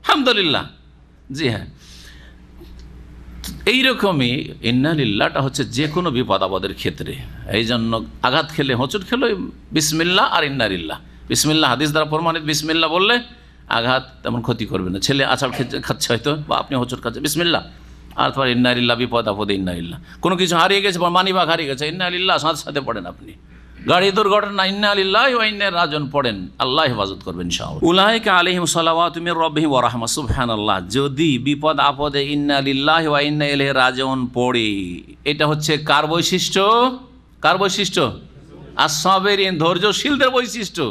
আলহামদুলিল্লাহ। জি হ্যাঁ, এইরকমই ইন্না লিল্লাহটা হচ্ছে যে কোনো বিপদ আপদের ক্ষেত্রে। এই জন্য আঘাত খেলে, হোঁচট খেলে বিসমিল্লাহ আর ইন্না লিল্লাহ। বিসমিল্লাহ হাদিস দ্বারা প্রমাণিত, বিসমিল্লাহ বললে আঘাত তেমন ক্ষতি করবে না। ছেলে আছাড় খাচ্ছে হয়তো, বা আপনি হোঁচট খাচ্ছে, বিসমিল্লাহ, আর তোমার ইন্না লিল্লাহ, বিপদ আপদে ইন্না লিল্লাহ। কোনো কিছু হারিয়ে গেছে, মানিব্যাগ হারিয়ে গেছে, ইন্না লিল্লাহ সাথে সাথে পড়েন। আপনি গাড়ি দুর্ঘটনা, ইন্না লিল্লাহি ওয়া ইন্না ইলাইহি রাজিউন পড়েন, আল্লাহ হেফাজত করবেন ইনশাআল্লাহ। উলাইকা আলাইহিম সালাওয়াতু মির রাব্বিহিম ওয়া রাহমা। সুবহানাল্লাহ, যদি বিপদ আপদে ইন্না লিল্লাহি ওয়া ইন্না ইলাইহি রাজিউন পড়ে, এটা হচ্ছে কার বৈশিষ্ট্য? কার বৈশিষ্ট্য? আস-সাবিরিন, ধৈর্যশীলদের বৈশিষ্ট্য।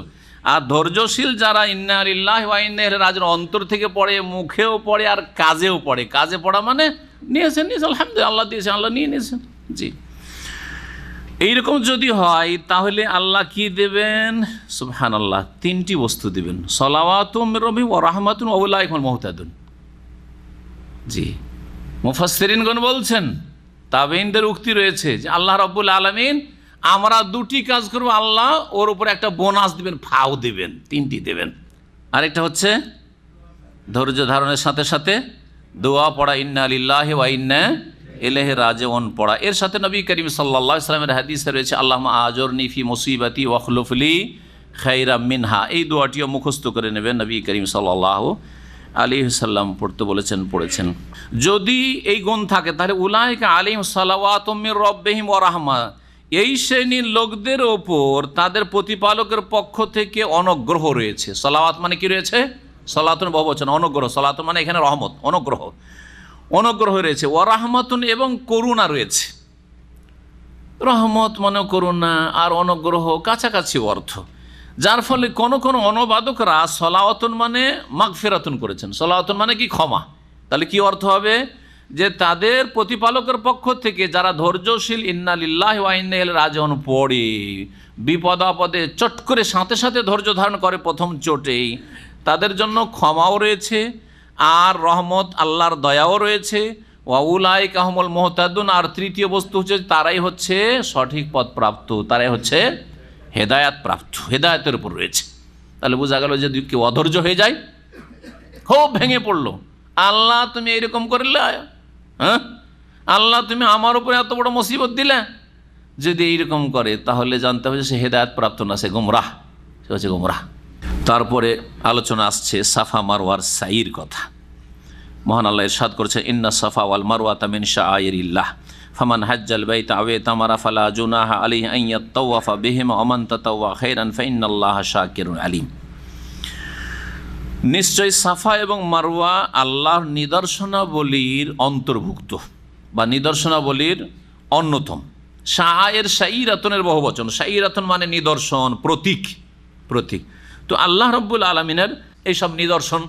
আর ধৈর্যশীল যারা ইন্না লিল্লাহি ওয়া ইন্না ইলাইহি রাজিউন অন্তর থেকে পড়ে, মুখেও পড়ে আর কাজেও পড়ে। কাজে পড়া মানে নিয়েছেন, আলহামদুলিল্লাহ, আল্লাহ দিয়েছেন, আল্লাহ নিয়ে নিয়েছেন। জি, এইরকম যদি হয় তাহলে আল্লাহ কি দেবেন? সুবহানাল্লাহ, তিনটি বস্তু দিবেন। সালাওয়াতুম মির রাব্বিহিম ওয়া রাহমাতুন ওয়া উলাইকা হুমুল মুহতাদুন। জি, মুফাসসিরিনগণ বলছেন, তাবেঈনদের উক্তি রয়েছে যে আল্লাহ রাব্বুল আলামিন আমরা দুটি কাজ করব, আল্লাহ ওর উপরে একটা বোনাস দিবেন, ফাও দিবেন, তিনটি দেবেন। আরেকটা হচ্ছে ধৈর্য ধারণের সাথে সাথে দোয়া পড়া, ইন্না লিল্লাহি ওয়া ইন্না ইলাইহি রাজিউন পড়া। এর সাথে নবী করিম সাল্লাল্লাহু আলাইহি ওয়াসাল্লামের হাদিসে রয়েছে আল্লাহুম্মা আজরনি ফি মুসিবাতি ওয়া খলুফলি খাইরাম মিনহা। এই দোয়াটিও মুখস্থ করে নেবেন, নবী করিম সাল্লাল্লাহু আলাইহি ওয়াসাল্লাম পড়তে বলেছেন, পড়েছেন। যদি এই গুণ থাকে তাহলে উলাইকা আলাইহিম সালাওয়াতুম মির রাব্বিহিম ওয়া রাহমা, এই শ্রেণীর লোকদের ওপর তাদের প্রতিপালকের পক্ষ থেকে অনুগ্রহ রয়েছে। সালাওয়াত মানে কি রয়েছে? সালাতুন বহুবচন, অনুগ্রহ। সালাতুন মানে এখানে রহমত, অনুগ্রহ, অনুগ্রহ রয়েছে। ওয়া রাহমাতুন, এবং করুণা রয়েছে। রহমত মানে করুণা আর অনুগ্রহ কাছাকাছি অর্থ, যার ফলে কোন কোন অনুবাদকরা সালাওয়াতুন মানে মাগফিরাতুন করেছেন। সালাওয়াতুন মানে কি? ক্ষমা। তাহলে কি অর্থ হবে? যে তাদের প্রতিপালকের পক্ষ থেকে যারা ধৈর্যশীল ইন্না লিল্লাহি ওয়া ইন্না ইলাইহি রাজিউন পড়ে, বিপদ আপদে চট করে সাথে সাথে ধৈর্য ধারণ করে প্রথম চোটেই, তাদের জন্য ক্ষমাও রয়েছে আর রহমত, আল্লাহর দয়াও রয়েছে। ওয়া উলাইকা হুমুল মুহতাদুন, আর তৃতীয় বস্তু হচ্ছে তারাই হচ্ছে সঠিক পথ প্রাপ্ত, তারাই হচ্ছে হেদায়াত প্রাপ্ত, হেদায়াতের উপর রয়েছে। তাহলে বোঝা গেল যে কেউ অধৈর্য হয়ে যায়, খুব ভেঙে পড়লো, আল্লাহ তুমি এইরকম করলে, হ্যাঁ আল্লাহ তুমি আমার উপরে এত বড় মুসিবত দিলে, যদি এইরকম করে তাহলে জানতে হবে সে হেদায়াত প্রাপ্ত না, সে গুমরাহ, সে হচ্ছে গুমরাহ। তারপরে আলোচনা আসছে সাফা মারওয়ার সাইর কথা। মহান আল্লাহ ইরশাদ করেছে, ইন্না সাফা ওয়াল মারওয়াতা মিন শাআইরিল্লাহ ফামান হাজ্জাল বাইতা আও ইতামারা ফালা জুনাহা আলাইহি আন ইয়াতাওয়াফা বিহিমা ওয়া মান তাতাওয়া খাইরান ফাইন্নাল্লাহা শাকিরুন আলিম। নিশ্চয় সাফা এবং মারওয়া আল্লাহর নিদর্শনাবলীর অন্তর্ভুক্ত বা নিদর্শনাবলীর অন্যতম। শাআয়ের শাইরাতুনের বহুবচন, শাইরাতুন মানে নিদর্শন, প্রতীক, প্রতীক। তো আল্লাহ রাব্বুল আলামিনের এইসব নিদর্শন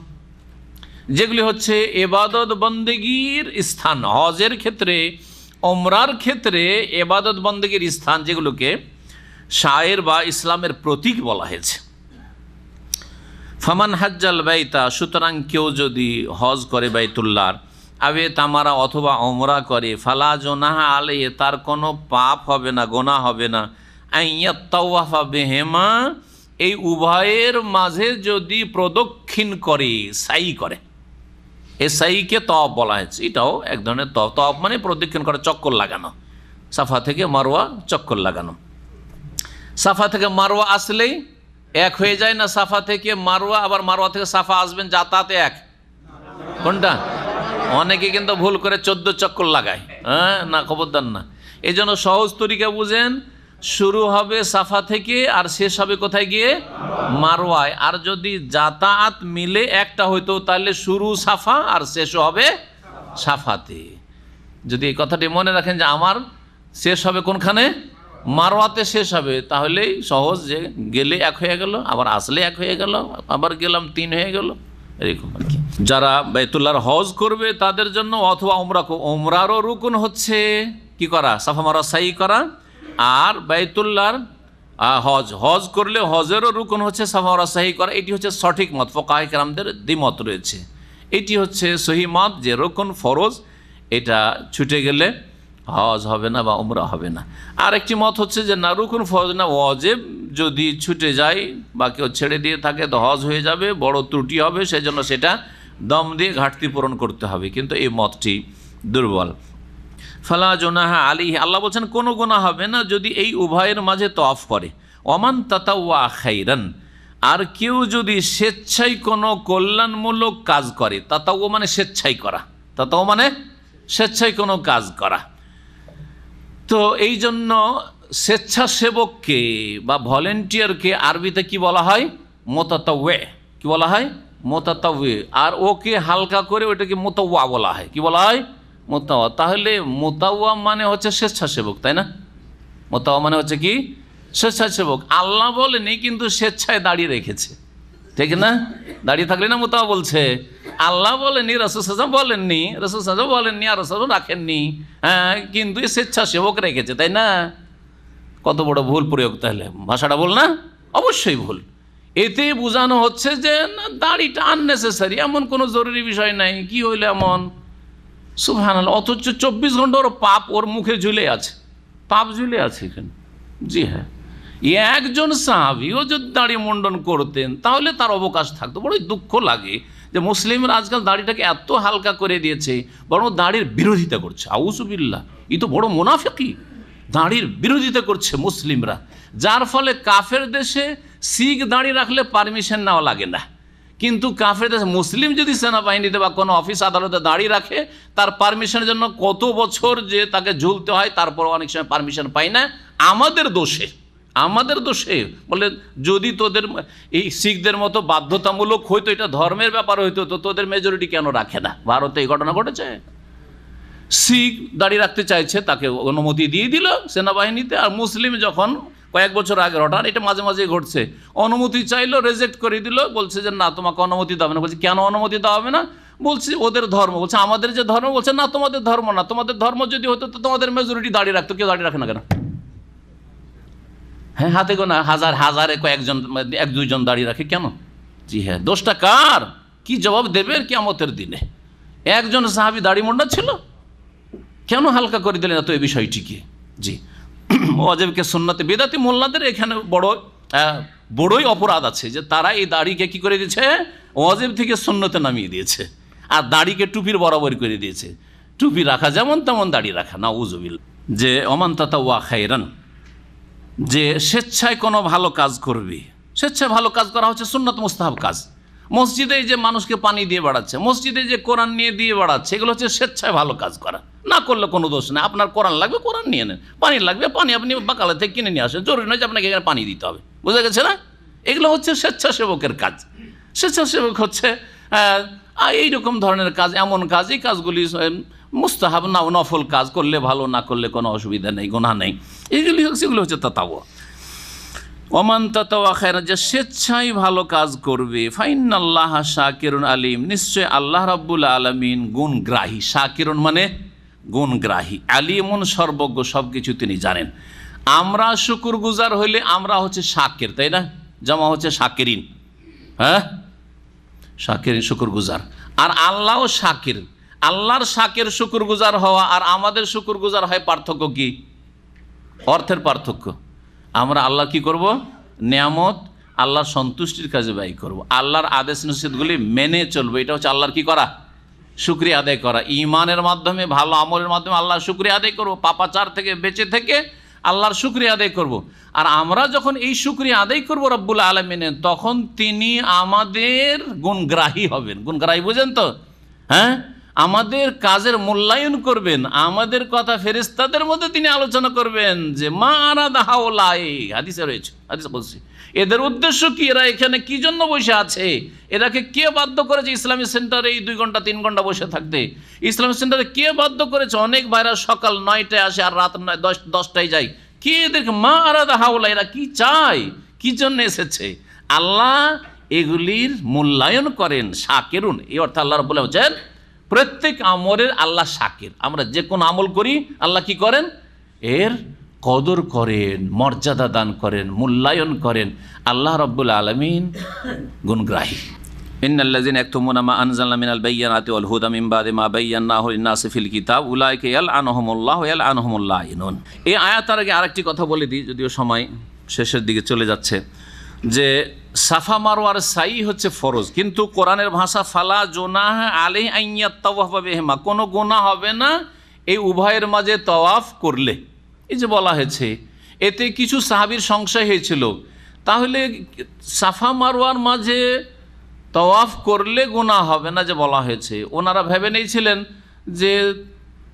যেগুলি হচ্ছে ইবাদত বন্দেগীর স্থান, হজের ক্ষেত্রে, ওমরার ক্ষেত্রে ইবাদত বন্দেগীর স্থান, যেগুলোকে শায়ের বা ইসলামের প্রতীক বলা হয়েছে। ফামান হাজ্জাল বাইতা, সুতরাং কেউ যদি হজ করে বাইতুল্লাহর, আবে তামারা অথবা ওমরা করে, ফালা জুনাহা আলাইহি, তার কোনো পাপ হবে না, গোনাহ হবে না। আইয়াত তাওয়াফা বিহিমা, এই উভয়ের মাঝে যদি প্রদক্ষিণ করে, সাই করে, এ সাইকে তওয়াফ বলা হয়েছে। এটাও এক ধরনের তওয়াফ। তওয়াফ মানে প্রদক্ষিণ করা, চক্কর লাগানো, সাফা থেকে মারওয়া চক্কর লাগানো। সাফা থেকে মারওয়া আসলেই এক হয়ে যায় না? সাফা থেকে মারওয়া, আবার মারওয়া থেকে সাফা আসবেন, যাতায়াতে এক। কোনটা? অনেকে কিন্তু ভুল করে 14 চক্কর লাগায়। হ্যাঁ, না, খবরদার না। এই জন্য সহজ তরিকা বুঝেন, শুরু হবে সাফা থেকে আর শেষ হবে কোথায় গিয়ে? মারওয়ায়। আর যদি যাতায়াত মিলে একটা হইতো তাহলে শুরু সাফা আর শেষও হবে সাফাতে। যদি এই কথাটি মনে রাখেন যে আমার শেষ হবে কোনখানে, মারওয়াতে শেষ হবে, তাহলেই সহজ, যে গেলে এক হয়ে গেল, আবার আসলে এক হয়ে গেল, আবার গেলাম 3 হয়ে গেল, এরকম আর কি। যারা বাইতুল্লাহর হজ করবে তাদের জন্য, অথবা উমরারও রুকুন হচ্ছে কি করা, সাফা মারওয়া সাই করা। আর বাইতুল্লাহর হজ করলে হজেরও রুকুন হচ্ছে সাফা মারওয়া সাই করা। এটি হচ্ছে সঠিক মত, ফুকাহায়ে কেরামদের দ্বিমত রয়েছে। এটি হচ্ছে সহি মত যে রুকুন ফরজ, এটা ছুটে গেলে হজ হবে না বা উমরা হবে না। আর একটি মত হচ্ছে যে না, রুকুন ফরজ না, ওয়াজিব, যদি ছুটে যায় বা কেউ ছেড়ে দিয়ে থাকে তো হজ হয়ে যাবে, বড় ত্রুটি হবে, সেজন্য সেটা দম দিয়ে ঘাটতি পূরণ করতে হবে। কিন্তু এই মতটি দুর্বল। ফালা জুনাহা আলাইহি, আল্লাহ বলছেন কোনো গুনাহ হবে না যদি এই উভয়ের মাঝে তওয়াফ করে। ওমান তাতাওয়া খাইরান, আর কেউ যদি স্বেচ্ছায় কোনো কল্যাণমূলক কাজ করে, তাতাওয়া মানে স্বেচ্ছায় করা, তাতাওয়া মানে স্বেচ্ছায় কোনো কাজ করা। তো এই জন্য স্বেচ্ছাসেবককে বা ভলেন্টিয়ারকে আরবিতে কি বলা হয়, মোতাতাওয়ে। কি বলা হয়, মোতাতাওয়ে। আর ওকে হালকা করে ওইটাকে মোতাওয়া বলা হয়। কি বলা হয়, মোতাওয়া। তাহলে মোতাওয়া মানে হচ্ছে স্বেচ্ছাসেবক, তাই না? মোতাওয়া মানে হচ্ছে কি, স্বেচ্ছাসেবক। আল্লাহ বলেনি, কিন্তু স্বেচ্ছায় দাঁড়িয়ে রেখেছে, ঠিক না? দাঁড়িয়ে থাকলে না মোতাওয়া বলছে। আল্লাহ বলেনি, রাসূল সাল্লাল্লাহু আলাইহি ওয়াসাল্লাম বলেননি, রাসূল সাল্লাল্লাহু আলাইহি ওয়াসাল্লাম বলেননি, আর রাসূল রাখেননি। হ্যাঁ, কিন্তু স্বেচ্ছাসেবক রেখেছে, তাই না? কত বড় ভুল প্রয়োগ তাহলে, ভাষাটা ভুল না? অবশ্যই ভুল। এতে বোঝানো হচ্ছে যে না, দাড়িটা আননেসেসারি, এমন কোনো জরুরি বিষয় নাই, কি হইলো এমন, সুবহানাল্লাহ। অথচ 24 ঘন্টা ওর পাপ ওর মুখে ঝুলে আছে, পাপ ঝুলে আছে এখানে। জি হ্যাঁ, একজন সাহাবীও যদি দাড়ি মুন্ডন করতেন তাহলে তার অবকাশ থাকতো। বড়ই দুঃখ লাগে যে মুসলিমরা আজকাল দাড়িটাকে এত হালকা করে দিয়েছে, বরং দাড়ির বিরোধিতা করছে। আউযুবিল্লাহ, এই তো বড় মুনাফিকি। দাড়ির বিরোধিতা করছে মুসলিমরা, যার ফলে কাফের দেশে শিখ দাড়ি রাখলে পারমিশন নেওয়া লাগে না, কিন্তু কাফের দেশে মুসলিম যদি সেনাবাহিনীতে বা কোনো অফিস আদালতে দাড়ি রাখে, তার পারমিশনের জন্য কত বছর যে তাকে ঝুলতে হয়, তারপর অনেক সময় পারমিশন পায় না। আমাদের দোষে বলে, যদি তোদের এই শিখদের মতো বাধ্যতামূলক হইতো, এটা ধর্মের ব্যাপার হইতো, তো তোদের মেজরিটি কেন রাখে না? ভারতে এই ঘটনা ঘটেছে। শিখ দাড়ি রাখতে চাইছে, তাকে অনুমতি দিয়ে দিল সেনাবাহিনীতে। আর মুসলিম যখন কয়েক বছর আগে ঘটনা, এটা মাঝে মাঝে ঘটছে, অনুমতি চাইলো, রেজেক্ট করে দিল, বলছে যে না, তোমাকে অনুমতি দেওয়া হবে না। বলছে কেন অনুমতি দেওয়া হবে না? বলছে ওদের ধর্ম। বলছে আমাদের যে ধর্ম। বলছে না, তোমাদের ধর্ম না, তোমাদের ধর্ম যদি হতো তো তোমাদের মেজরিটি দাড়ি রাখতো, কেউ দাড়ি রাখে না কেন? হ্যাঁ, হাতে গোনা হাজারে কয়েকজন, 1-2 জন দাঁড়িয়ে রাখে কেন? জি হ্যাঁ, দোষটা কার? কি জবাব দেবে কিয়ামতের দিনে? একজন সাহাবী দাড়ি মোন্ডা ছিল, কেন হালকা করে দিলেন এত এই বিষয়টিকে? জি, ওয়াজিবকে সুন্নতে বিদাতি মোল্লাদের এখানে বড়ই অপরাধ আছে যে তারা এই দাড়িকে কি করে দিয়েছে, ওয়াজিব থেকে সুন্নতে নামিয়ে দিয়েছে, আর দাড়িকে টুপির বরাবর করে দিয়েছে। টুপি রাখা যেমন তেমন দাড়ি রাখা, নাউযুবিল্লাহ। যে ওমান তাতাওয়া খায়রান, যে স্বেচ্ছায় কোনো ভালো কাজ করবে। স্বেচ্ছায় ভালো কাজ করা হচ্ছে সুন্নত মুস্তাহাব কাজ। মসজিদে যে মানুষকে পানি দিয়ে বেড়াচ্ছে, মসজিদে যে কোরআন নিয়ে দিয়ে বেড়াচ্ছে, এগুলো হচ্ছে স্বেচ্ছায় ভালো কাজ করা। না করলে কোনো দোষ নেই। আপনার কোরআন লাগবে, কোরআন নিয়ে নেন। পানি লাগবে, পানি আপনি বাকালা থেকে কিনে নিয়ে আসেন। জরুরি নয় যে আপনাকে এখানে পানি দিতে হবে। বুঝা গেছে না? এগুলো হচ্ছে স্বেচ্ছাসেবকের কাজ। স্বেচ্ছাসেবক হচ্ছে এইরকম ধরনের কাজ, এমন কাজ, এই কাজগুলি মুস্তাহাব না, নফল কাজ, করলে ভালো, না করলে কোনো অসুবিধা নেই, গুনাহ নেই। সেগুলো হচ্ছে তাতাওয়া। ওমান তাতাওয়া খায়রান, যে স্বেচ্ছায় ভালো কাজ করবে। ফাইনাল্লাহা শাকিরুন আলিম, নিশ্চয় আল্লাহ রাব্বুল আলামিন গুণগ্রাহী। শাকিরুন মানে গুণগ্রাহী, আলিমুন সর্বজ্ঞ, সব কিছু তিনি জানেন। আমরা শুকরগুজার হইলে আমরা হচ্ছে শাকির, তাই না? জামা হচ্ছে শাকিরিন। হ্যাঁ, শাকিরিন শুকরগুজার। আর আল্লাহও শাকির। আল্লাহর শাকির শুকরগুজার হওয়া আর আমাদের শুকরগুজার হয় পার্থক্য কি? অর্থের পার্থক্য। আমরা আল্লাহ কি করব? নিয়ামত, আল্লাহর সন্তুষ্টির কাজে ব্যয় করব, আল্লাহর আদেশ নিষেধগুলি মেনে চলবো। এটা হচ্ছে আল্লাহর কি করা? শুকরিয়া আদায় করা। ঈমানের মাধ্যমে, ভালো আমলের মাধ্যমে আল্লাহর শুকরিয়া আদায় করব, পাপাচার থেকে বেঁচে থেকে আল্লাহর শুকরিয়া আদায় করব। আর আমরা যখন এই শুকরিয়া আদায় করব রব্বুল আলামিনের, তখন তিনি আমাদের গুণগ্রাহী হবেন। গুণগ্রাহী বুঝেন তো? হ্যাঁ, আমাদের কাজের মূল্যায়ন করবেন, আমাদের কথা ফেরেশতাদের মধ্যে তিনি আলোচনা করবেন যে মা আরাদা হাওলাই, হাদিসে রয়েছে, হাদিসে বলছি, এদের উদ্দেশ্য কি, এরা এখানে কি জন্য বসে আছে, এরাকে কে বাধ্য করেছে ইসলামী সেন্টারে এই 2 ঘন্টা 3 ঘন্টা বসে থাকতে, ইসলামী সেন্টারে কে বাধ্য করেছে, অনেক ভাইরা সকাল 9টায় আসে আর রাত 10টায় যায়, কে এদেরকে মা আরাদা হাওলা, এরা কি চায়, কি জন্য এসেছে, আল্লাহ এগুলির মূল্যায়ন করেন। শাকিরুন, এই অর্থে আল্লাহ রাব্বুল আলামিন বলেন প্রত্যেক আমলের আল্লাহ শাকির। আমরা যে কোনো আমল করি আল্লাহ কি করেন, এর কদর করেন, মর্যাদা দান করেন, মূল্যায়ন করেন। আল্লাহ রাব্বুল আলামিন গুণগ্রাহী। ইন্নাল্লাযিনা ইয়াকতুমুনা মা আনজালনা মিনাল বায়্যিনাতি ওয়াল হুদা মিন বাদি মা বায়্যানাহু লিন-নাসি ফিল কিতাব উলাইকা ইয়ালআনুহুমুল্লাহু ওয়া ইয়ালআনুহুমুল লাঈনুন। এই আয়াতের আগে আরেকটি কথা বলে দিই, যদিও সময় শেষের দিকে চলে যাচ্ছে, যে সাফা মারওয়ার সাই হচ্ছে ফরজ, কিন্তু কোরআনের ভাষা ফালা জুনাহ আলাইহি আন ইয়াতাওয়াফা বিহিমা, কোনো গুনাহ হবে না এই উভয়ের মাঝে তাওয়াফ করলে। এই যে বলা হয়েছে, এতে কিছু সাহাবীর সংশয় হয়েছিল, তাহলে সাফা মারওয়ার মাঝে তাওয়াফ করলে গুনাহ হবে না যে বলা হয়েছে, ওনারা ভেবে নিয়েছিলেন যে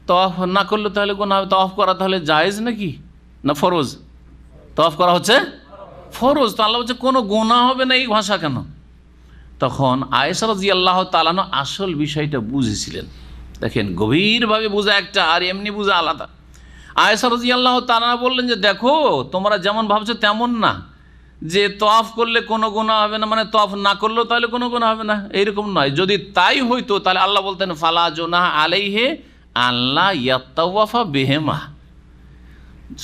তাওয়াফ না করলে তাহলে গুনাহ হবে, তাওয়াফ করা তাহলে জায়েজ নাকি না ফরজ, তাওয়াফ করা হচ্ছে ফরজ, তো আল্লাহ বলছে কোনো গুনাহ হবে না, এই ভাষা কেন? তখন আয়েশা রাদিয়াল্লাহু তাআলা আনহা আসল বিষয়টা বুঝেছিলেন। দেখেন, গভীরভাবে বোঝা একটা আর এমনি বোঝা আলাদা। আয়েশা রাদিয়াল্লাহু তাআলা আনহা বললেন যে দেখো, তোমরা যেমন ভাবছো তেমন না, যে তওয়াফ করলে কোনো গুনাহ হবে না মানে তওয়াফ না করলেও তাহলে কোনো গুনাহ হবে না, এইরকম নয়। যদি তাই হইতো তাহলে আল্লাহ বলতেন ফালা জুনাহ আলাইহি আল্লাহ ইয়াতাওয়াফা বিহিমা,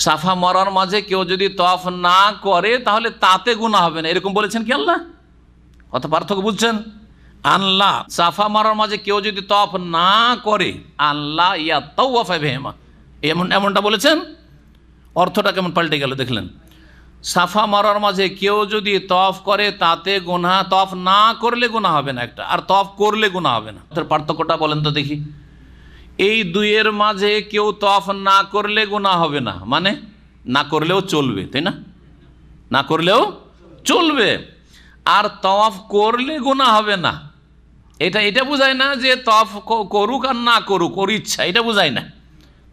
সাফা মারওয়ার মাঝে কেউ যদি তওয়াফ না করে তাহলে তাতে গুনাহ হবে না, এরকম বলেছেন কি আল্লাহ? কত পার্থক্য বুঝছেন? আল্লাহ সাফা মারওয়ার মাঝে কেউ যদি তওয়াফ না করে আল্লাহ ইয়াতাওয়াফা বিহিমা, এমনটা বলেছেন। অর্থটা কেমন পাল্টে গেল দেখলেন? সাফা মারওয়ার মাঝে কেউ যদি তওয়াফ করে তাতে গুনাহ, তওয়াফ না করলে গুনাহ হবে না একটা, আর তওয়াফ করলে গুনাহ হবে না। তার পার্থক্যটা বলেন তো দেখি। এই দুইয়ের মাঝে কেউ তওয়াফ না করলে গুনাহ হবে না, মানে না করলেও চলবে, তাই না? না করলেও চলবে। আর তওয়াফ করলে গুনাহ হবে না, এটা বোঝায় না যে তওয়াফ করুক আর না করুক ওর ইচ্ছা, এটা বোঝায় না।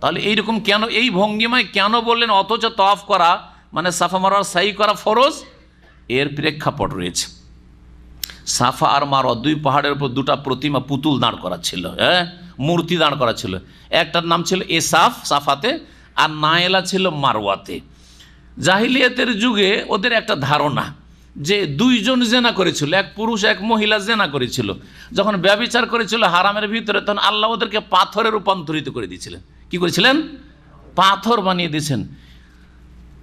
তাহলে এইরকম কেন, এই ভঙ্গিমায় কেন বললেন অথচ তওয়াফ করা মানে সাফা মারওয়ার সাই করা ফরজ? এর প্রেক্ষাপট রয়েছে। সাফা আর মারওয়া 2 পাহাড়ের উপর 2টা প্রতিমা পুতুল দাঁড় করা ছিল, মূর্তি দাঁড় করা ছিল। একটার নাম ছিল এসাফ সাফাতে, আর নায়েলা ছিল মারওয়াতে। জাহিলিয়াতের যুগে ওদের একটা ধারণা যে 2 জন জেনা করেছিল, এক পুরুষ এক মহিলা জেনা করেছিল। যখন ব্যভিচার করেছিল হারামের ভিতরে, তখন আল্লাহ ওদেরকে পাথরে রূপান্তরিত করে দিয়েছিলেন। কি করেছিলেন? পাথর বানিয়ে দিয়েছেন।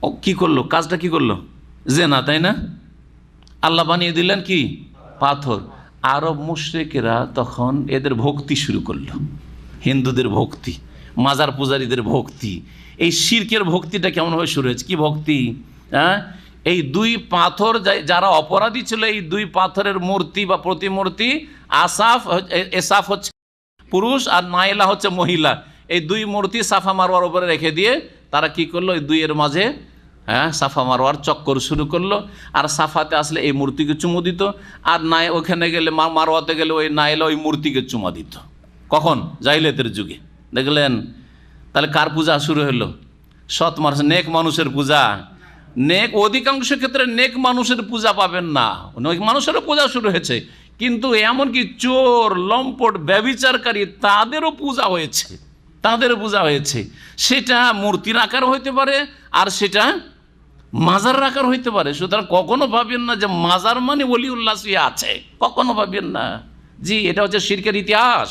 ও কি করলো? কাজটা কি করলো? জেনা, তাই না? আল্লাহ বানিয়ে দিলেন কি? পাথর। আরব মুশরিকেরা তখন এদের ভক্তি শুরু করলো, হিন্দুদের ভক্তি, মাজার পূজারীদের ভক্তি। এই শিরকের ভক্তিটা কেমনভাবে শুরু হয়েছে? কি ভক্তি? এই 2 পাথর, যারা অপরাধী ছিল, এই 2 পাথরের মূর্তি বা প্রতিমূর্তি, এসাফ হচ্ছে পুরুষ আর নাইলা হচ্ছে মহিলা, এই 2 মূর্তি সাফা মারওয়ার উপরে রেখে দিয়ে তারা কি করলো, এই 2 এর মাঝে সাফা মারওয়ার চক্কর শুরু করলো। আর সাফাতে আসলে এই মূর্তিকে চুমু দিত, আর ওখানে গেলে মারওয়াতে গেলে ওই নাইলা ওই মূর্তিকে চুমা দিত। কখন? জাহিলিয়াতের যুগে। দেখলেন? তাহলে কার পূজা শুরু হলো? সৎ মানুষ, নেক মানুষের পূজা। নেক, অধিকাংশ ক্ষেত্রে নেক মানুষের পূজা পাবেন না, নেক মানুষেরও পূজা শুরু হয়েছে, কিন্তু এমনকি চোর, লম্পট, ব্যভিচারকারী তাদেরও পূজা হয়েছে, তাদেরও পূজা হয়েছে। সেটা মূর্তির আকার হইতে পারে আর সেটা মাজার আকার হইতে পারে। সুতরাং কখনো ভাবেন না যে মাজার মানে ওলিউল্লাহ আছে, কখনো ভাবেন না। জি, এটা হচ্ছে শিরকের ইতিহাস,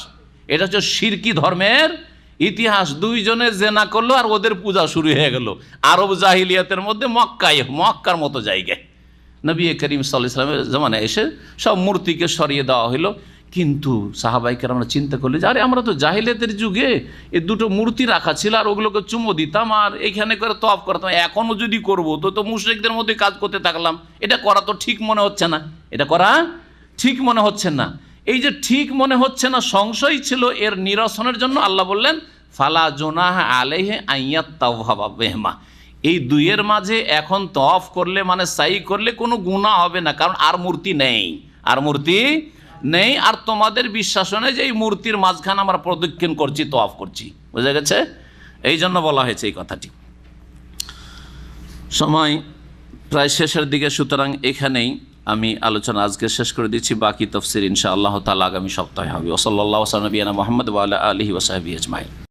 এটা হচ্ছে শিরকি ধর্মের ইতিহাস। 2 জনে জেনা করলো আর ওদের পূজা শুরু হয়ে গেল আরব জাহিলিয়াতের মধ্যে, মক্কার মতো জায়গায়। নবী করিম সাল্লাল্লাহু আলাইহি ওয়াসাল্লামের জামানায় এসে সব মূর্তিকে সরিয়ে দেওয়া হলো। কিন্তু সাহাবাইকেরা আমরা চিন্তা করলে যে আরে আমরা তো জাহিলিয়াতের যুগে এই 2টো মূর্তি রাখা ছিল আর ওগুলোকে চুমো দিতাম আর এইখানে করে তওয়াফ করতাম, এখনও যদি করবো তো মুশরিকদের মধ্যে কাজ করতে থাকলাম, এটা করা তো ঠিক মনে হচ্ছে না, এটা করা ঠিক মনে হচ্ছে না। এই যে ঠিক মনে হচ্ছে না, সংশয় ছিল, এর নিরসনের জন্য আল্লাহ বললেন ফালা জুনাহ আলাইহি আন ইয়াতাওয়াফা বিহিমা, এই 2 এর মাঝে এখন তওয়াফ করলে মানে সাই করলে কোনো গুনাহ হবে না, কারণ আর মূর্তি নেই, আর মূর্তি নেই, আর তোমাদের বিশ্বাসও নেই যে এই মূর্তির মাঝখানে আমরা প্রদক্ষিণ করছি, তওয়াফ করছি। বুঝা গেছে? এই জন্য বলা হয়েছে এই কথাটি। সময় প্রায় শেষের দিকে, সুতরাং এখানেই আমি আলোচনা আজকে শেষ করে দিচ্ছি। বাকি তফসির ইনশাআল্লাহ তাআলা আগামী সপ্তাহে হবে। ওয়া সাল্লাল্লাহু আলা নবিয়িনা মুহাম্মদ ওয়া আলা আলিহি ওয়া সাহবিহি আজমাইন।